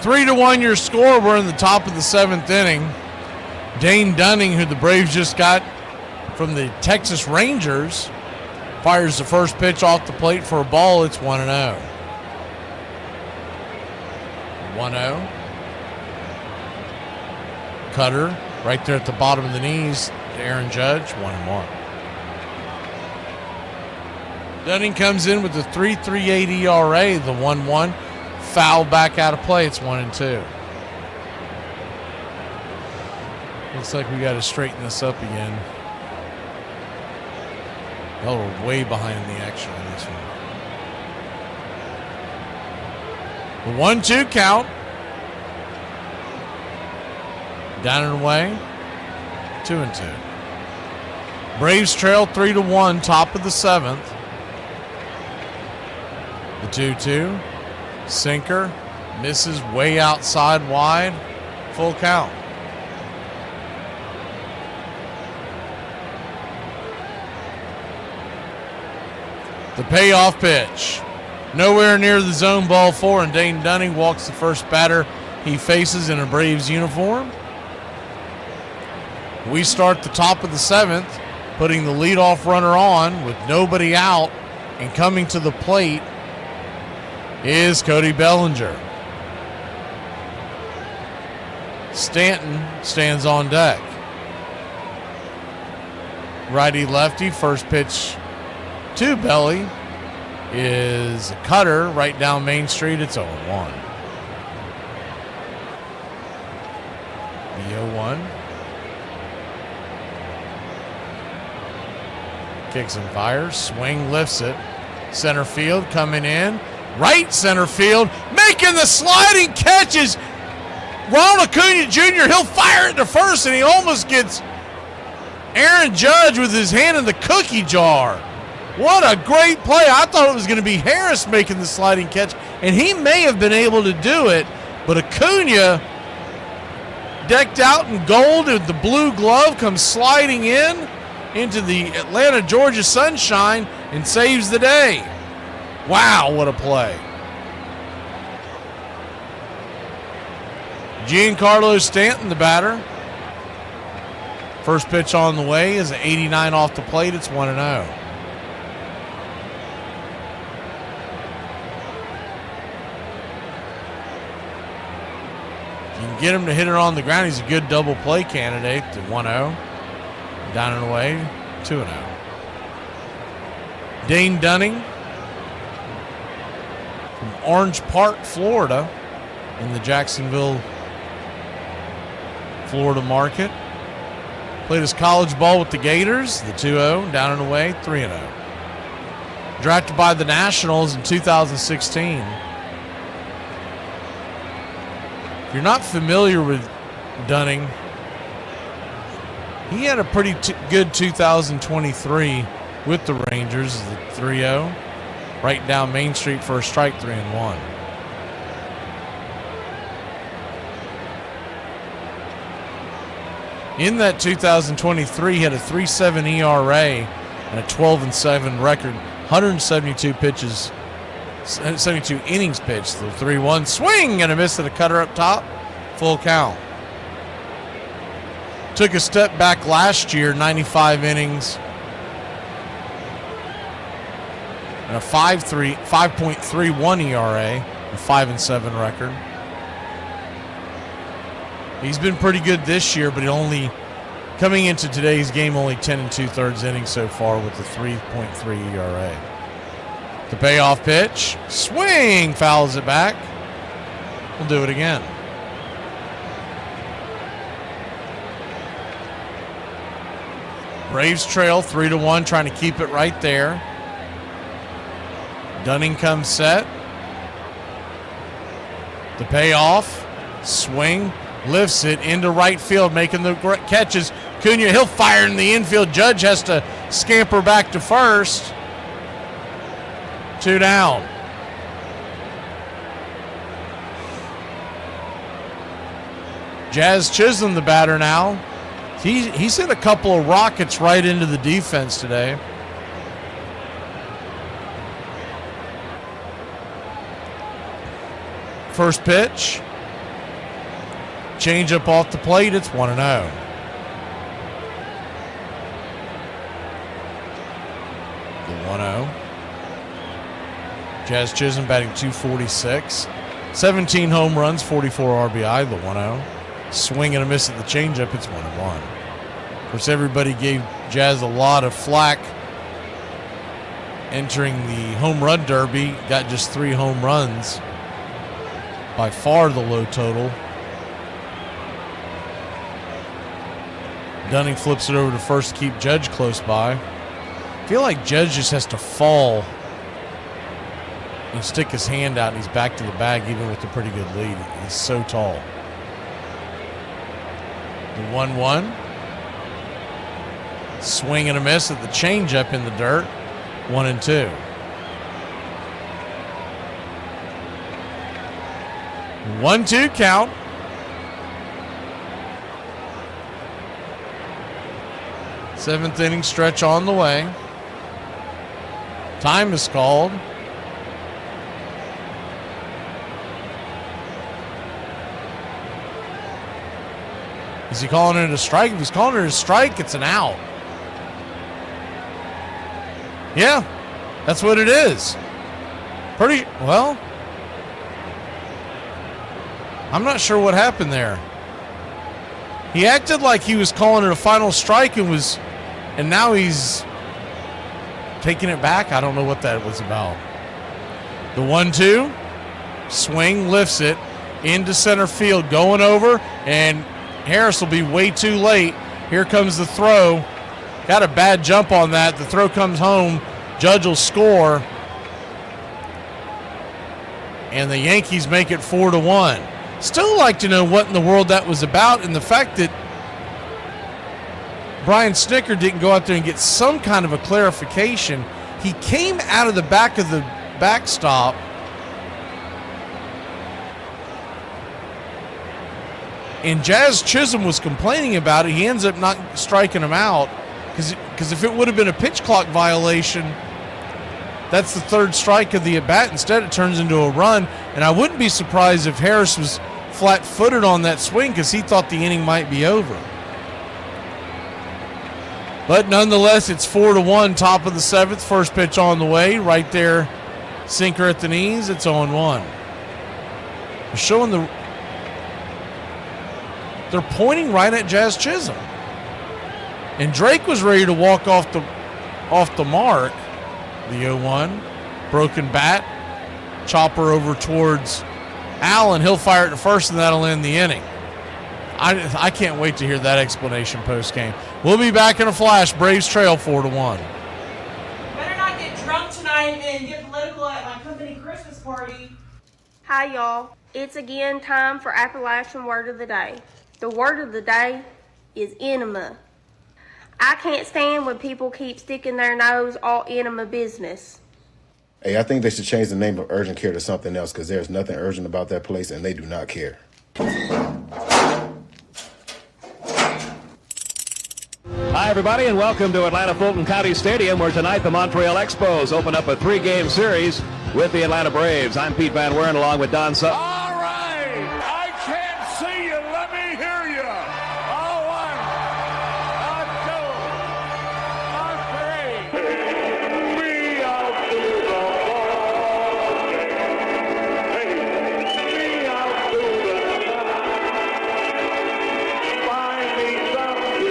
Three to 1 your score. We're in the top of the 7th inning. Dane Dunning, who the Braves just got from the Texas Rangers, fires the first pitch off the plate for a ball. It's 1-0. 1-0. Cutter right there at the bottom of the knees to Aaron Judge, 1-1. Dunning comes in with the 3.38 ERA, the 1-1. Foul back out of play. It's 1-2. Looks like we got to straighten this up again. Well, we're way behind in the action on this one. The 1-2 count. Down and away. 2-2. Braves trail 3-1, top of the 7th. The 2-2. Sinker. Misses way outside wide. Full count. The payoff pitch. Nowhere near the zone, ball 4, and Dane Dunning walks the first batter he faces in a Braves uniform. We start the top of the 7th, putting the leadoff runner on with nobody out, and coming to the plate is Cody Bellinger. Stanton stands on deck. Righty-lefty, first pitch to Belly is a cutter right down Main Street. It's 0-1. The 0-1. Kicks and fires. Swing, lifts it. Center field coming in. Right center field. Making the sliding catches. Ronald Acuna Jr. He'll fire it to first, and he almost gets Aaron Judge with his hand in the cookie jar. What a great play. I thought it was going to be Harris making the sliding catch, and he may have been able to do it, but Acuna, decked out in gold with the blue glove, comes sliding in into the Atlanta, Georgia sunshine and saves the day. Wow, what a play. Giancarlo Stanton, the batter. First pitch on the way is an 89 off the plate. It's 1-0. If you can get him to hit it on the ground, he's a good double play candidate. To 1-0. Down and away, 2-0. Dane Dunning from Orange Park, Florida, in the Jacksonville, Florida market. Played his college ball with the Gators, the 2-0, down and away, 3-0. Drafted by the Nationals in 2016. If you're not familiar with Dunning, he had a pretty good 2023 with the Rangers, the 3-0. Right down Main Street for a strike, 3-1. In that 2023, he had a 3.7 ERA and a 12-7 record, 172 pitches, 72 innings pitched. The 3-1 swing and a miss at a cutter up top, full count. Took a step back last year, 95 innings and a 5.31 ERA, a 5-7 record. He's been pretty good this year, but only coming into today's game, only 10 2/3 innings so far with the 3.3 ERA. The payoff pitch, swing, fouls it back. We'll do it again. Braves trail 3-1, trying to keep it right there. Dunning comes set. The payoff, swing, lifts it into right field, making the catches. Cunha, he'll fire in the infield. Judge has to scamper back to first. 2 down. Jazz Chisholm, the batter now. He's hit a couple of rockets right into the defense today. First pitch. Change up off the plate, it's 1-0. The 1-0. Jazz Chisholm batting .246. 17 home runs, 44 RBI, the 1-0. Swing and a miss at the changeup, it's 1-1. Of course, everybody gave Jazz a lot of flack entering the home run derby. Got just 3 home runs. By far the low total. Dunning flips it over to first to keep Judge close by. I feel like Judge just has to fall and stick his hand out and he's back to the bag even with a pretty good lead. He's so tall. The 1-1. Swing and a miss at the changeup in the dirt. 1-2. 1-2 count. Seventh inning stretch on the way. Time is called. Is he calling it a strike? If he's calling it a strike, it's an out. Yeah, that's what it is. Pretty well. I'm not sure what happened there. He acted like he was calling it a final strike and now he's taking it back. I don't know what that was about. The 1-2, swing, lifts it into center field, going over, and Harris will be way too late. Here comes the throw. Got a bad jump on that. The throw comes home. Judge will score. And the Yankees make it 4-1. Still like to know what in the world that was about, and the fact that Brian Snicker didn't go out there and get some kind of a clarification. He came out of the back of the backstop and Jazz Chisholm was complaining about it. He ends up not striking him out because if it would have been a pitch clock violation, that's the third strike of the at-bat. Instead, it turns into a run, and I wouldn't be surprised if Harris was flat-footed on that swing because he thought the inning might be over. But nonetheless, it's 4-1, top of the 7th. First pitch on the way. Right there, sinker at the knees. It's 0-1. They're pointing right at Jazz Chisholm. And Drake was ready to walk off the mark. The 0-1. Broken bat. Chopper over towards Allen. He'll fire it to first, and that'll end the inning. I can't wait to hear that explanation post-game. We'll be back in a flash. Braves trail 4-1. Better not get drunk tonight and get political at my company Christmas party. Hi, y'all. It's again time for Appalachian Word of the Day. The word of the day is enema. I can't stand when people keep sticking their nose all enema business. Hey, I think they should change the name of urgent care to something else because there's nothing urgent about that place and they do not care. Hi, everybody, and welcome to Atlanta Fulton County Stadium, where tonight the Montreal Expos open up a 3-game series with the Atlanta Braves. I'm Pete Van Weren, along with Don Sutton. All right, I can't see you. Let me hear you. All one, a two, a three. We out to the ball game. We out to the top. Find me something.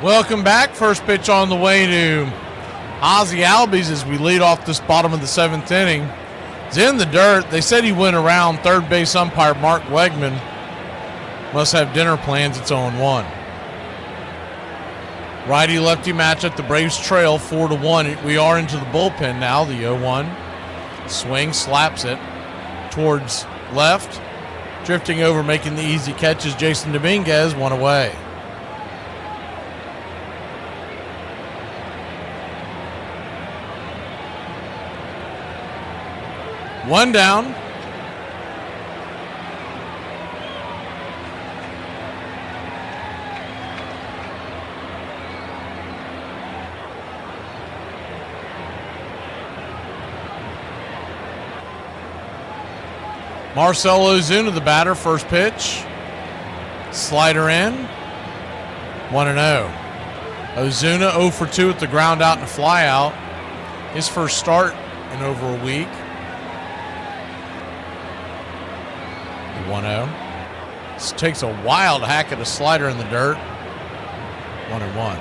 Welcome back. First pitch on the way to Ozzie Albies as we lead off this bottom of the 7th inning. It's in the dirt. They said he went around. Third base umpire Mark Wegman must have dinner plans. It's 0-1. Righty-lefty matchup. The Braves trail 4-1. We are into the bullpen now. The 0-1. Swing, slaps it towards left. Drifting over, making the easy catches. Jason Dominguez, one away. One down. Marcell Ozuna, the batter, first pitch. Slider in. 1-0. Ozuna 0 for 2 at the ground out and a fly out. His first start in over a week. 1-0. This takes a wild hack at a slider in the dirt. 1-1.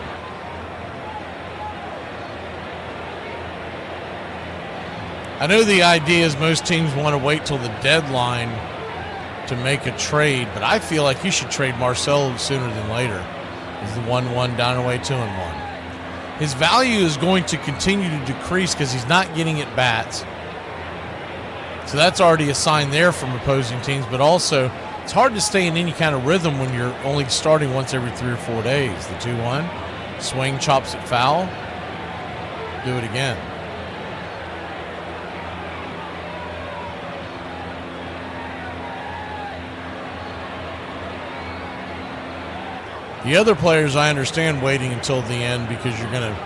I know the idea is most teams want to wait till the deadline to make a trade, but I feel like you should trade Marcell sooner than later. He's the 1-1 down away 2-1. His value is going to continue to decrease because he's not getting at bats. So that's already a sign there from opposing teams, but also it's hard to stay in any kind of rhythm when you're only starting once every 3 or 4 days. The 2-1, swing, chops it foul. Do it again. The other players, I understand waiting until the end because you're going to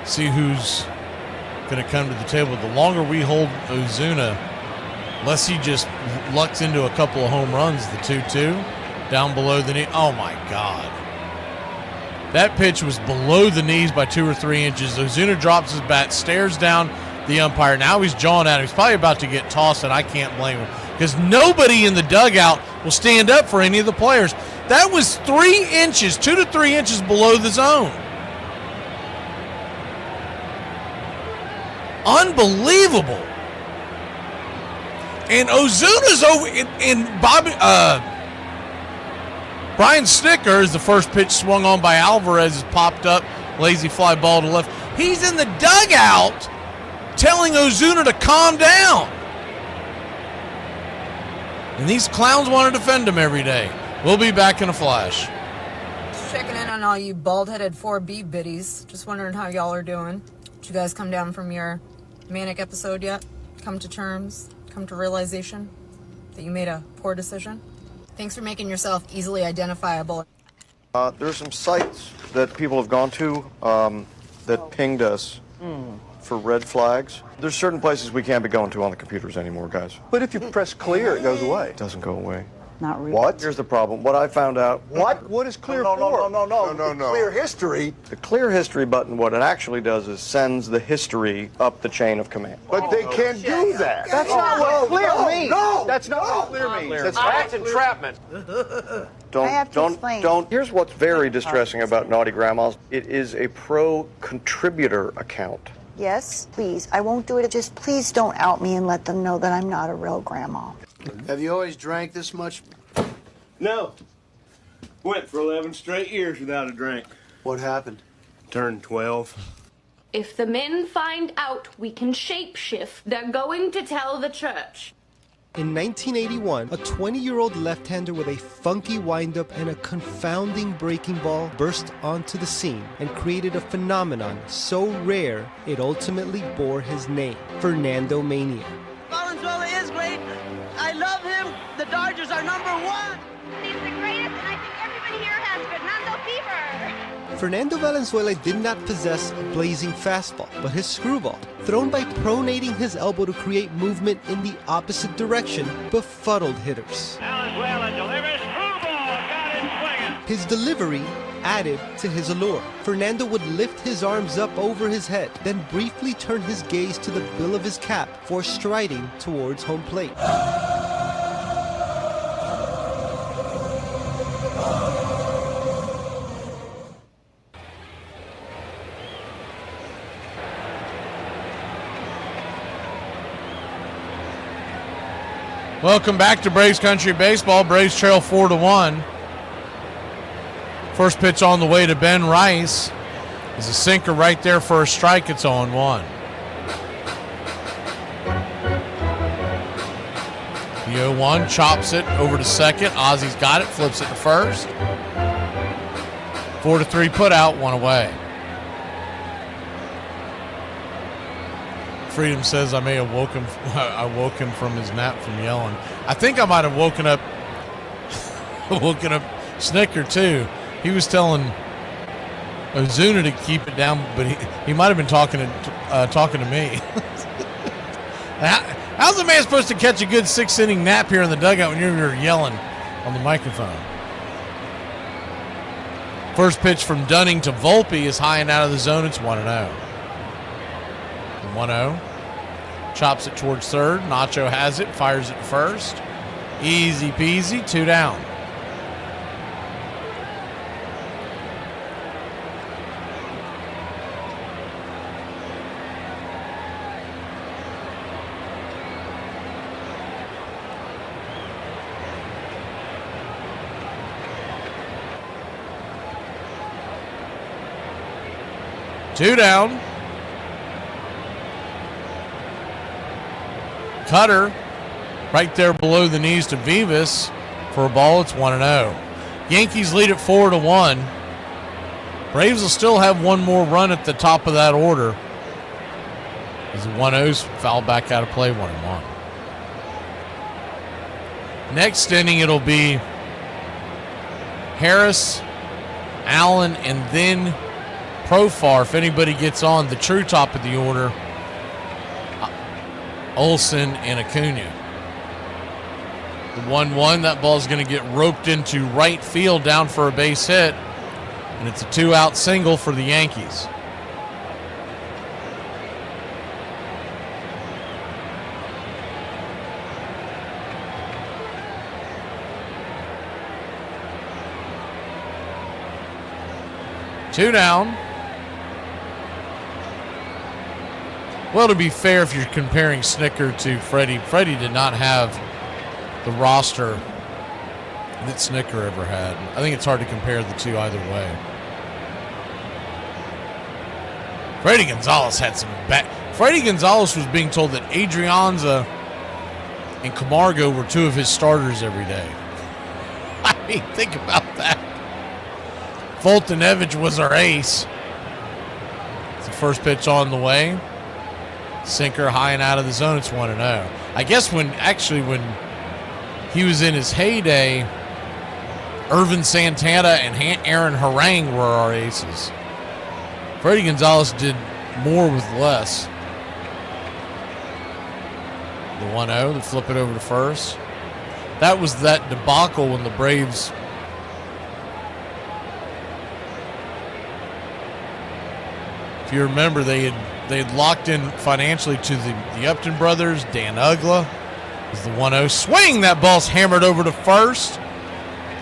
see who's going to come to the table. The longer we hold Ozuna, unless he just lucks into a couple of home runs, the 2-2, down below the knee. Oh, my God. That pitch was below the knees by 2 or 3 inches. Ozuna drops his bat, stares down the umpire. Now he's jawing at him. He's probably about to get tossed, and I can't blame him because nobody in the dugout will stand up for any of the players. That was 3 inches, 2 to 3 inches below the zone. Unbelievable. And Ozuna's over, and Brian Snicker, as the first pitch swung on by Alvarez, is popped up, lazy fly ball to left. He's in the dugout telling Ozuna to calm down. And these clowns want to defend him every day. We'll be back in a flash. Just checking in on all you bald-headed 4B biddies. Just wondering how y'all are doing. Did you guys come down from your manic episode yet? Come to terms? Come to realization that you made a poor decision? Thanks for making yourself easily identifiable. There's some sites that people have gone to that pinged us for red flags. There's certain places we can't be going to on the computers anymore, guys. But if you press clear, it goes away. It doesn't go away. Not really. What? Here's the problem. What I found out. What? What is clear for? No. Clear history. The clear history button, what it actually does is sends the history up the chain of command. But they can't do that. That's not what clear means. No. That's not what clear means. That's entrapment. Don't. Here's what's very distressing about Naughty Grandmas. It is a pro contributor account. Yes, please. I won't do it. Just please don't out me and let them know that I'm not a real grandma. Have you always drank this much? No. Went for 11 straight years without a drink. What happened? Turned 12. If the men find out we can shapeshift, they're going to tell the church. In 1981, a 20-year-old left-hander with a funky windup and a confounding breaking ball burst onto the scene and created a phenomenon so rare it ultimately bore his name, Fernando Mania. Valenzuela is great. I love him. The Dodgers are #1. He's the greatest, and I think everybody here has Fernando fever. Fernando Valenzuela did not possess a blazing fastball, but his screwball, thrown by pronating his elbow to create movement in the opposite direction, befuddled hitters. Valenzuela delivers screwball. Got him swinging. His delivery added to his allure. Fernando would lift his arms up over his head, then briefly turn his gaze to the bill of his cap before striding towards home plate. Welcome back to Braves Country Baseball. Braves trail 4-1. First pitch on the way to Ben Rice. Is a sinker right there for a strike. It's 0-1. The 0-1 chops it over to second. Ozzy's got it, flips it to first. 4-3 put out, 1 away. Freedom says I may have I woke him from his nap from yelling. I think I might have woken up Snicker too. He was telling Ozuna to keep it down, but he might have been talking to me. How's a man supposed to catch a good 6-inning nap here in the dugout when you're yelling on the microphone? First pitch from Dunning to Volpe is high and out of the zone. It's 1-0. 1-0. Chops it towards third. Nacho has it. Fires it to first. Easy peasy. 2 down. Two down. Cutter right there below the knees to Vivas for a ball. It's 1-0. Yankees lead at 4-1. Braves will still have one more run at the top of that order. As the 1-0's fouled back out of play, 1-1. Next inning, it'll be Harris, Allen, and then Profar. If anybody gets on the true top of the order, Olsen and Acuna. The 1-1, that ball's going to get roped into right field down for a base hit, and it's a 2-out single for the Yankees. Two down. Well, to be fair, if you're comparing Snicker to Freddie did not have the roster that Snicker ever had. I think it's hard to compare the two either way. Freddie Gonzalez had some Freddie Gonzalez was being told that Adrianza and Camargo were two of his starters every day. I mean, think about that. Fultonevich was our ace. It's the first pitch on the way. Sinker high and out of the zone. It's 1-0. I guess when he was in his heyday, Irvin Santana and Aaron Harang were our aces. Freddie Gonzalez did more with less. The 1-0, they flip it over to first. That was that debacle when the Braves if you remember, they had locked in financially to the Upton brothers. Dan Ugla is the 1-0 swing. That ball's hammered over to first.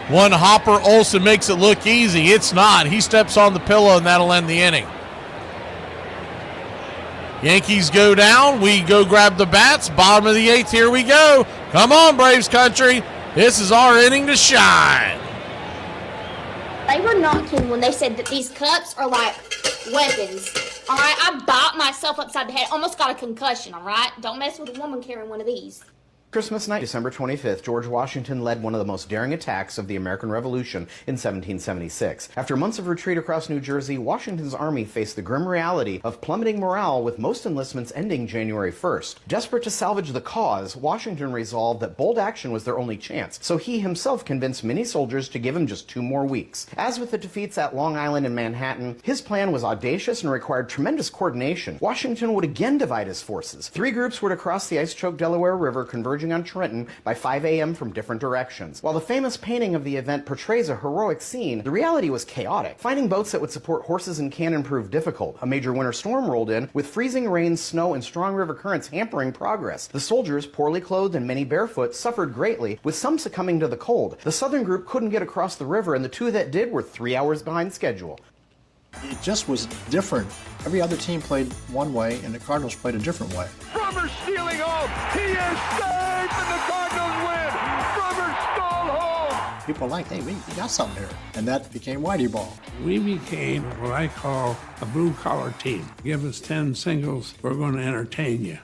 One hopper. Olsen makes it look easy. It's not. He steps on the pillow, and that'll end the inning. Yankees go down. We go grab the bats. Bottom of the 8th. Here we go. Come on, Braves country. This is our inning to shine. They were not kidding when they said that these cups are like weapons. All right, I bopped myself upside the head. Almost got a concussion, all right? Don't mess with a woman carrying one of these. Christmas night, December 25th, George Washington led one of the most daring attacks of the American Revolution in 1776. After months of retreat across New Jersey, Washington's army faced the grim reality of plummeting morale, with most enlistments ending January 1st. Desperate to salvage the cause, Washington resolved that bold action was their only chance, so he himself convinced many soldiers to give him just 2 more weeks. As with the defeats at Long Island and Manhattan, his plan was audacious and required tremendous coordination. Washington would again divide his forces. 3 groups were to cross the ice-choked Delaware River, converging on Trenton by 5 a.m. from different directions. While the famous painting of the event portrays a heroic scene, the reality was chaotic. Finding boats that would support horses and cannon proved difficult. A major winter storm rolled in, with freezing rain, snow, and strong river currents hampering progress. The soldiers, poorly clothed and many barefoot, suffered greatly, with some succumbing to the cold. The southern group couldn't get across the river, and the 2 that did were 3 hours behind schedule. It just was different. Every other team played one way, and the Cardinals played a different way. Drummer stealing off. He is safe, and the Cardinals win. Drummer stole home. People are like, hey, we got something here. And that became Whitey Ball. We became what I call a blue-collar team. Give us 10 singles, we're going to entertain you.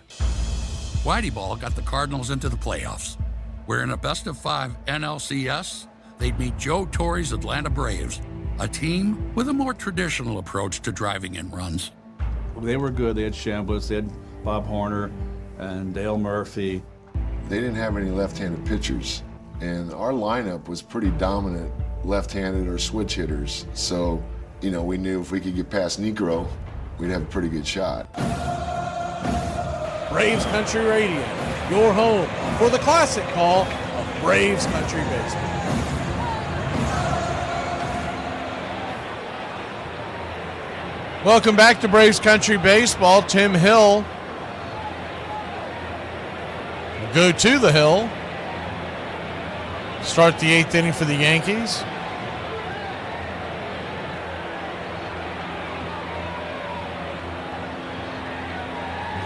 Whitey Ball got the Cardinals into the playoffs, where in a best-of-5 NLCS, they'd meet Joe Torre's Atlanta Braves, a team with a more traditional approach to driving in runs. They were good. They had Chambliss, they had Bob Horner, and Dale Murphy. They didn't have any left-handed pitchers, and our lineup was pretty dominant left-handed or switch hitters. So, we knew if we could get past Negro, we'd have a pretty good shot. Braves Country Radio, your home for the classic call of Braves Country Baseball. Welcome back to Braves Country Baseball. Tim Hill will go to the hill. Start the 8th inning for the Yankees.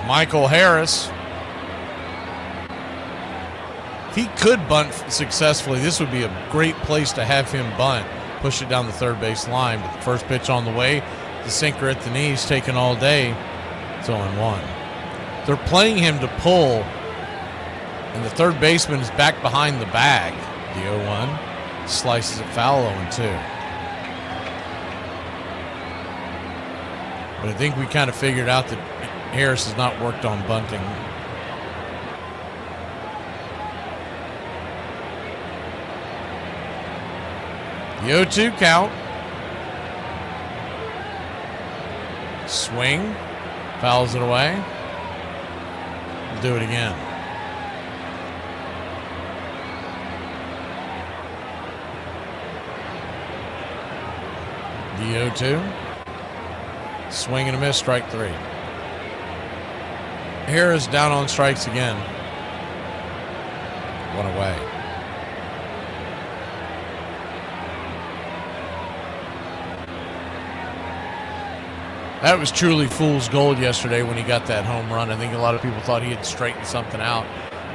Michael Harris. If he could bunt successfully, this would be a great place to have him bunt. Push it down the third base line. But the first pitch on the way, the sinker at the knees, taken all day. It's 0-1. They're playing him to pull, and the third baseman is back behind the bag. The 0-1 slices it foul, 0-2. But I think we kind of figured out that Harris has not worked on bunting. The 0-2 count. Swing. Fouls it away. We'll do it again. The 0-2. Swing and a miss, strike 3. Harris down on strikes again. 1 away. That was truly fool's gold yesterday when he got that home run. I think a lot of people thought he had straightened something out.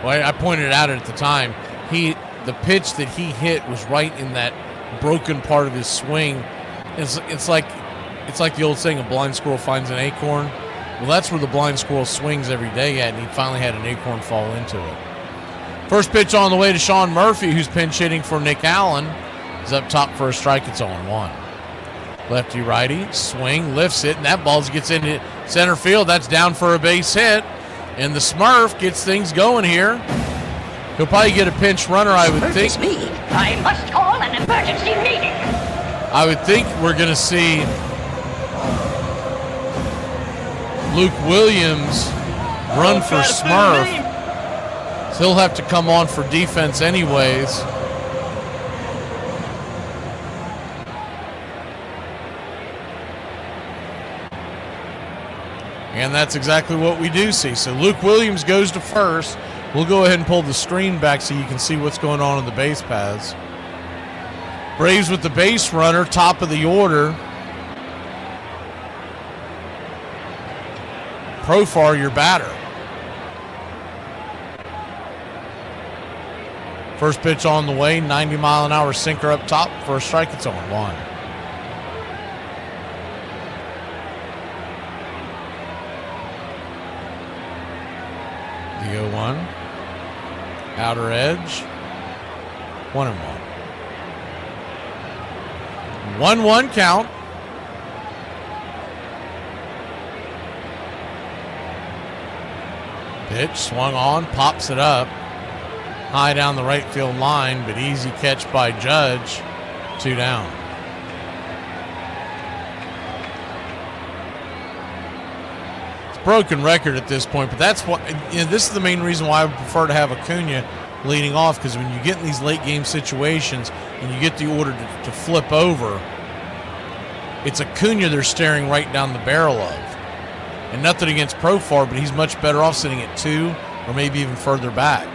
Well, I pointed out at the time, the pitch that he hit was right in that broken part of his swing. It's like the old saying, a blind squirrel finds an acorn. Well, that's where the blind squirrel swings every day at, and he finally had an acorn fall into it. First pitch on the way to Sean Murphy, who's pinch hitting for Nick Allen. He's up top for a strike. It's 0-1. Lefty-righty, swing, lifts it, and that ball gets into center field. That's down for a base hit, and the Smurf gets things going here. He'll probably get a pinch runner, I would think. It's me. I must call an emergency meeting. I would think we're going to see Luke Williams run for Smurf. So he'll have to come on for defense anyways. And that's exactly what we do see. So Luke Williams goes to first. We'll go ahead and pull the screen back so you can see what's going on in the base paths. Braves with the base runner, top of the order. Profar, your batter. First pitch on the way, 90-mile-an-hour sinker up top for a strike. It's 0-1. The 0-1. Outer edge. 1-1. 1-1 count. Pitch swung on, pops it up. High down the right field line, but easy catch by Judge. 2 down. It's a broken record at this point, but that's what, this is the main reason why I would prefer to have Acuna leading off, because when you get in these late game situations and you get the order to flip over, it's Acuna they're staring right down the barrel of. And nothing against Profar, but he's much better off sitting at 2 or maybe even further back.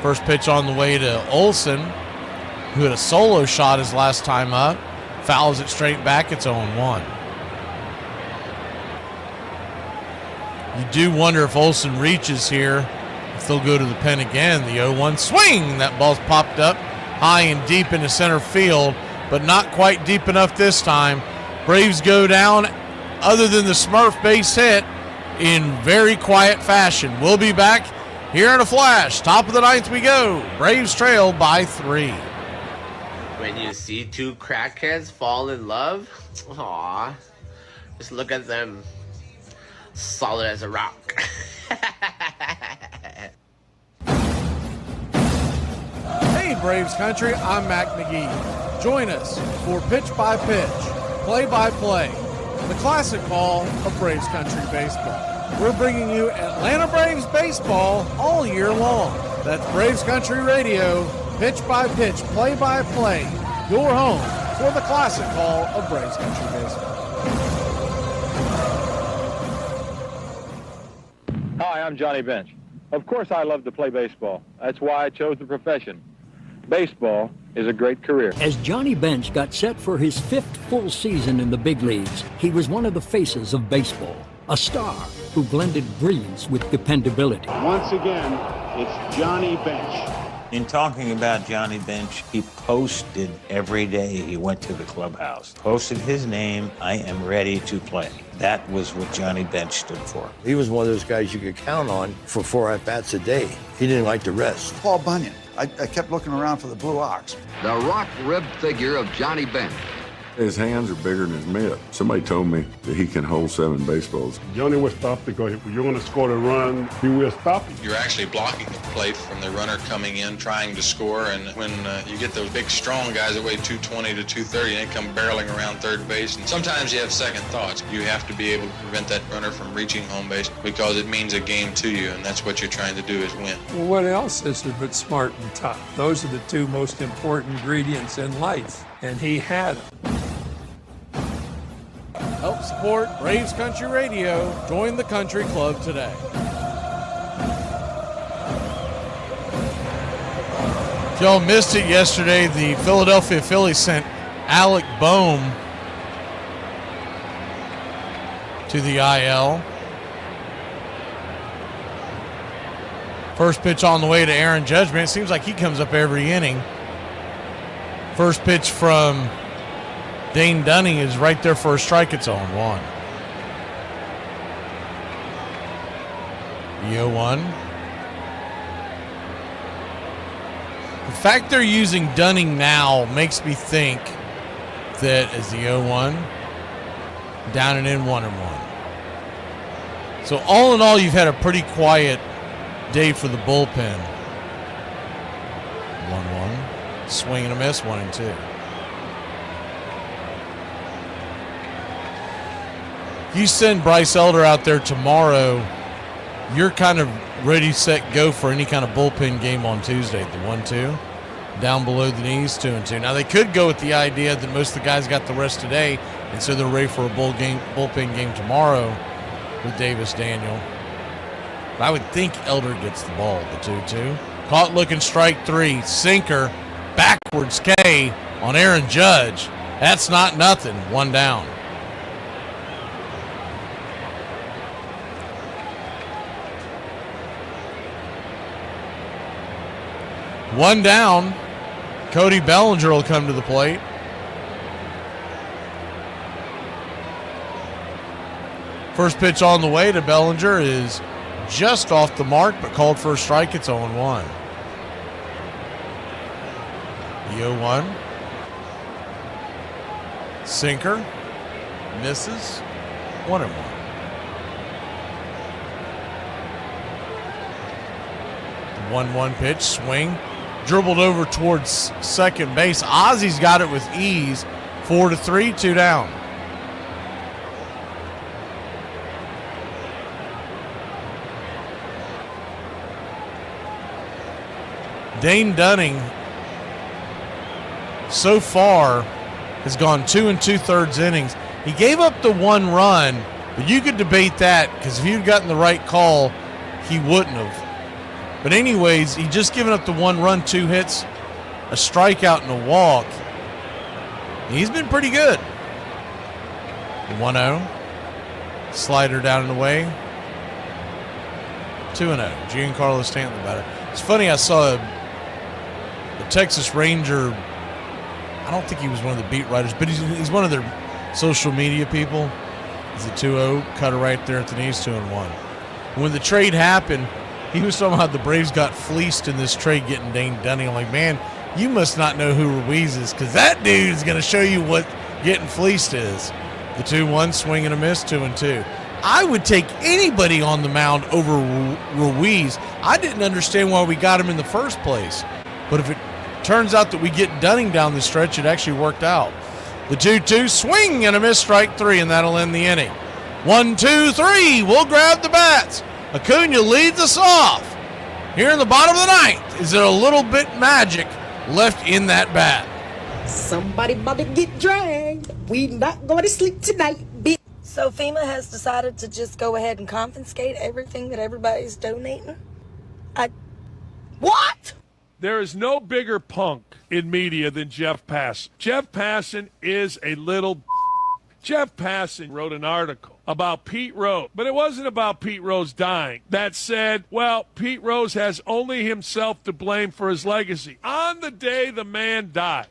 First pitch on the way to Olsen, who had a solo shot his last time up. Fouls it straight back. It's 0-1. You do wonder if Olsen reaches here, if they'll go to the pen again. The 0-1 swing. That ball's popped up high and deep into center field, but not quite deep enough this time. Braves go down, other than the Smurf base hit, in very quiet fashion. We'll be back here in a flash. Top of the ninth we go. Braves trail by 3. When you see two crackheads fall in love, aw, just look at them, solid as a rock. Hey Braves country, I'm Mac McGee. Join us for Pitch by Pitch, Play by Play, the classic call of Braves country baseball. We're bringing you Atlanta Braves baseball all year long. That's Braves Country Radio, Pitch by Pitch, Play by Play, your home for the classic call of Braves country baseball. Hi, I'm Johnny Bench. Of course I love to play baseball. That's why I chose the profession. Baseball is a great career. As Johnny Bench got set for his 5th full season in the big leagues, he was one of the faces of baseball, a star who blended brilliance with dependability. Once again, it's Johnny Bench. In talking about Johnny Bench, he posted every day he went to the clubhouse. Posted his name, I am ready to play. That was what Johnny Bench stood for. He was one of those guys you could count on for 4 at-bats a day. He didn't like to rest. Paul Bunyan. I kept looking around for the blue ox. The rock-ribbed figure of Johnny Bench. His hands are bigger than his mitt. Somebody told me that he can hold 7 baseballs. Johnny will stop to go. If you're going to score the run, he will stop you. You're actually blocking the plate from the runner coming in, trying to score. And when you get those big, strong guys that weigh 220 to 230, and they come barreling around third base, and sometimes you have second thoughts. You have to be able to prevent that runner from reaching home base because it means a game to you, and that's what you're trying to do is win. Well, what else is there but smart and tough? Those are the 2 most important ingredients in life, and he had them. Help support Braves Country Radio. Join the country club today. If y'all missed it yesterday, the Philadelphia Phillies sent Alec Boehm to the IL. First pitch on the way to Aaron Judge. Man, it seems like he comes up every inning. First pitch from Dane Dunning is right there for a strike. It's 0-1. The 0-1. The fact they're using Dunning now makes me think that as the 0-1, down and in 1-1. So all in all, you've had a pretty quiet day for the bullpen. 1-1. Swing and a miss, 1-2. You send Bryce Elder out there tomorrow, you're kind of ready, set, go for any kind of bullpen game on Tuesday. The 1-2, down below the knees, 2-2. Now they could go with the idea that most of the guys got the rest today, and so they're ready for a bullpen game tomorrow with Davis Daniel. But I would think Elder gets the ball, the 2-2. Caught looking, strike 3, sinker, backwards K on Aaron Judge. That's not nothing, 1 down. One down. Cody Bellinger will come to the plate. First pitch on the way to Bellinger is just off the mark, but called for a strike. It's 0-1. The 0-1. Sinker. Misses. 1-1. 1-1 pitch. Swing. Dribbled over towards second base. Ozzy's got it with ease. 4-3, 2 down. Dane Dunning so far has gone 2 2/3 innings. He gave up the 1 run, but you could debate that because if he'd gotten the right call, he wouldn't have. But anyways, he just given up the 1 run, 2 hits, a strikeout, and a walk. He's been pretty good. 1-0. Slider down and away. 2-0. Giancarlo Stanton, the batter. It's funny, I saw a Texas Ranger. I don't think he was one of the beat writers, but he's one of their social media people. He's a 2-0 cutter right there at the knees, 2-1. When the trade happened, he was talking about how the Braves got fleeced in this trade getting Dane Dunning. I'm like, man, you must not know who Ruiz is, because that dude is going to show you what getting fleeced is. The 2-1, swing and a miss, 2-2. I would take anybody on the mound over Ruiz. I didn't understand why we got him in the first place. But if it turns out that we get Dunning down the stretch, it actually worked out. The 2-2, swing and a miss, strike 3, and that'll end the inning. 1, 2, 3, we'll grab the bats. Acuna leads us off. Here in the bottom of the ninth, is there a little bit magic left in that bat? Somebody about to get dragged. We not going to sleep tonight, bitch. So FEMA has decided to just go ahead and confiscate everything that everybody's donating? What? There is no bigger punk in media than Jeff Passan. Jeff Passan is a little... Jeff Passan wrote an article about Pete Rose, but it wasn't about Pete Rose dying. That said, well, Pete Rose has only himself to blame for his legacy. On the day the man died.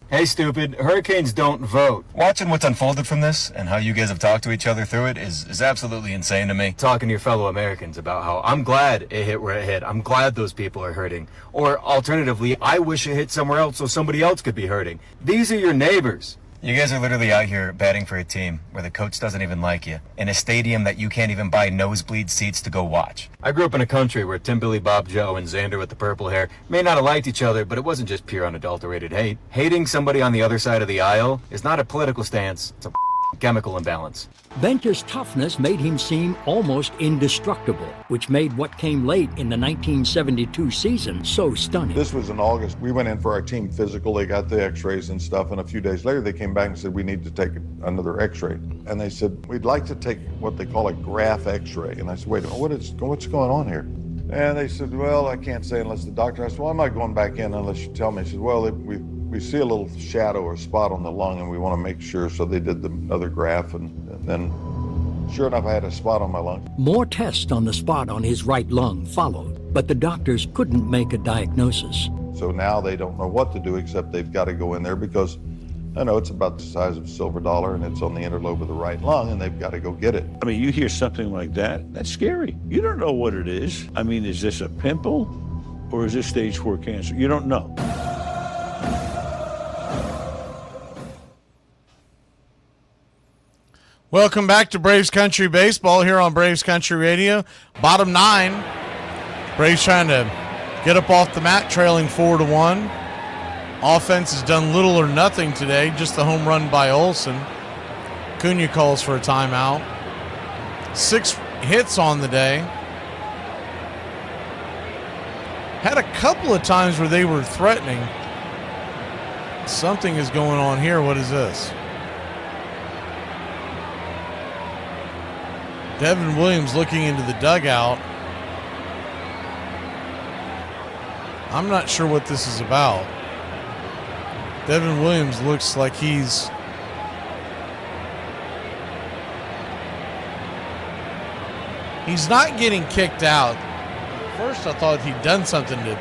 Hey, stupid. Hurricanes don't vote. Watching what's unfolded from this and how you guys have talked to each other through it is absolutely insane to me. Talking to your fellow Americans about how I'm glad it hit where it hit. I'm glad those people are hurting. Or alternatively, I wish it hit somewhere else so somebody else could be hurting. These are your neighbors. You guys are literally out here batting for a team where the coach doesn't even like you, in a stadium that you can't even buy nosebleed seats to go watch. I grew up in a country where Tim, Billy, Bob, Joe, and Xander with the purple hair may not have liked each other, but it wasn't just pure unadulterated hate. Hating somebody on the other side of the aisle is not a political stance, it's a chemical imbalance. Bench's toughness made him seem almost indestructible, which made what came late in the 1972 season so stunning. This was in August. We went in for our team physical. They got the x-rays and stuff, and a few days later they came back and said, we need to take another x-ray. And they said, we'd like to take what they call a graph x-ray. And I said, wait a minute, what's going on here? And they said, well, I can't say unless the doctor. I said, well, I'm not going back in unless you tell me. He said, well, we see a little shadow or spot on the lung, and we want to make sure. So they did another graph, and then sure enough, I had a spot on my lung. More tests on the spot on his right lung followed, but the doctors couldn't make a diagnosis. So now they don't know what to do, except they've got to go in there because I know it's about the size of a silver dollar, and it's on the interlobe of the right lung, and they've got to go get it. I mean, you hear something like that, that's scary. You don't know what it is. I mean, is this a pimple or is this stage 4 cancer? You don't know. Welcome back to Braves Country Baseball here on Braves Country Radio. Bottom 9. Braves trying to get up off the mat, trailing 4-1. Offense has done little or nothing today, just the home run by Olsen. Acuna calls for a timeout. 6 hits on the day. Had a couple of times where they were threatening. Something is going on here. What is this? Devin Williams looking into the dugout. I'm not sure what this is about. Devin Williams looks like he's not getting kicked out. First I thought he'd done something to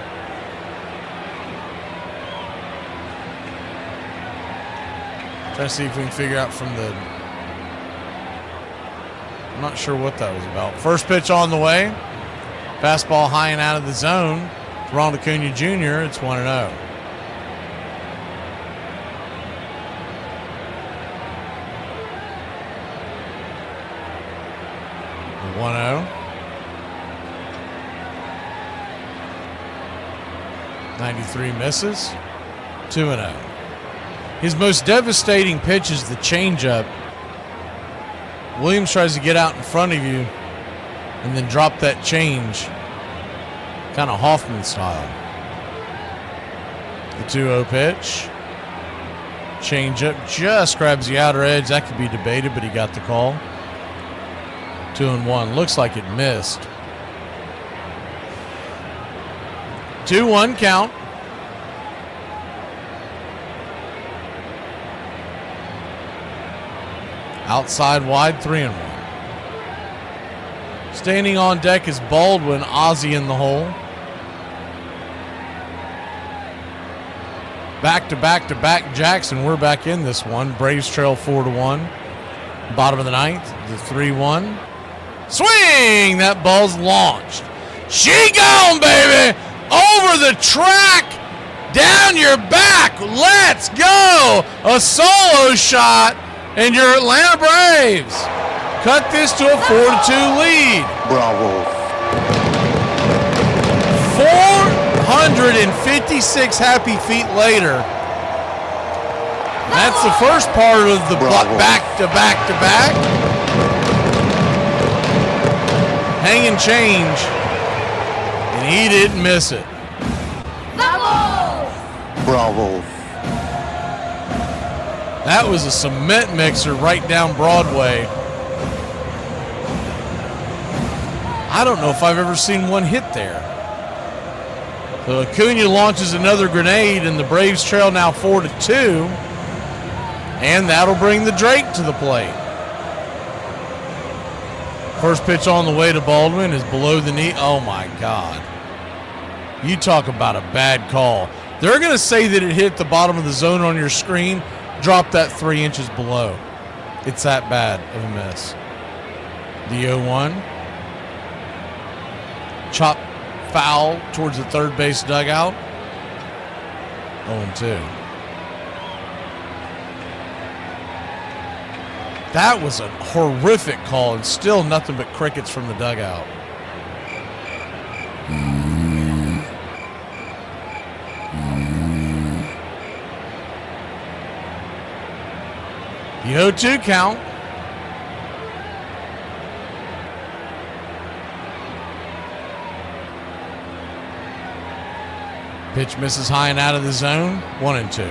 try to see if we can figure out from the... I'm not sure what that was about. First pitch on the way. Fastball high and out of the zone. Ronald Acuna Jr. It's 1-0. The 1-0. 93 misses. 2-0. His most devastating pitch is the changeup. Williams tries to get out in front of you and then drop that change, kind of Hoffman style. The 2-0 pitch. Changeup just grabs the outer edge. That could be debated, but he got the call. 2-1. Looks like it missed. 2-1 count. Outside wide, 3-1. It's Standing on deck is Baldwin, Ozzie in the hole. Back to back Jackson. We're back in this one. Braves trail 4-1. Bottom of the ninth, the 3-1. Swing! That ball's launched. She gone, baby! Over the track! Down your back! Let's go! A solo shot, and your Atlanta Braves cut this to a 4-2 lead. Bravo. 456 happy feet later. That's the first part of the back to back. Hang and change. And he didn't miss it. Bravo. That was a cement mixer right down Broadway. I don't know if I've ever seen one hit there. So Acuna launches another grenade, and the Braves trail now 4-2. And that'll bring the Drake to the plate. First pitch on the way to Baldwin is below the knee. Oh, my God. You talk about a bad call. They're going to say that it hit the bottom of the zone on your screen. Drop that 3 inches below. It's that bad of a miss. The 0-1. Chop foul towards the third base dugout. 0-2. That was a horrific call, and still nothing but crickets from the dugout. The 0-2 count. Pitch misses high and out of the zone. 1-2.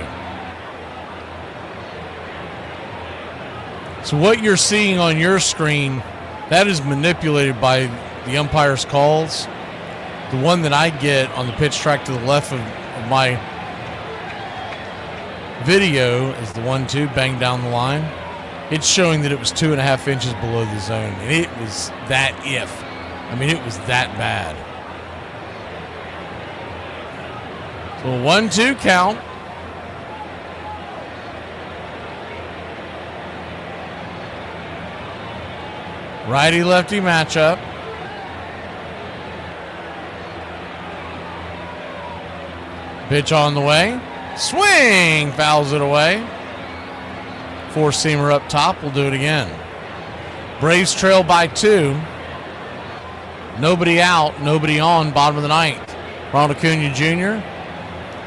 So what you're seeing on your screen, that is manipulated by the umpire's calls. The one that I get on the pitch track to the left of my video is the 1-2, bang down the line. It's showing that it was 2.5 inches below the zone, and it was that it was that bad. So 1-2 count. Righty-lefty matchup. Pitch on the way. Swing! Fouls it away. Four-seamer up top. We'll do it again. Braves trail by 2. Nobody out, nobody on, bottom of the ninth. Ronald Acuna Jr.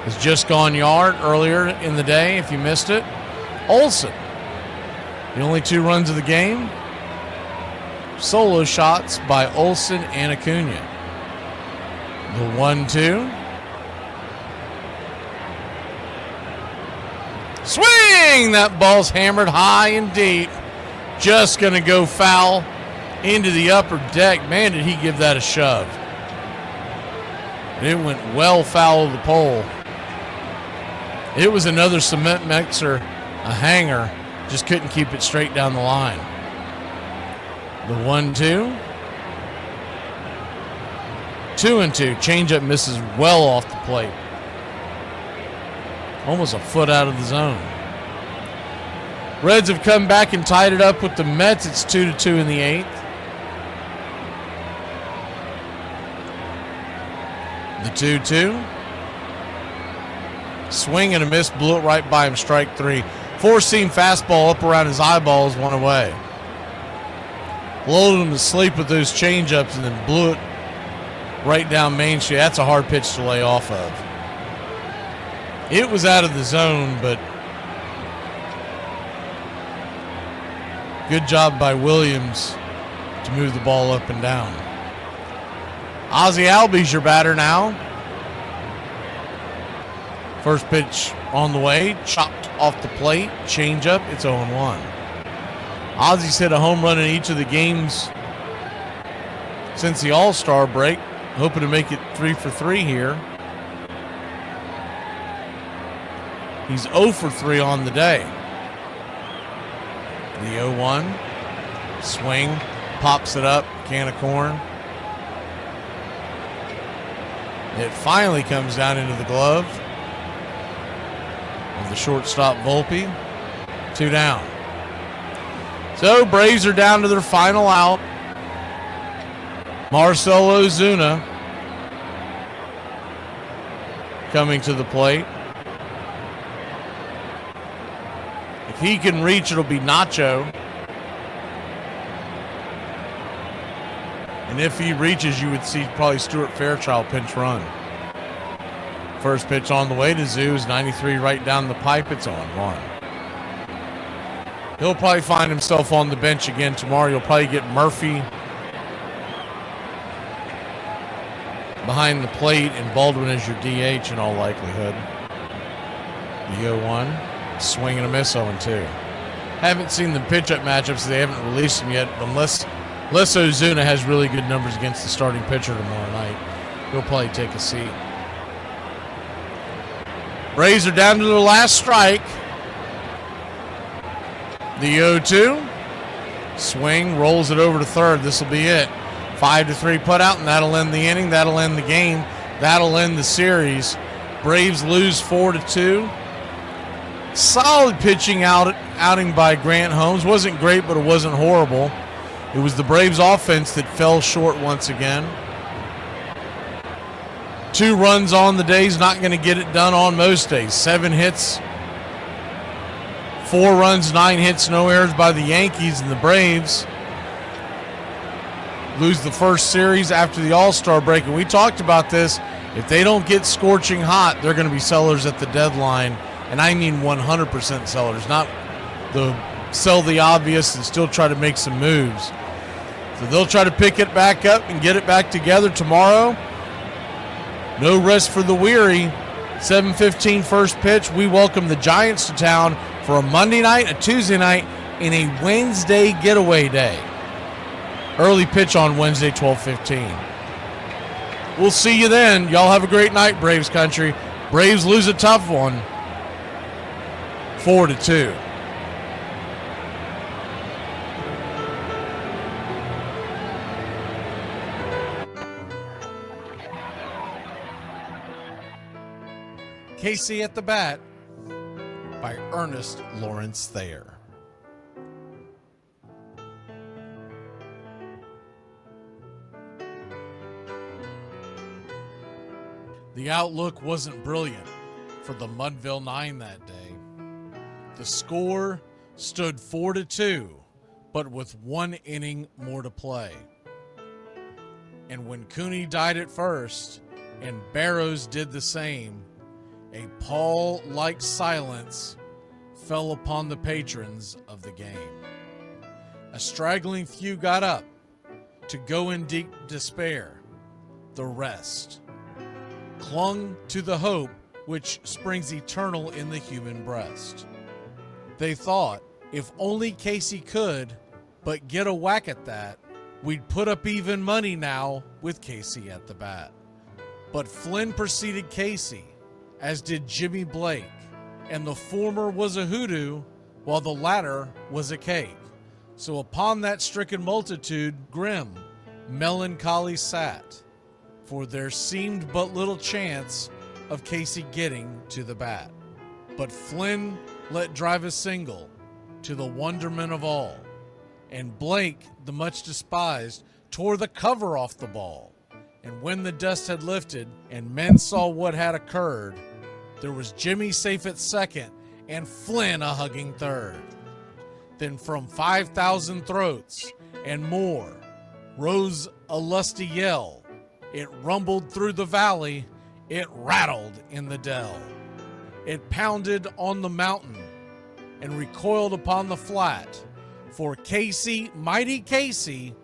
has just gone yard earlier in the day, if you missed it. Olsen, the only 2 runs of the game. Solo shots by Olsen and Acuna. The 1-2. Swing! That ball's hammered high and deep. Just going to go foul into the upper deck. Man, did he give that a shove. It went well foul of the pole. It was another cement mixer, a hanger. Just couldn't keep it straight down the line. The 1-2. 2-2. Changeup misses well off the plate. Almost a foot out of the zone. Reds have come back and tied it up with the Mets. It's 2-2 in the 8th. The 2-2. Swing and a miss. Blew it right by him. Strike 3. Four-seam fastball up around his eyeballs. 1 away. Lulled him to sleep with those changeups and then blew it right down Main Street. That's a hard pitch to lay off of. It was out of the zone, but good job by Williams to move the ball up and down. Ozzie Albies your batter now. First pitch on the way, chopped off the plate, changeup. It's 0-1. Ozzie's hit a home run in each of the games since the All-Star break, hoping to make it 3 for 3 here. He's 0 for 3 on the day. The 0-1. Swing. pops it up, can of corn. It finally comes down into the glove of the shortstop Volpe. 2 down. So Braves are down to their final out. Marcell Ozuna coming to the plate. If he can reach, it'll be Nacho. And if he reaches, you would see probably Stuart Fairchild pinch run. First pitch on the way to Zeus, 93 right down the pipe. It's 0-1. He'll probably find himself on the bench again tomorrow. You'll probably get Murphy behind the plate and Baldwin as your DH in all likelihood. The 0-1. Swing and a miss, 0-2. Haven't seen the pitch-up matchups. They haven't released them yet. Unless Ozuna has really good numbers against the starting pitcher tomorrow night, he'll probably take a seat. Braves are down to their last strike. The 0-2. Swing, rolls it over to third. This will be it. 5-3 putout, and that'll end the inning. That'll end the game. That'll end the series. Braves lose 4-2. Solid pitching outing by Grant Holmes. Wasn't great, but it wasn't horrible. It was the Braves offense that fell short once again. 2 runs on the day is not going to get it done on most days. 7 hits, 4 runs, 9 hits, no errors by the Yankees, and the Braves lose the first series after the All-Star break. And we talked about this. If they don't get scorching hot, they're going to be sellers at the deadline. And I mean 100% sellers, not the sell the obvious and still try to make some moves. So they'll try to pick it back up and get it back together tomorrow. No rest for the weary. 7:15 first pitch. We welcome the Giants to town for a Monday night, a Tuesday night, and a Wednesday getaway day. Early pitch on Wednesday, 12:15. We'll see you then. Y'all have a great night, Braves country. Braves lose a tough one, 4-2. Casey at the Bat by Ernest Lawrence Thayer. The outlook wasn't brilliant for the Mudville Nine that day. The score stood 4-2, but with 1 inning more to play. And when Cooney died at first and Barrows did the same, a pall-like silence fell upon the patrons of the game. A straggling few got up to go in deep despair. The rest clung to the hope which springs eternal in the human breast. They thought, if only Casey could but get a whack at that, we'd put up even money now with Casey at the bat. But Flynn preceded Casey, as did Jimmy Blake, and the former was a hoodoo while the latter was a cake. So upon that stricken multitude grim, melancholy sat, for there seemed but little chance of Casey getting to the bat. But Flynn let drive a single, to the wonderment of all, and Blake, the much despised, tore the cover off the ball. And when the dust had lifted and men saw what had occurred, there was Jimmy safe at second and Flynn a hugging third. Then from 5,000 throats and more rose a lusty yell. It rumbled through the valley, it rattled in the dell. It pounded on the mountain and recoiled upon the flat, for Casey, mighty Casey,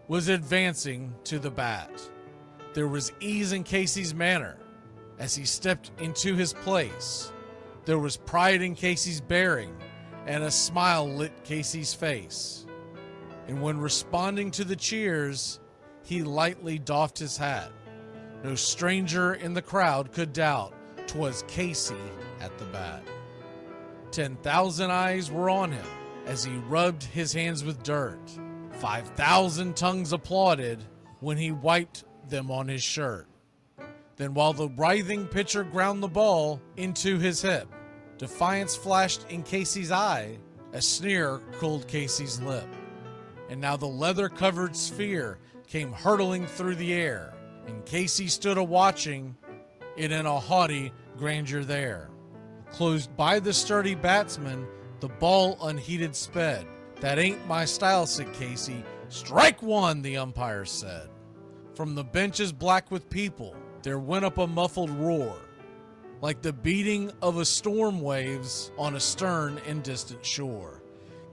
was advancing to the bat. There was ease in Casey's manner as he stepped into his place. There was pride in Casey's bearing, and a smile lit Casey's face. And when responding to the cheers, he lightly doffed his hat. No stranger in the crowd could doubt 'twas Casey at the bat. 10,000 eyes were on him as he rubbed his hands with dirt, 5,000 tongues applauded when he wiped them on his shirt. Then while the writhing pitcher ground the ball into his hip, defiance flashed in Casey's eye, a sneer curled Casey's lip. And now the leather-covered sphere came hurtling through the air, and Casey stood a-watching it in a haughty grandeur there. Closed by the sturdy batsman, the ball unheeded sped. "That ain't my style," said Casey. "Strike one," the umpire said. From the benches black with people, there went up a muffled roar, like the beating of a storm waves on a stern and distant shore.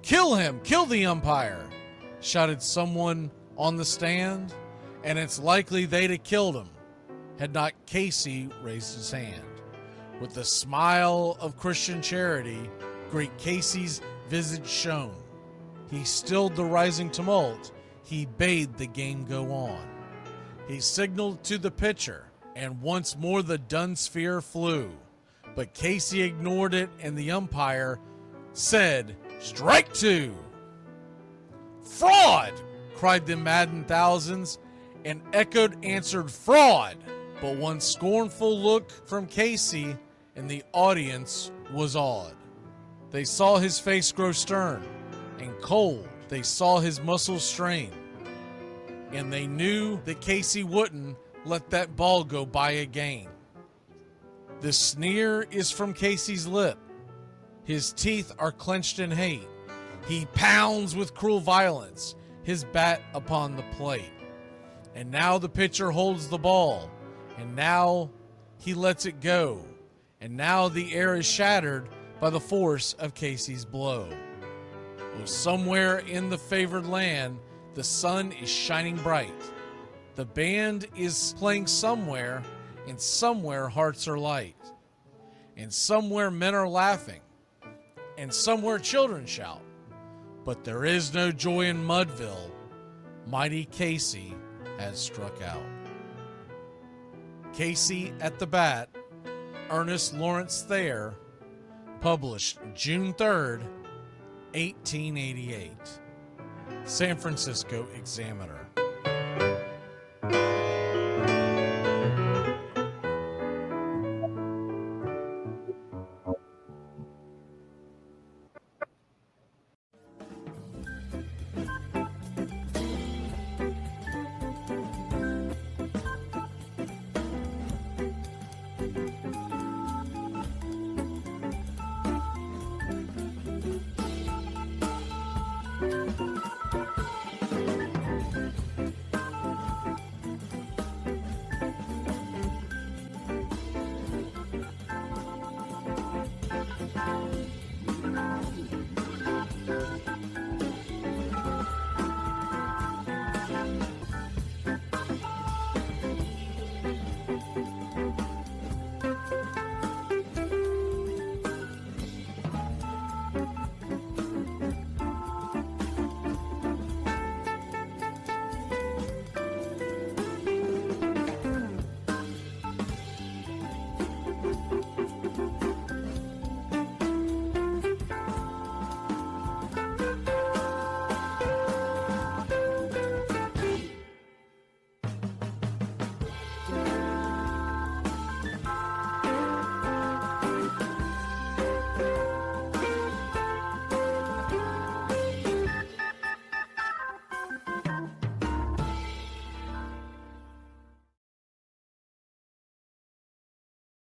"Kill him! Kill the umpire!" shouted someone on the stand, and it's likely they'd have killed him had not Casey raised his hand. With the smile of Christian charity, great Casey's visage shone. He stilled the rising tumult, he bade the game go on. He signaled to the pitcher, and once more the dun sphere flew. But Casey ignored it, and the umpire said, "Strike two." "Fraud!" cried the maddened thousands, and echoed answered, "Fraud!" But one scornful look from Casey, and the audience was awed. They saw his face grow stern and cold. They saw his muscles strain. And they knew that Casey wouldn't let that ball go by again. The sneer is from Casey's lip. His teeth are clenched in hate. He pounds with cruel violence his bat upon the plate. And now the pitcher holds the ball. And now he lets it go. And now the air is shattered by the force of Casey's blow. Oh, somewhere in the favored land, the sun is shining bright. The band is playing somewhere, and somewhere hearts are light. And somewhere men are laughing, and somewhere children shout. But there is no joy in Mudville. Mighty Casey has struck out. Casey at the Bat, Ernest Lawrence Thayer, published June 3rd, 1888. San Francisco Examiner.